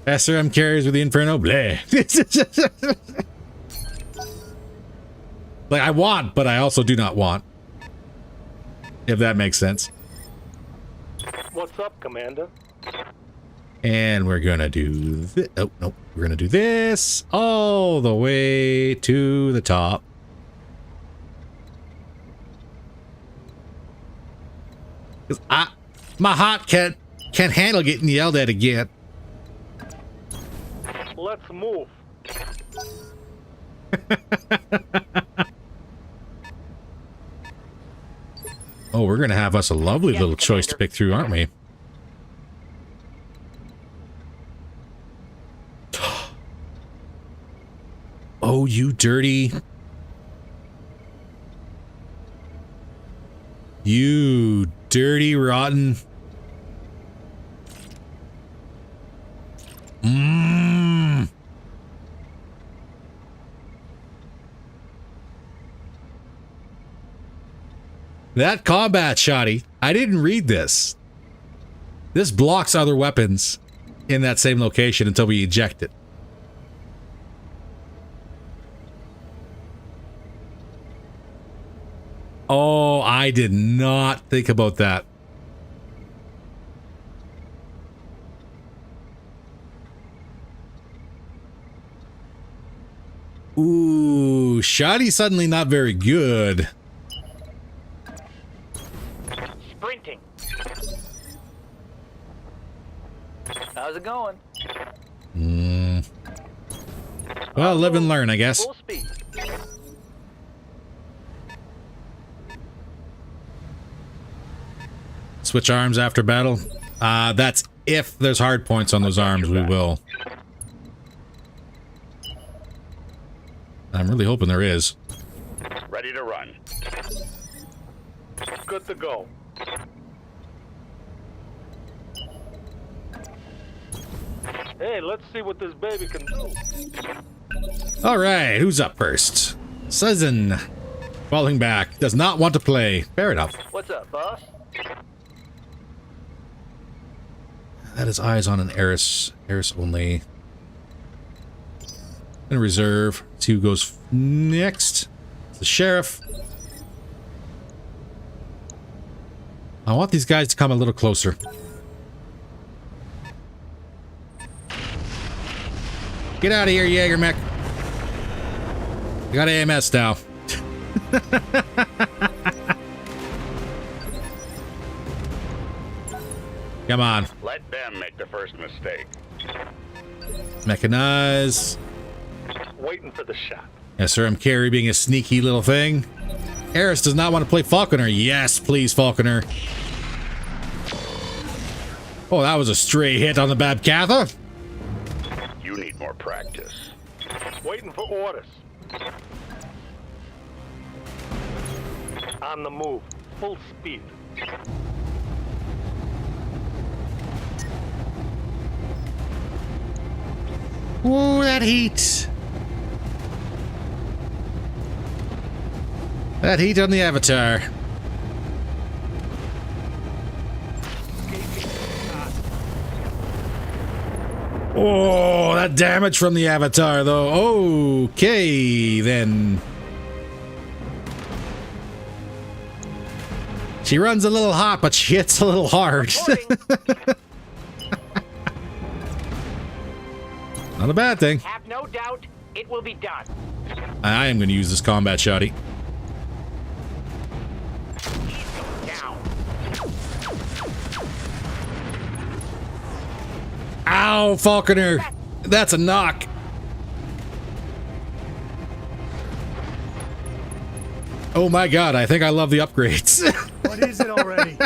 SRM carries with the Inferno. Bleh. Like, I want, but I also do not want. If that makes sense. What's up, Commander? And we're gonna do this. Oh, nope. We're gonna do this all the way to the top. Because my heart can't handle getting yelled at again. Let's move. Oh, we're gonna have us a lovely little choice to pick through, aren't we? Oh, you dirty. You dirty, rotten. Mmm. That combat shoddy. I didn't read this. This blocks other weapons in that same location until we eject it. Oh, I did not think about that. Ooh, shoddy suddenly not very good. Sprinting. How's it going? Well, live and learn, I guess. Full speed. Switch arms after battle. That's if there's hard points on those arms, we will. I'm really hoping there is. Ready to run. Good to go. Hey, let's see what this baby can do. All right, who's up first? Susan. Falling back. Does not want to play. Fair enough. What's up, boss? That is eyes on an heiress. Heiress only. And reserve. See who goes next. It's the sheriff. I want these guys to come a little closer. Get out of here, Jaeger mech. You got AMS now. Come on. Let them make the first mistake. Mechanize. Waiting for the shot. Yes, sir. I'm Carrie being a sneaky little thing. Eris does not want to play Falconer. Yes, please, Falconer. Oh, that was a stray hit on the Babcatha. You need more practice. Waiting for orders. On the move. Full speed. Ooh, that heat. That heat on the Avatar. Oh, that damage from the Avatar, though. Okay, then. She runs a little hot, but she hits a little hard. Not a bad thing. Have no doubt it will be done. I am going to use this combat shoddy. Down. Ow, Falconer. That's a knock. Oh my god, I think I love the upgrades. What is it already?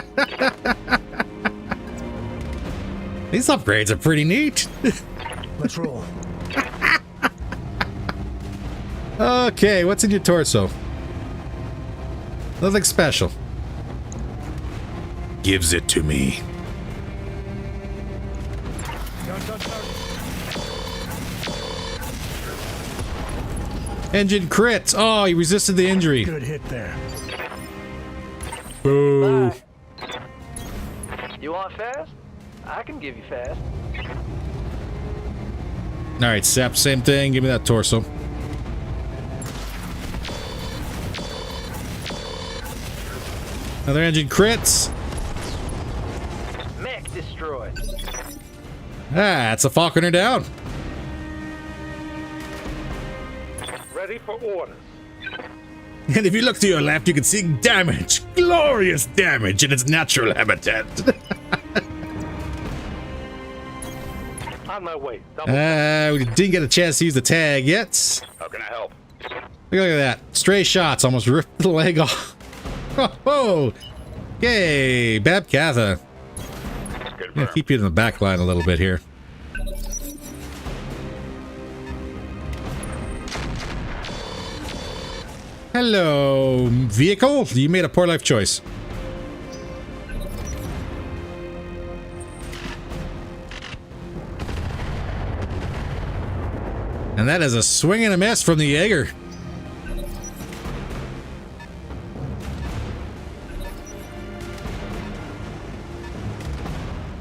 These upgrades are pretty neat. Let's roll. Okay, what's in your torso? Nothing special. Gives it to me. Engine crit. Oh, he resisted the injury. Good hit there. Boo. You want fast? I can give you fast. Alright, Sep, same thing. Give me that torso. Another engine crits. Mech destroyed. Ah, it's a Falconer down. Ready for orders. And if you look to your left, you can see damage. Glorious damage in its natural habitat. On my way. We didn't get a chance to use the tag yet. How can I help? Look at that. Stray shots almost ripped the leg off. Oh, yay, Babcatha. I'm gonna keep you in the back line a little bit here. Hello, vehicle. You made a poor life choice. And that is a swing and a miss from the Jaeger.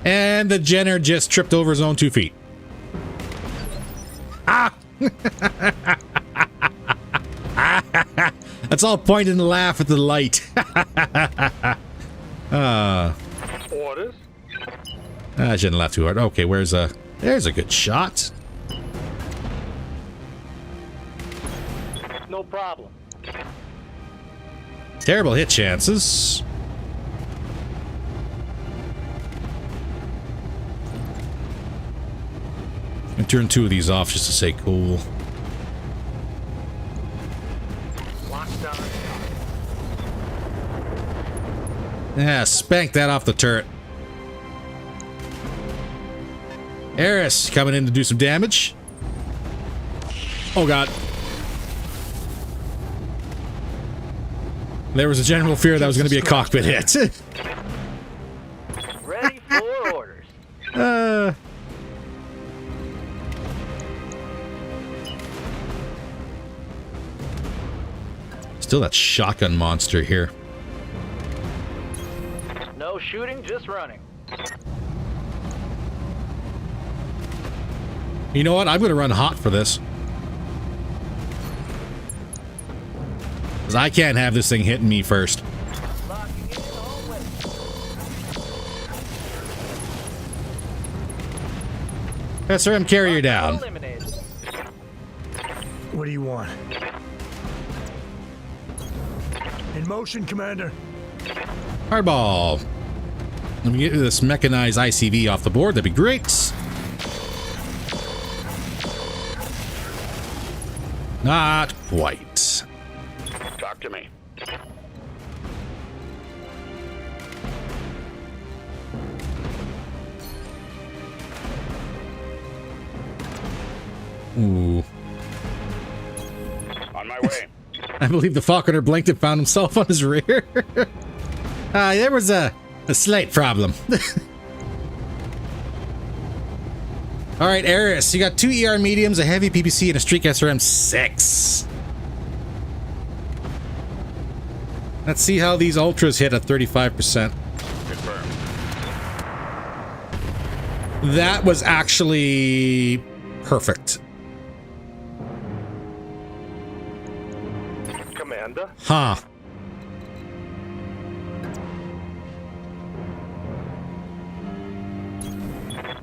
And the Jenner just tripped over his own 2 feet. Ah! Let's all point and laugh at the light. Orders. I shouldn't laugh too hard. Okay, there's a good shot. No problem. Terrible hit chances. I'm gonna turn 2 of these off just to say cool. Lockdown. Yeah, spank that off the turret. Eris coming in to do some damage. Oh god. There was a general fear that was going to be a cockpit hit. Ready for orders. Still that shotgun monster here. No shooting, just running. You know what? I'm going to run hot for this. Because I can't have this thing hitting me first. SRM carrier down. What do you want? In motion, Commander. Hardball. Let me get this mechanized ICV off the board. That'd be great. Not quite. Talk to me. Ooh. On my way. I believe the Falconer blinked and found himself on his rear. There was a slight problem. All right, Eris, you got 2 ER mediums, a heavy PPC, and a streak SRM 6. Let's see how these ultras hit at 35%. Confirmed. That was actually perfect. Commander. Huh.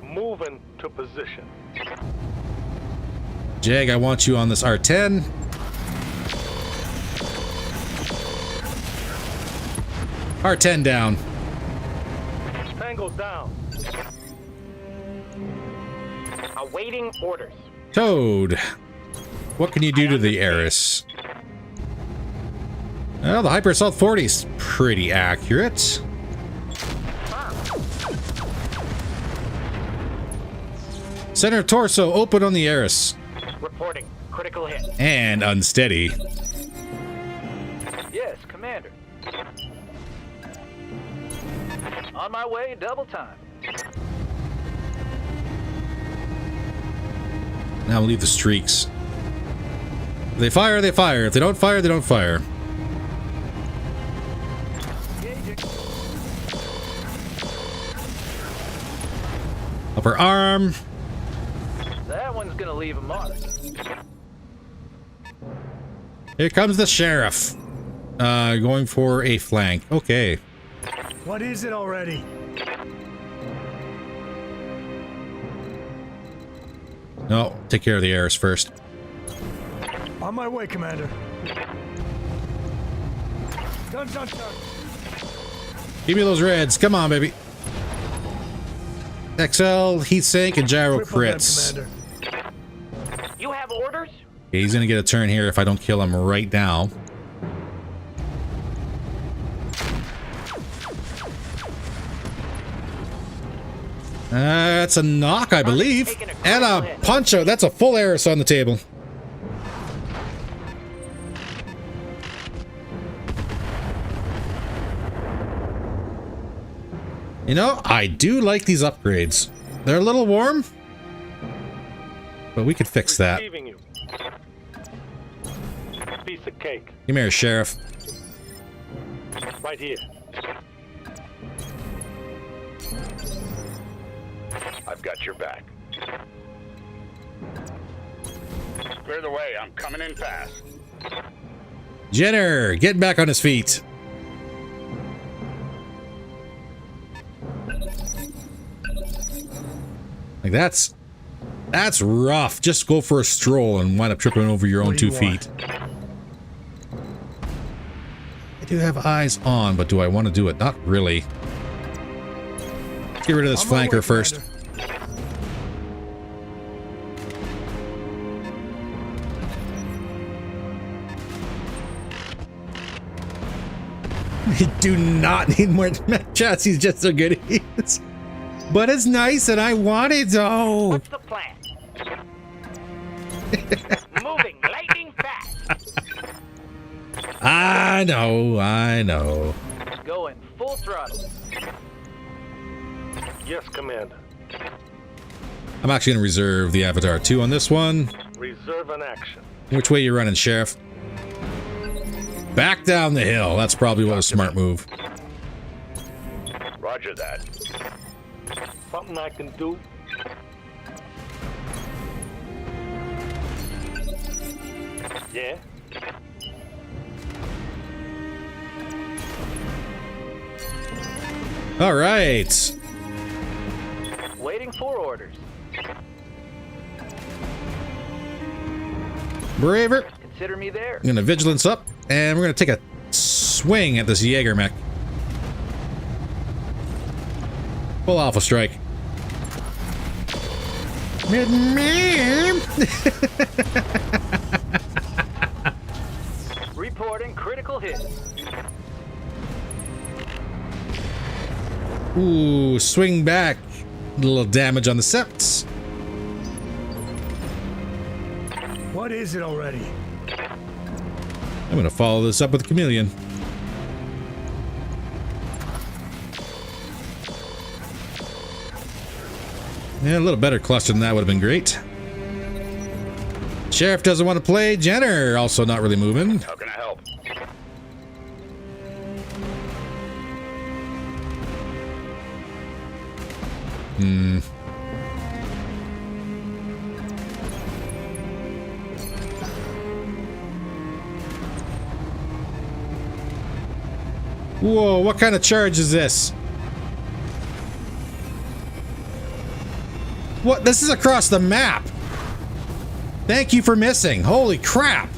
Moving to position. Jag, I want you on this R10. R10 down. Tango down. Awaiting orders. Toad. What can you do to the Eris? Well, the Hyper Assault 40 is pretty accurate. Center torso open on the Eris. Reporting. Critical hit. And unsteady. Yes, Commander. On my way, double time. Now we'll leave the streaks. If they fire, they fire. If they don't fire, they don't fire. Upper arm. That one's gonna leave a mark. Here comes the sheriff. Going for a flank. Okay. What is it already? No, take care of the heirs first. On my way, Commander. Guns on target. Give me those reds. Come on, baby. XL, heat sink, and gyro crits. You have orders? Okay, he's gonna get a turn here if I don't kill him right now. That's a knock, I believe. And a punch out. That's a full Eris on the table. You know, I do like these upgrades. They're a little warm, but we could fix that. Receiving you. Piece of cake. Come here, Sheriff. Right here. I've got your back. Clear the way. I'm coming in fast. Jenner, get back on his feet. Like that's rough. Just go for a stroll and wind up tripping over your own 2 feet. I do have eyes on, but do I want to do it? Not really. Let's get rid of this flanker first. You do not need more chassis, just so good it is. But it's nice and I want it though. What's the plan? Moving lightning fast. I know. Going full throttle. Yes, Commander. I'm actually gonna reserve the Avatar 2 on this one. Reserve an action. Which way you running, Sheriff? Back down the hill. That's probably what a smart move. Roger that. Something I can do? Yeah? All right. Waiting for orders. Braver. Consider me there. I'm gonna vigilance up, and we're gonna take a swing at this Jaeger mech. Full alpha strike. Reporting critical hit. Ooh, swing back. A little damage on the septs. What is it already? I'm gonna follow this up with a chameleon. Yeah, a little better cluster than that would have been great. Sheriff doesn't want to play. Jenner also not really moving. How can I help? Whoa, what kind of charge is this? What? This is across the map. Thank you for missing. Holy crap.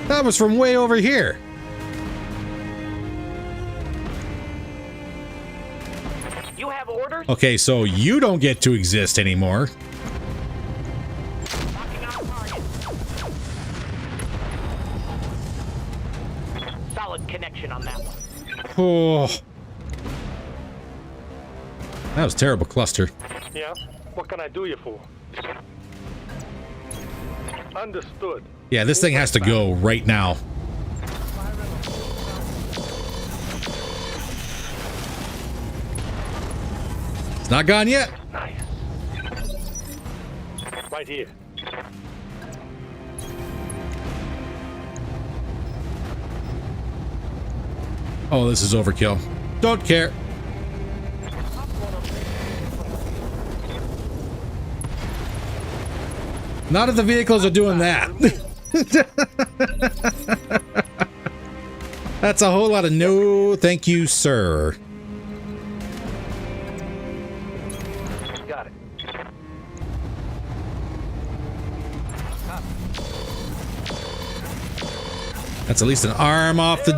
That was from way over here. You have orders? Okay, so you don't get to exist anymore. Locking on target. Solid connection on that one. Oh. That was a terrible cluster. Yeah? What can I do you for? Understood. Yeah, this thing has to go right now. It's not gone yet. Nice. Right here. Oh, this is overkill. Don't care. Not if the vehicles are doing that. That's a whole lot of no thank you, sir. Got it. That's at least an arm off the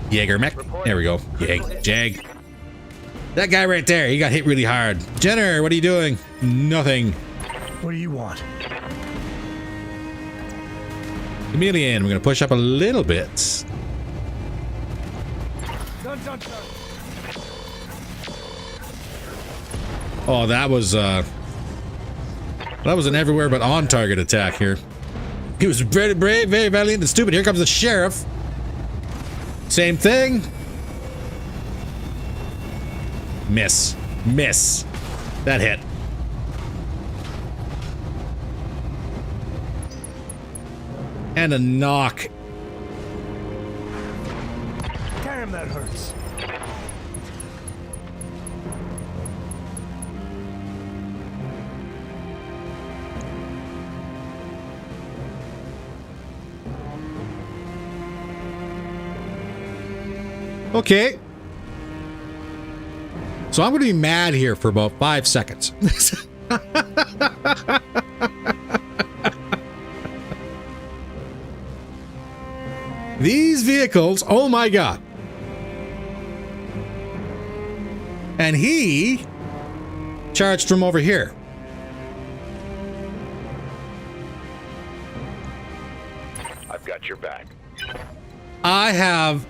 Jaeger mech. There we go. Jag. That guy right there, he got hit really hard. Jenner, what are you doing? Nothing. What do you want? Chameleon, we're gonna push up a little bit. Done. Oh, that was an everywhere but on target attack here. He was very brave, very valiant and stupid. Here comes the sheriff. Same thing. Miss. That hit. And a knock. Damn, that hurts. Okay. So I'm going to be mad here for about 5 seconds. These vehicles, oh my god. And he charged from over here. I've got your back. I have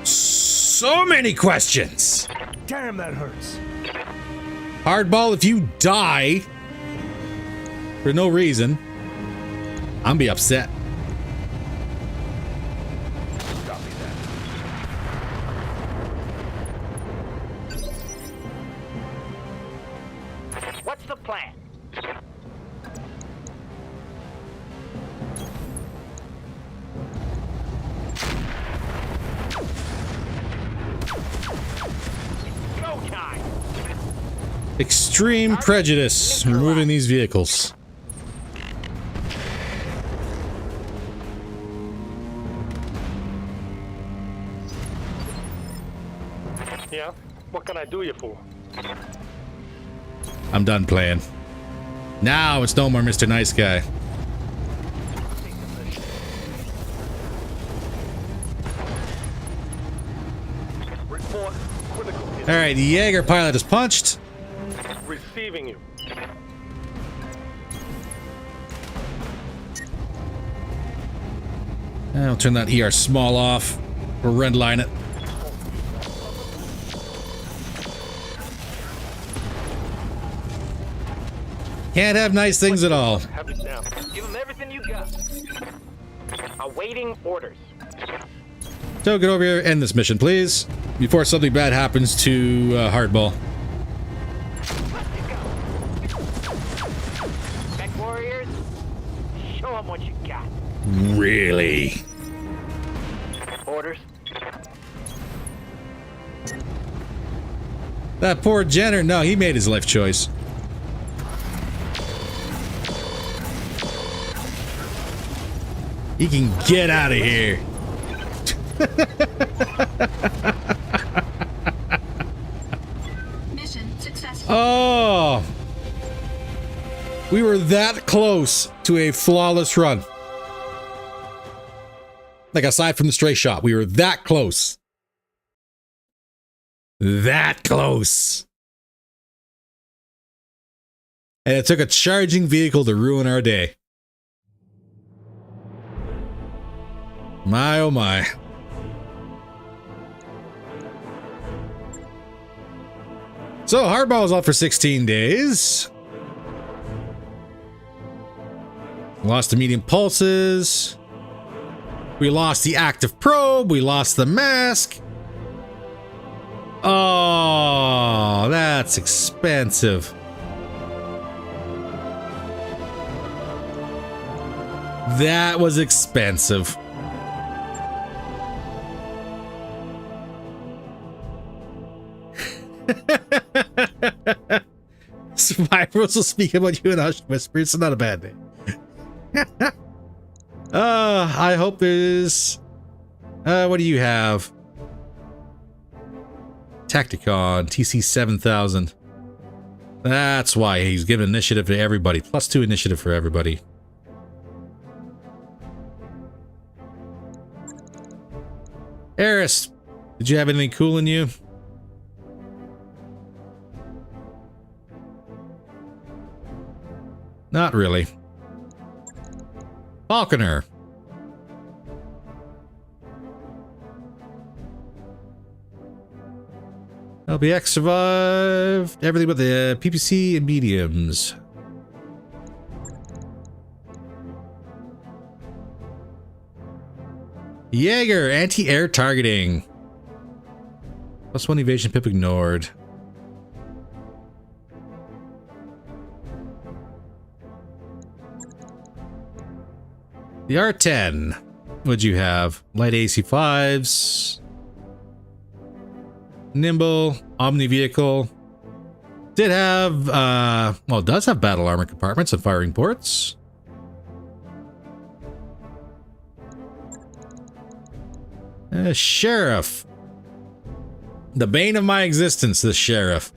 so many questions. Damn, that hurts. Hardball, if you die for no reason, I'm be upset. Copy that. What's the plan? Go time. Extreme prejudice removing these vehicles. Yeah? What can I do you for? I'm done playing. Now it's no more Mr. Nice Guy. Report critical hit. All right, the Jaeger pilot is punched. Receiving you. I'll turn that ER small off. We'll redline it. Can't have nice things at all. Have it down. Give him everything you got. Awaiting orders. So get over here, end this mission, please, before something bad happens to Hardball. Mech warriors, show them what you got. Really? Orders. That poor Jenner, no, he made his life choice. He can get out of here. Mission successful. Oh, we were that close to a flawless run. Like, aside from the stray shot, we were that close. That close. And it took a charging vehicle to ruin our day. My oh my. So Hardball is out for 16 days. Lost the medium pulses. We lost the active probe. We lost the mask. Oh, that's expensive. That was expensive. Survivors will speak about you in hushed whispers. It's not a bad day. I hope there's What do you have? Tacticon, TC 7000. That's why he's giving initiative to everybody. +2 initiative for everybody. Eris, did you have anything cool in you? Not really. Falconer. LBX survived everything but the PPC and mediums. Jaeger, anti-air targeting. +1 evasion, pip ignored. The R10. What'd you have? Light AC5s. Nimble, Omni vehicle. Did have, well, it does have battle armor compartments and firing ports. Sheriff. The bane of my existence, this sheriff.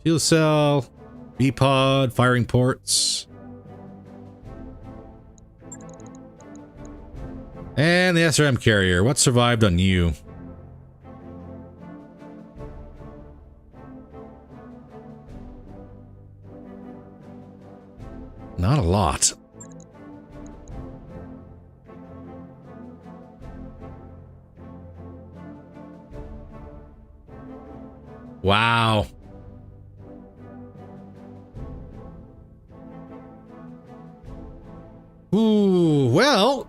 Fuel cell, B-pod, firing ports. And the SRM carrier. What survived on you? Not a lot. Wow. Ooh, well.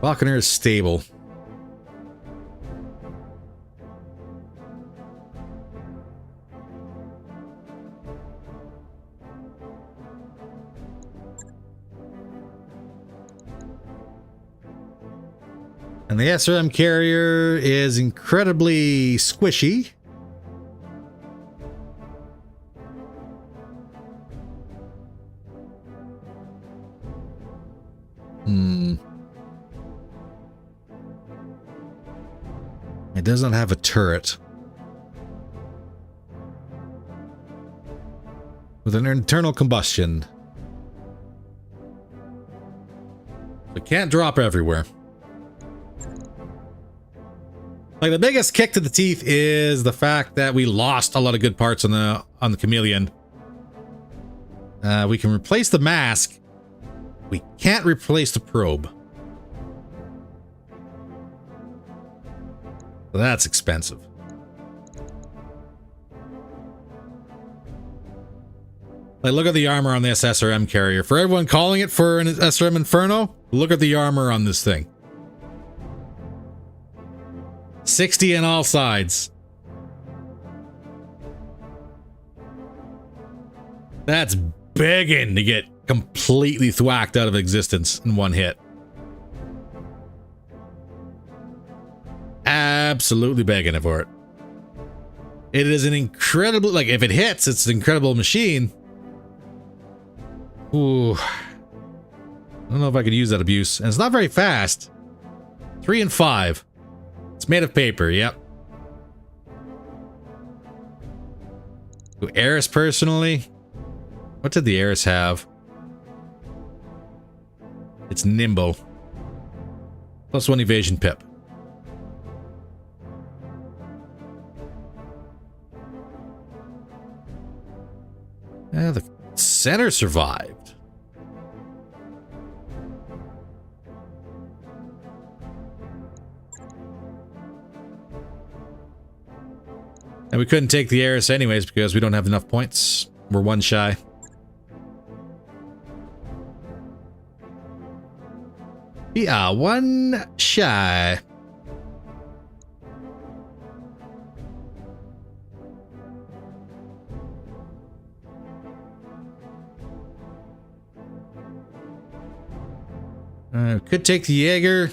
Falconer is stable. And the SRM carrier is incredibly squishy. It does not have a turret. With an internal combustion. It can't drop everywhere. Like, the biggest kick to the teeth is the fact that we lost a lot of good parts on the Chameleon. We can replace the mask. We can't replace the probe. That's expensive. Like, look at the armor on this SRM carrier. For everyone calling it for an SRM Inferno, look at the armor on this thing. 60 on all sides. That's begging to get completely thwacked out of existence in one hit. Absolutely begging for it. It is an incredible, like, if it hits, it's an incredible machine. Ooh. I don't know if I could use that abuse. And it's not very fast. 3 and 5. It's made of paper, yep. To Eris personally. What did the Eris have? It's nimble. +1 evasion pip. Yeah, the center survived. And we couldn't take the Eris anyways because we don't have enough points. We're 1 shy. We are 1 shy. Could take the Jaeger,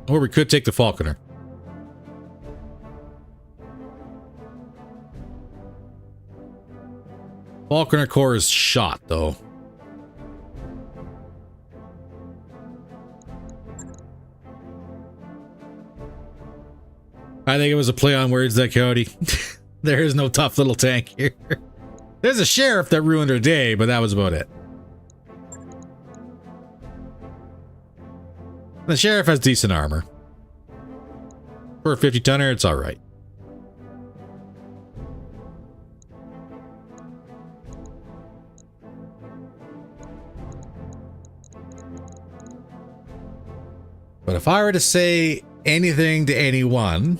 or we could take the Falconer. Falconer core is shot, though. I think it was a play on words there, Cody. There is no tough little tank here. There's a sheriff that ruined her day, but that was about it. The sheriff has decent armor. For a 50-tonner, it's alright. But if I were to say anything to anyone,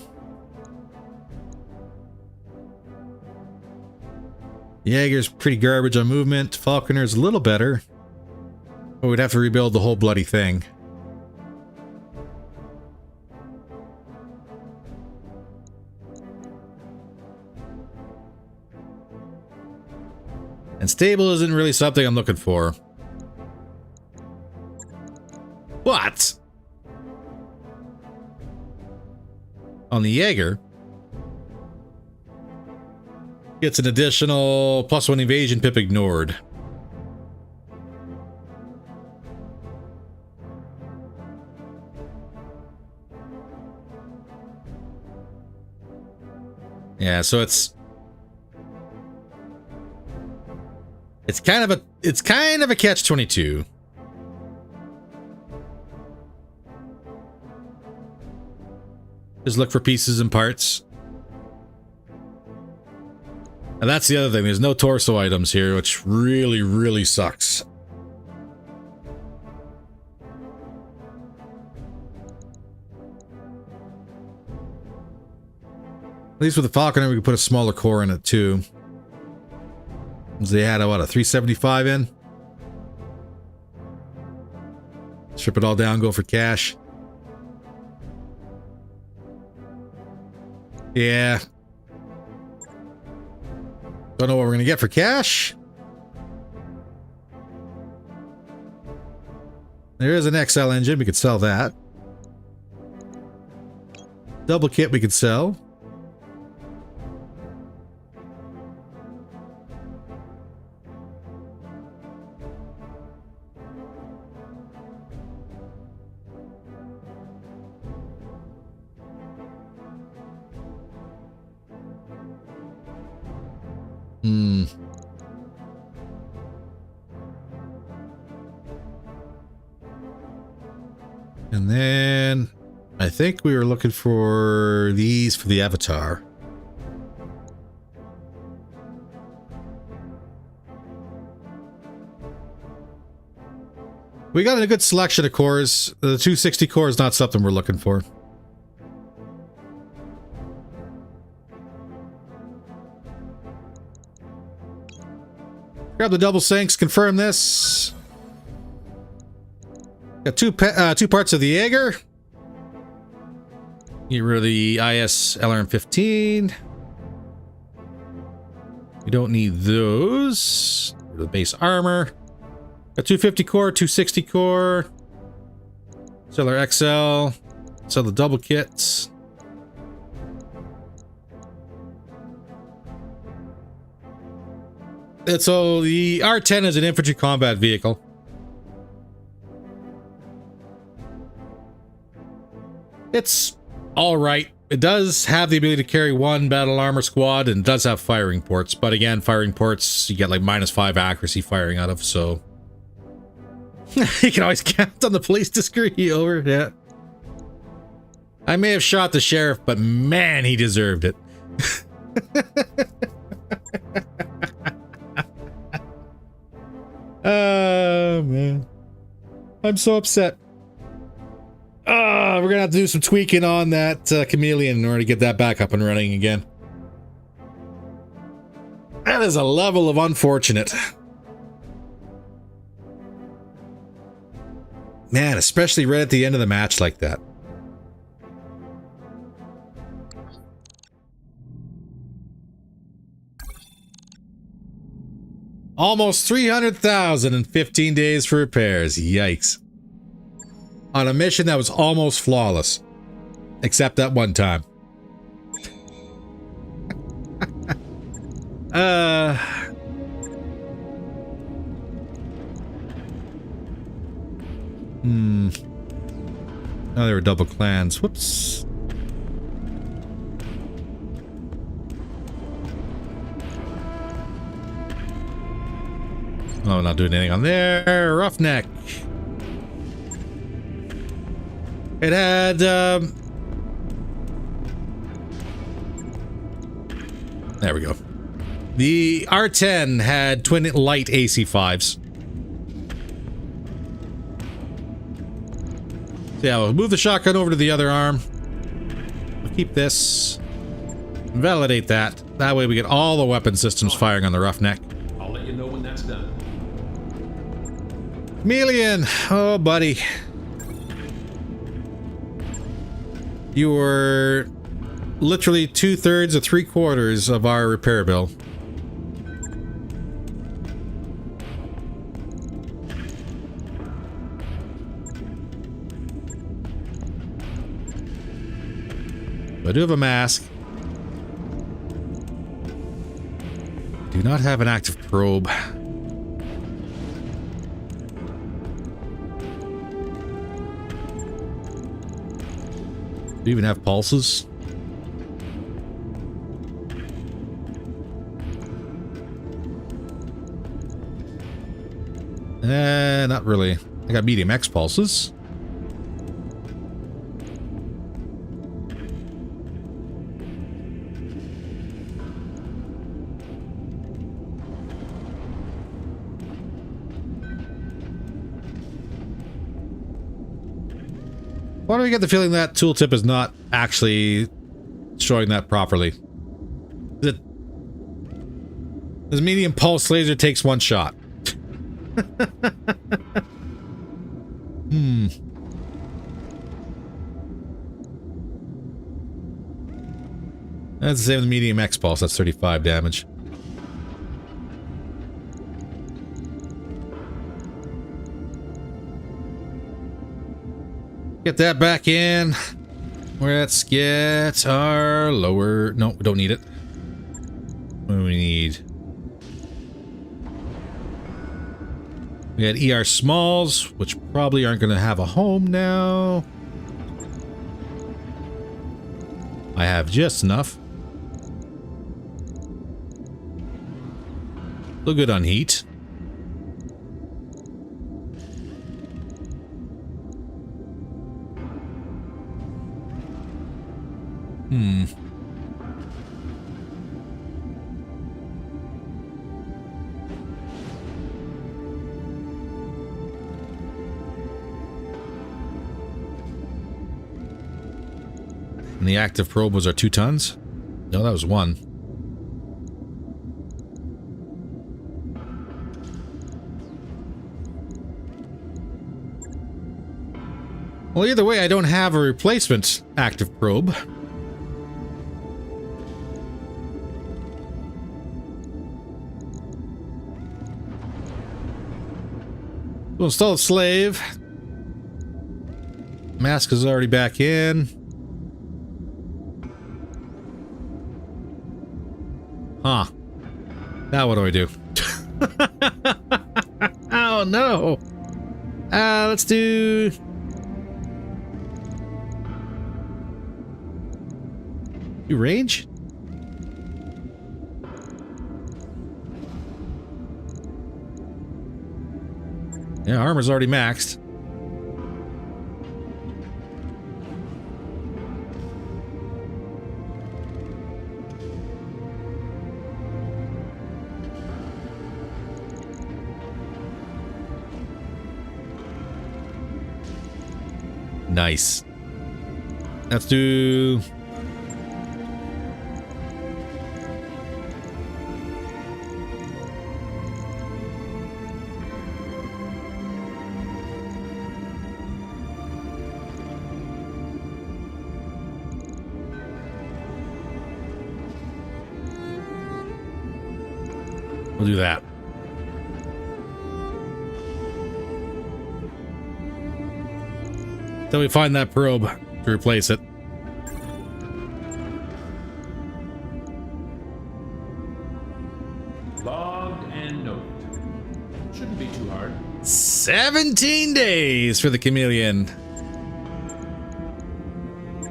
Jaeger's pretty garbage on movement. Falconer's a little better. But we'd have to rebuild the whole bloody thing. And stable isn't really something I'm looking for. What? On the Jaeger, gets an additional +1 evasion pip ignored. Yeah, so it's kind of a catch-22. Just look for pieces and parts. And that's the other thing. There's no torso items here, which really, really sucks. At least with the Falconer, we could put a smaller core in it too. They had a 375 in. Strip it all down, go for cash. Yeah. Don't know what we're gonna get for cash. There is an XL engine, we could sell that. Double kit we could sell. And then I think we were looking for these for the Avatar. We got a good selection of cores. The 260 core is not something we're looking for. Grab the double sinks, confirm this. Got two parts of the Jaeger. Get rid of the IS LRM-15. We don't need those. Rid of the base armor. Got 250 core, 260 core. Sell our XL. Sell the double kits. And so the R10 is an infantry combat vehicle. It's all right. It does have the ability to carry one battle armor squad and does have firing ports. But again, firing ports, you get like -5 accuracy firing out of, so... you can always count on the police to screw you over, yeah. I may have shot the sheriff, but man, he deserved it. Oh, man. I'm so upset. We're gonna have to do some tweaking on that chameleon in order to get that back up and running again. That is a level of unfortunate. Man, especially right at the end of the match like that. Almost 300,000 in 15 days for repairs. Yikes. on a mission that was almost flawless. Except that one time. Oh, there were double clans. Whoops. Oh, not doing anything on there. Roughneck. It had, there we go. The R10 had twin light AC5s. So yeah, we'll move the shotgun over to the other arm. We'll keep this. Validate that. That way we get all the weapon systems firing on the Roughneck. I'll let you know when that's done. Chameleon! Oh, buddy. You were literally 2/3 or 3/4 of our repair bill. I do have a mask. Do not have an active probe. Do you even have pulses? Not really. I got medium X pulses. Why do we get the feeling that tooltip is not actually showing that properly? This medium pulse laser takes one shot. That's the same with medium X pulse. That's 35 damage. Get that back in. Let's get our lower... No, we don't need it. What do we need? We got ER Smalls, which probably aren't going to have a home now. I have just enough. Look good on heat. And the active probe was our 2 tons? No, that was 1. Well, either way, I don't have a replacement active probe. We'll install a slave. Mask is already back in. Huh. Now what do I do? Oh no. Let's do... You range? Yeah, armor's already maxed. Nice. Let's do... We'll do that. Till we find that probe to replace it. Logged and noted. Shouldn't be too hard. 17 days for the chameleon.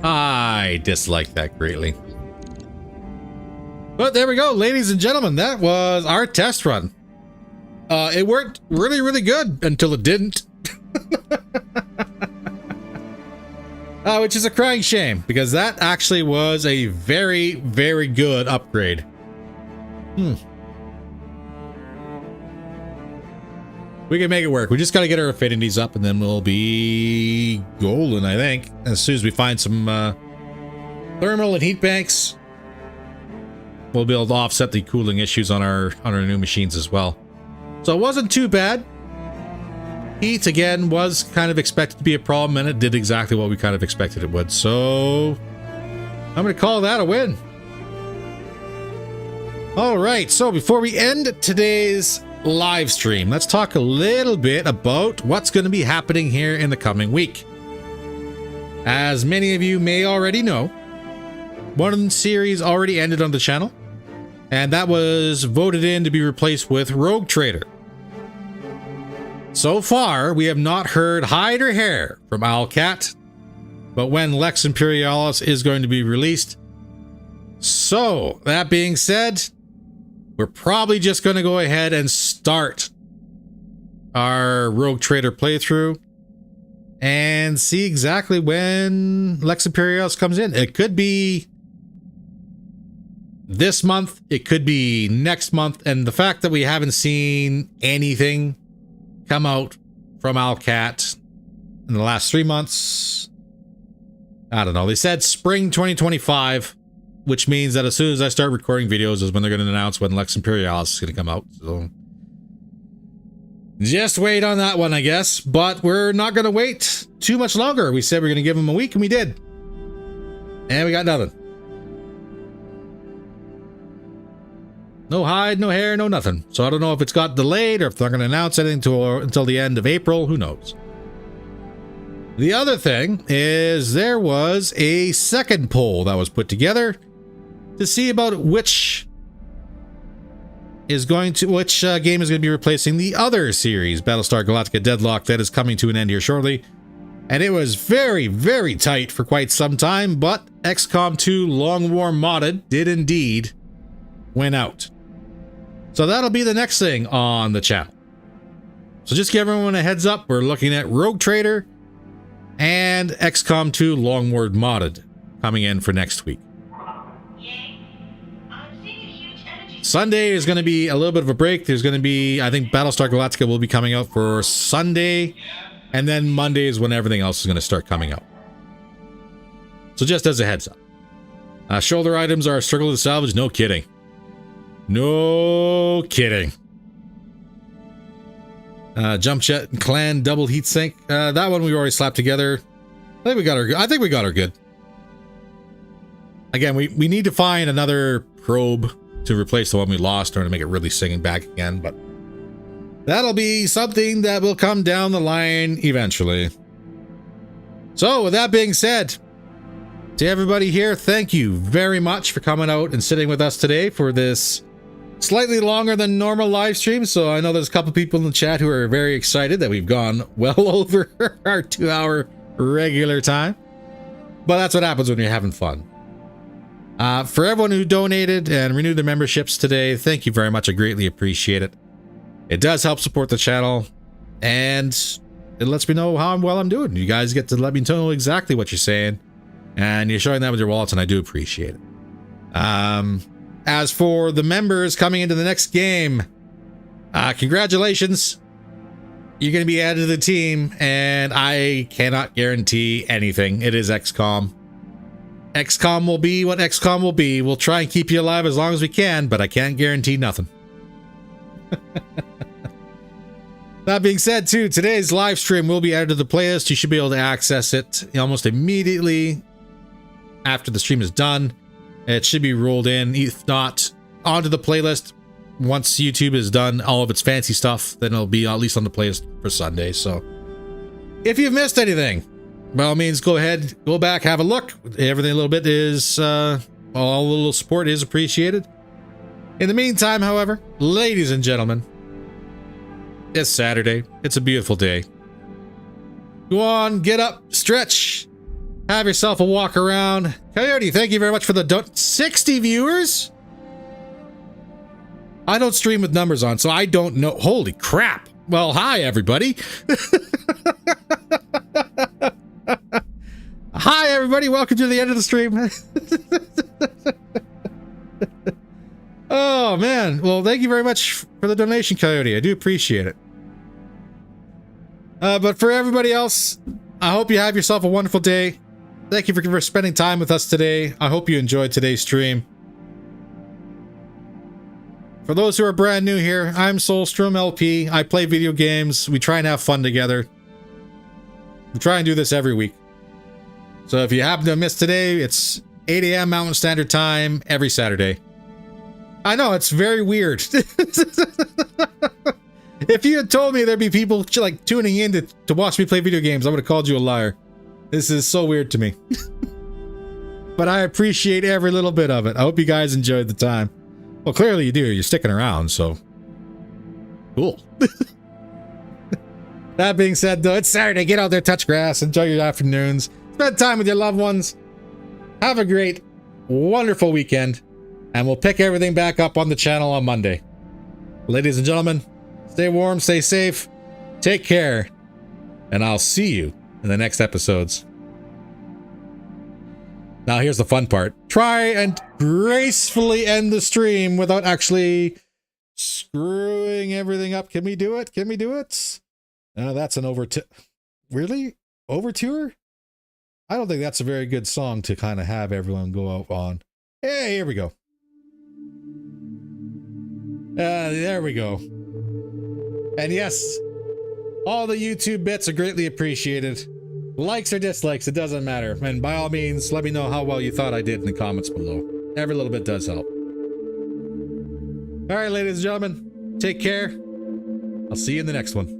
I dislike that greatly. But there we go, ladies and gentlemen. That was our test run. It worked really, really good until it didn't. Which is a crying shame, because that actually was a very, very good upgrade. We can make it work. We just got to get our affinities up, and then we'll be golden, I think. As soon as we find some thermal and heat banks, we'll be able to offset the cooling issues on our new machines as well. So it wasn't too bad. Heat, again, was kind of expected to be a problem, and it did exactly what we kind of expected it would. So I'm going to call that a win. All right, so before we end today's live stream, let's talk a little bit about what's going to be happening here in the coming week. As many of you may already know, one series already ended on the channel, and that was voted in to be replaced with Rogue Trader. So far, we have not heard hide or hair from Owlcat, but when Lex Imperialis is going to be released. So, that being said, we're probably just going to go ahead and start our Rogue Trader playthrough and see exactly when Lex Imperialis comes in. It could be this month, it could be next month, and the fact that we haven't seen anything come out from Owlcat in the last 3 months, I don't know. They said spring 2025, which means that as soon as I start recording videos is when they're going to announce when Lex Imperialis is going to come out. So just wait on that one, I guess. But we're not going to wait too much longer. We said we're going to give him a week, and we did. And we got nothing. No hide, no hair, no nothing. So I don't know if it's got delayed or if they're going to announce anything until the end of April. Who knows? The other thing is there was a second poll that was put together to see about which game is going to be replacing the other series, Battlestar Galactica Deadlock, that is coming to an end here shortly. And it was very, very tight for quite some time, but XCOM 2 Long War Modded did indeed win out. So that'll be the next thing on the channel. So just give everyone a heads up, we're looking at Rogue Trader and XCOM 2 Long War Modded coming in for next week. Sunday is going to be a little bit of a break. There's going to be, I think Battlestar Galactica will be coming out for Sunday, and then Monday is when everything else is going to start coming out. So just as a heads up. Shoulder items are a struggle to salvage. No kidding. No kidding. Jump jet and clan double heat sink. That one we already slapped together. I think we got her good. Again, we need to find another probe to replace the one we lost or to make it really singing back again, but that'll be something that will come down the line eventually. So with that being said, to everybody here, thank you very much for coming out and sitting with us today for this slightly longer than normal live stream. So I know there's a couple people in the chat who are very excited that we've gone well over our 2-hour regular time, but that's what happens when you're having fun. For everyone who donated and renewed their memberships today, thank you very much. I greatly appreciate it. It does help support the channel, and it lets me know how well I'm doing. You guys get to let me know exactly what you're saying, and you're showing that with your wallets, and I do appreciate it. As for the members coming into the next game, congratulations. You're going to be added to the team, and I cannot guarantee anything. It is XCOM. XCOM will be what XCOM will be. We'll try and keep you alive as long as we can, but I can't guarantee nothing. That being said, too, today's live stream will be added to the playlist. You should be able to access it almost immediately after the stream is done. It should be rolled in, if not onto the playlist. Once YouTube has done all of its fancy stuff, then it'll be at least on the playlist for Sunday. So if you've missed anything, by all means, go ahead, go back, have a look. Everything a little bit is, all a little support is appreciated. In the meantime, however, ladies and gentlemen, it's Saturday. It's a beautiful day. Go on, get up, stretch, have yourself a walk around. Coyote, thank you very much for the 60 viewers. I don't stream with numbers on, so I don't know. Holy crap. Well, hi, everybody. Hi, everybody. Welcome to the end of the stream. Oh, man. Well, thank you very much for the donation, Coyote. I do appreciate it. But for everybody else, I hope you have yourself a wonderful day. Thank you for spending time with us today. I hope you enjoyed today's stream. For those who are brand new here, I'm Soulstrom LP. I play video games. We try and have fun together. We try and do this every week. So if you happen to miss today, it's 8 a.m. Mountain Standard Time every Saturday. I know, it's very weird. If you had told me there'd be people like tuning in to watch me play video games, I would have called you a liar. This is so weird to me. But I appreciate every little bit of it. I hope you guys enjoyed the time. Well, clearly you do. You're sticking around, so cool. That being said, though, it's Saturday. Get out there, touch grass, enjoy your afternoons, spend time with your loved ones. Have a great, wonderful weekend, and we'll pick everything back up on the channel on Monday. Ladies and gentlemen, stay warm, stay safe, take care, and I'll see you in the next episodes. Now here's the fun part. Try and gracefully end the stream without actually screwing everything up. Can we do it? Can we do it? That's an really? Overture? I don't think that's a very good song to kind of have everyone go out on. Hey, here we go. There we go. And yes, all the YouTube bits are greatly appreciated. Likes or dislikes, it doesn't matter. And by all means, let me know how well you thought I did in the comments below. Every little bit does help. All right, ladies and gentlemen, take care. I'll see you in the next one.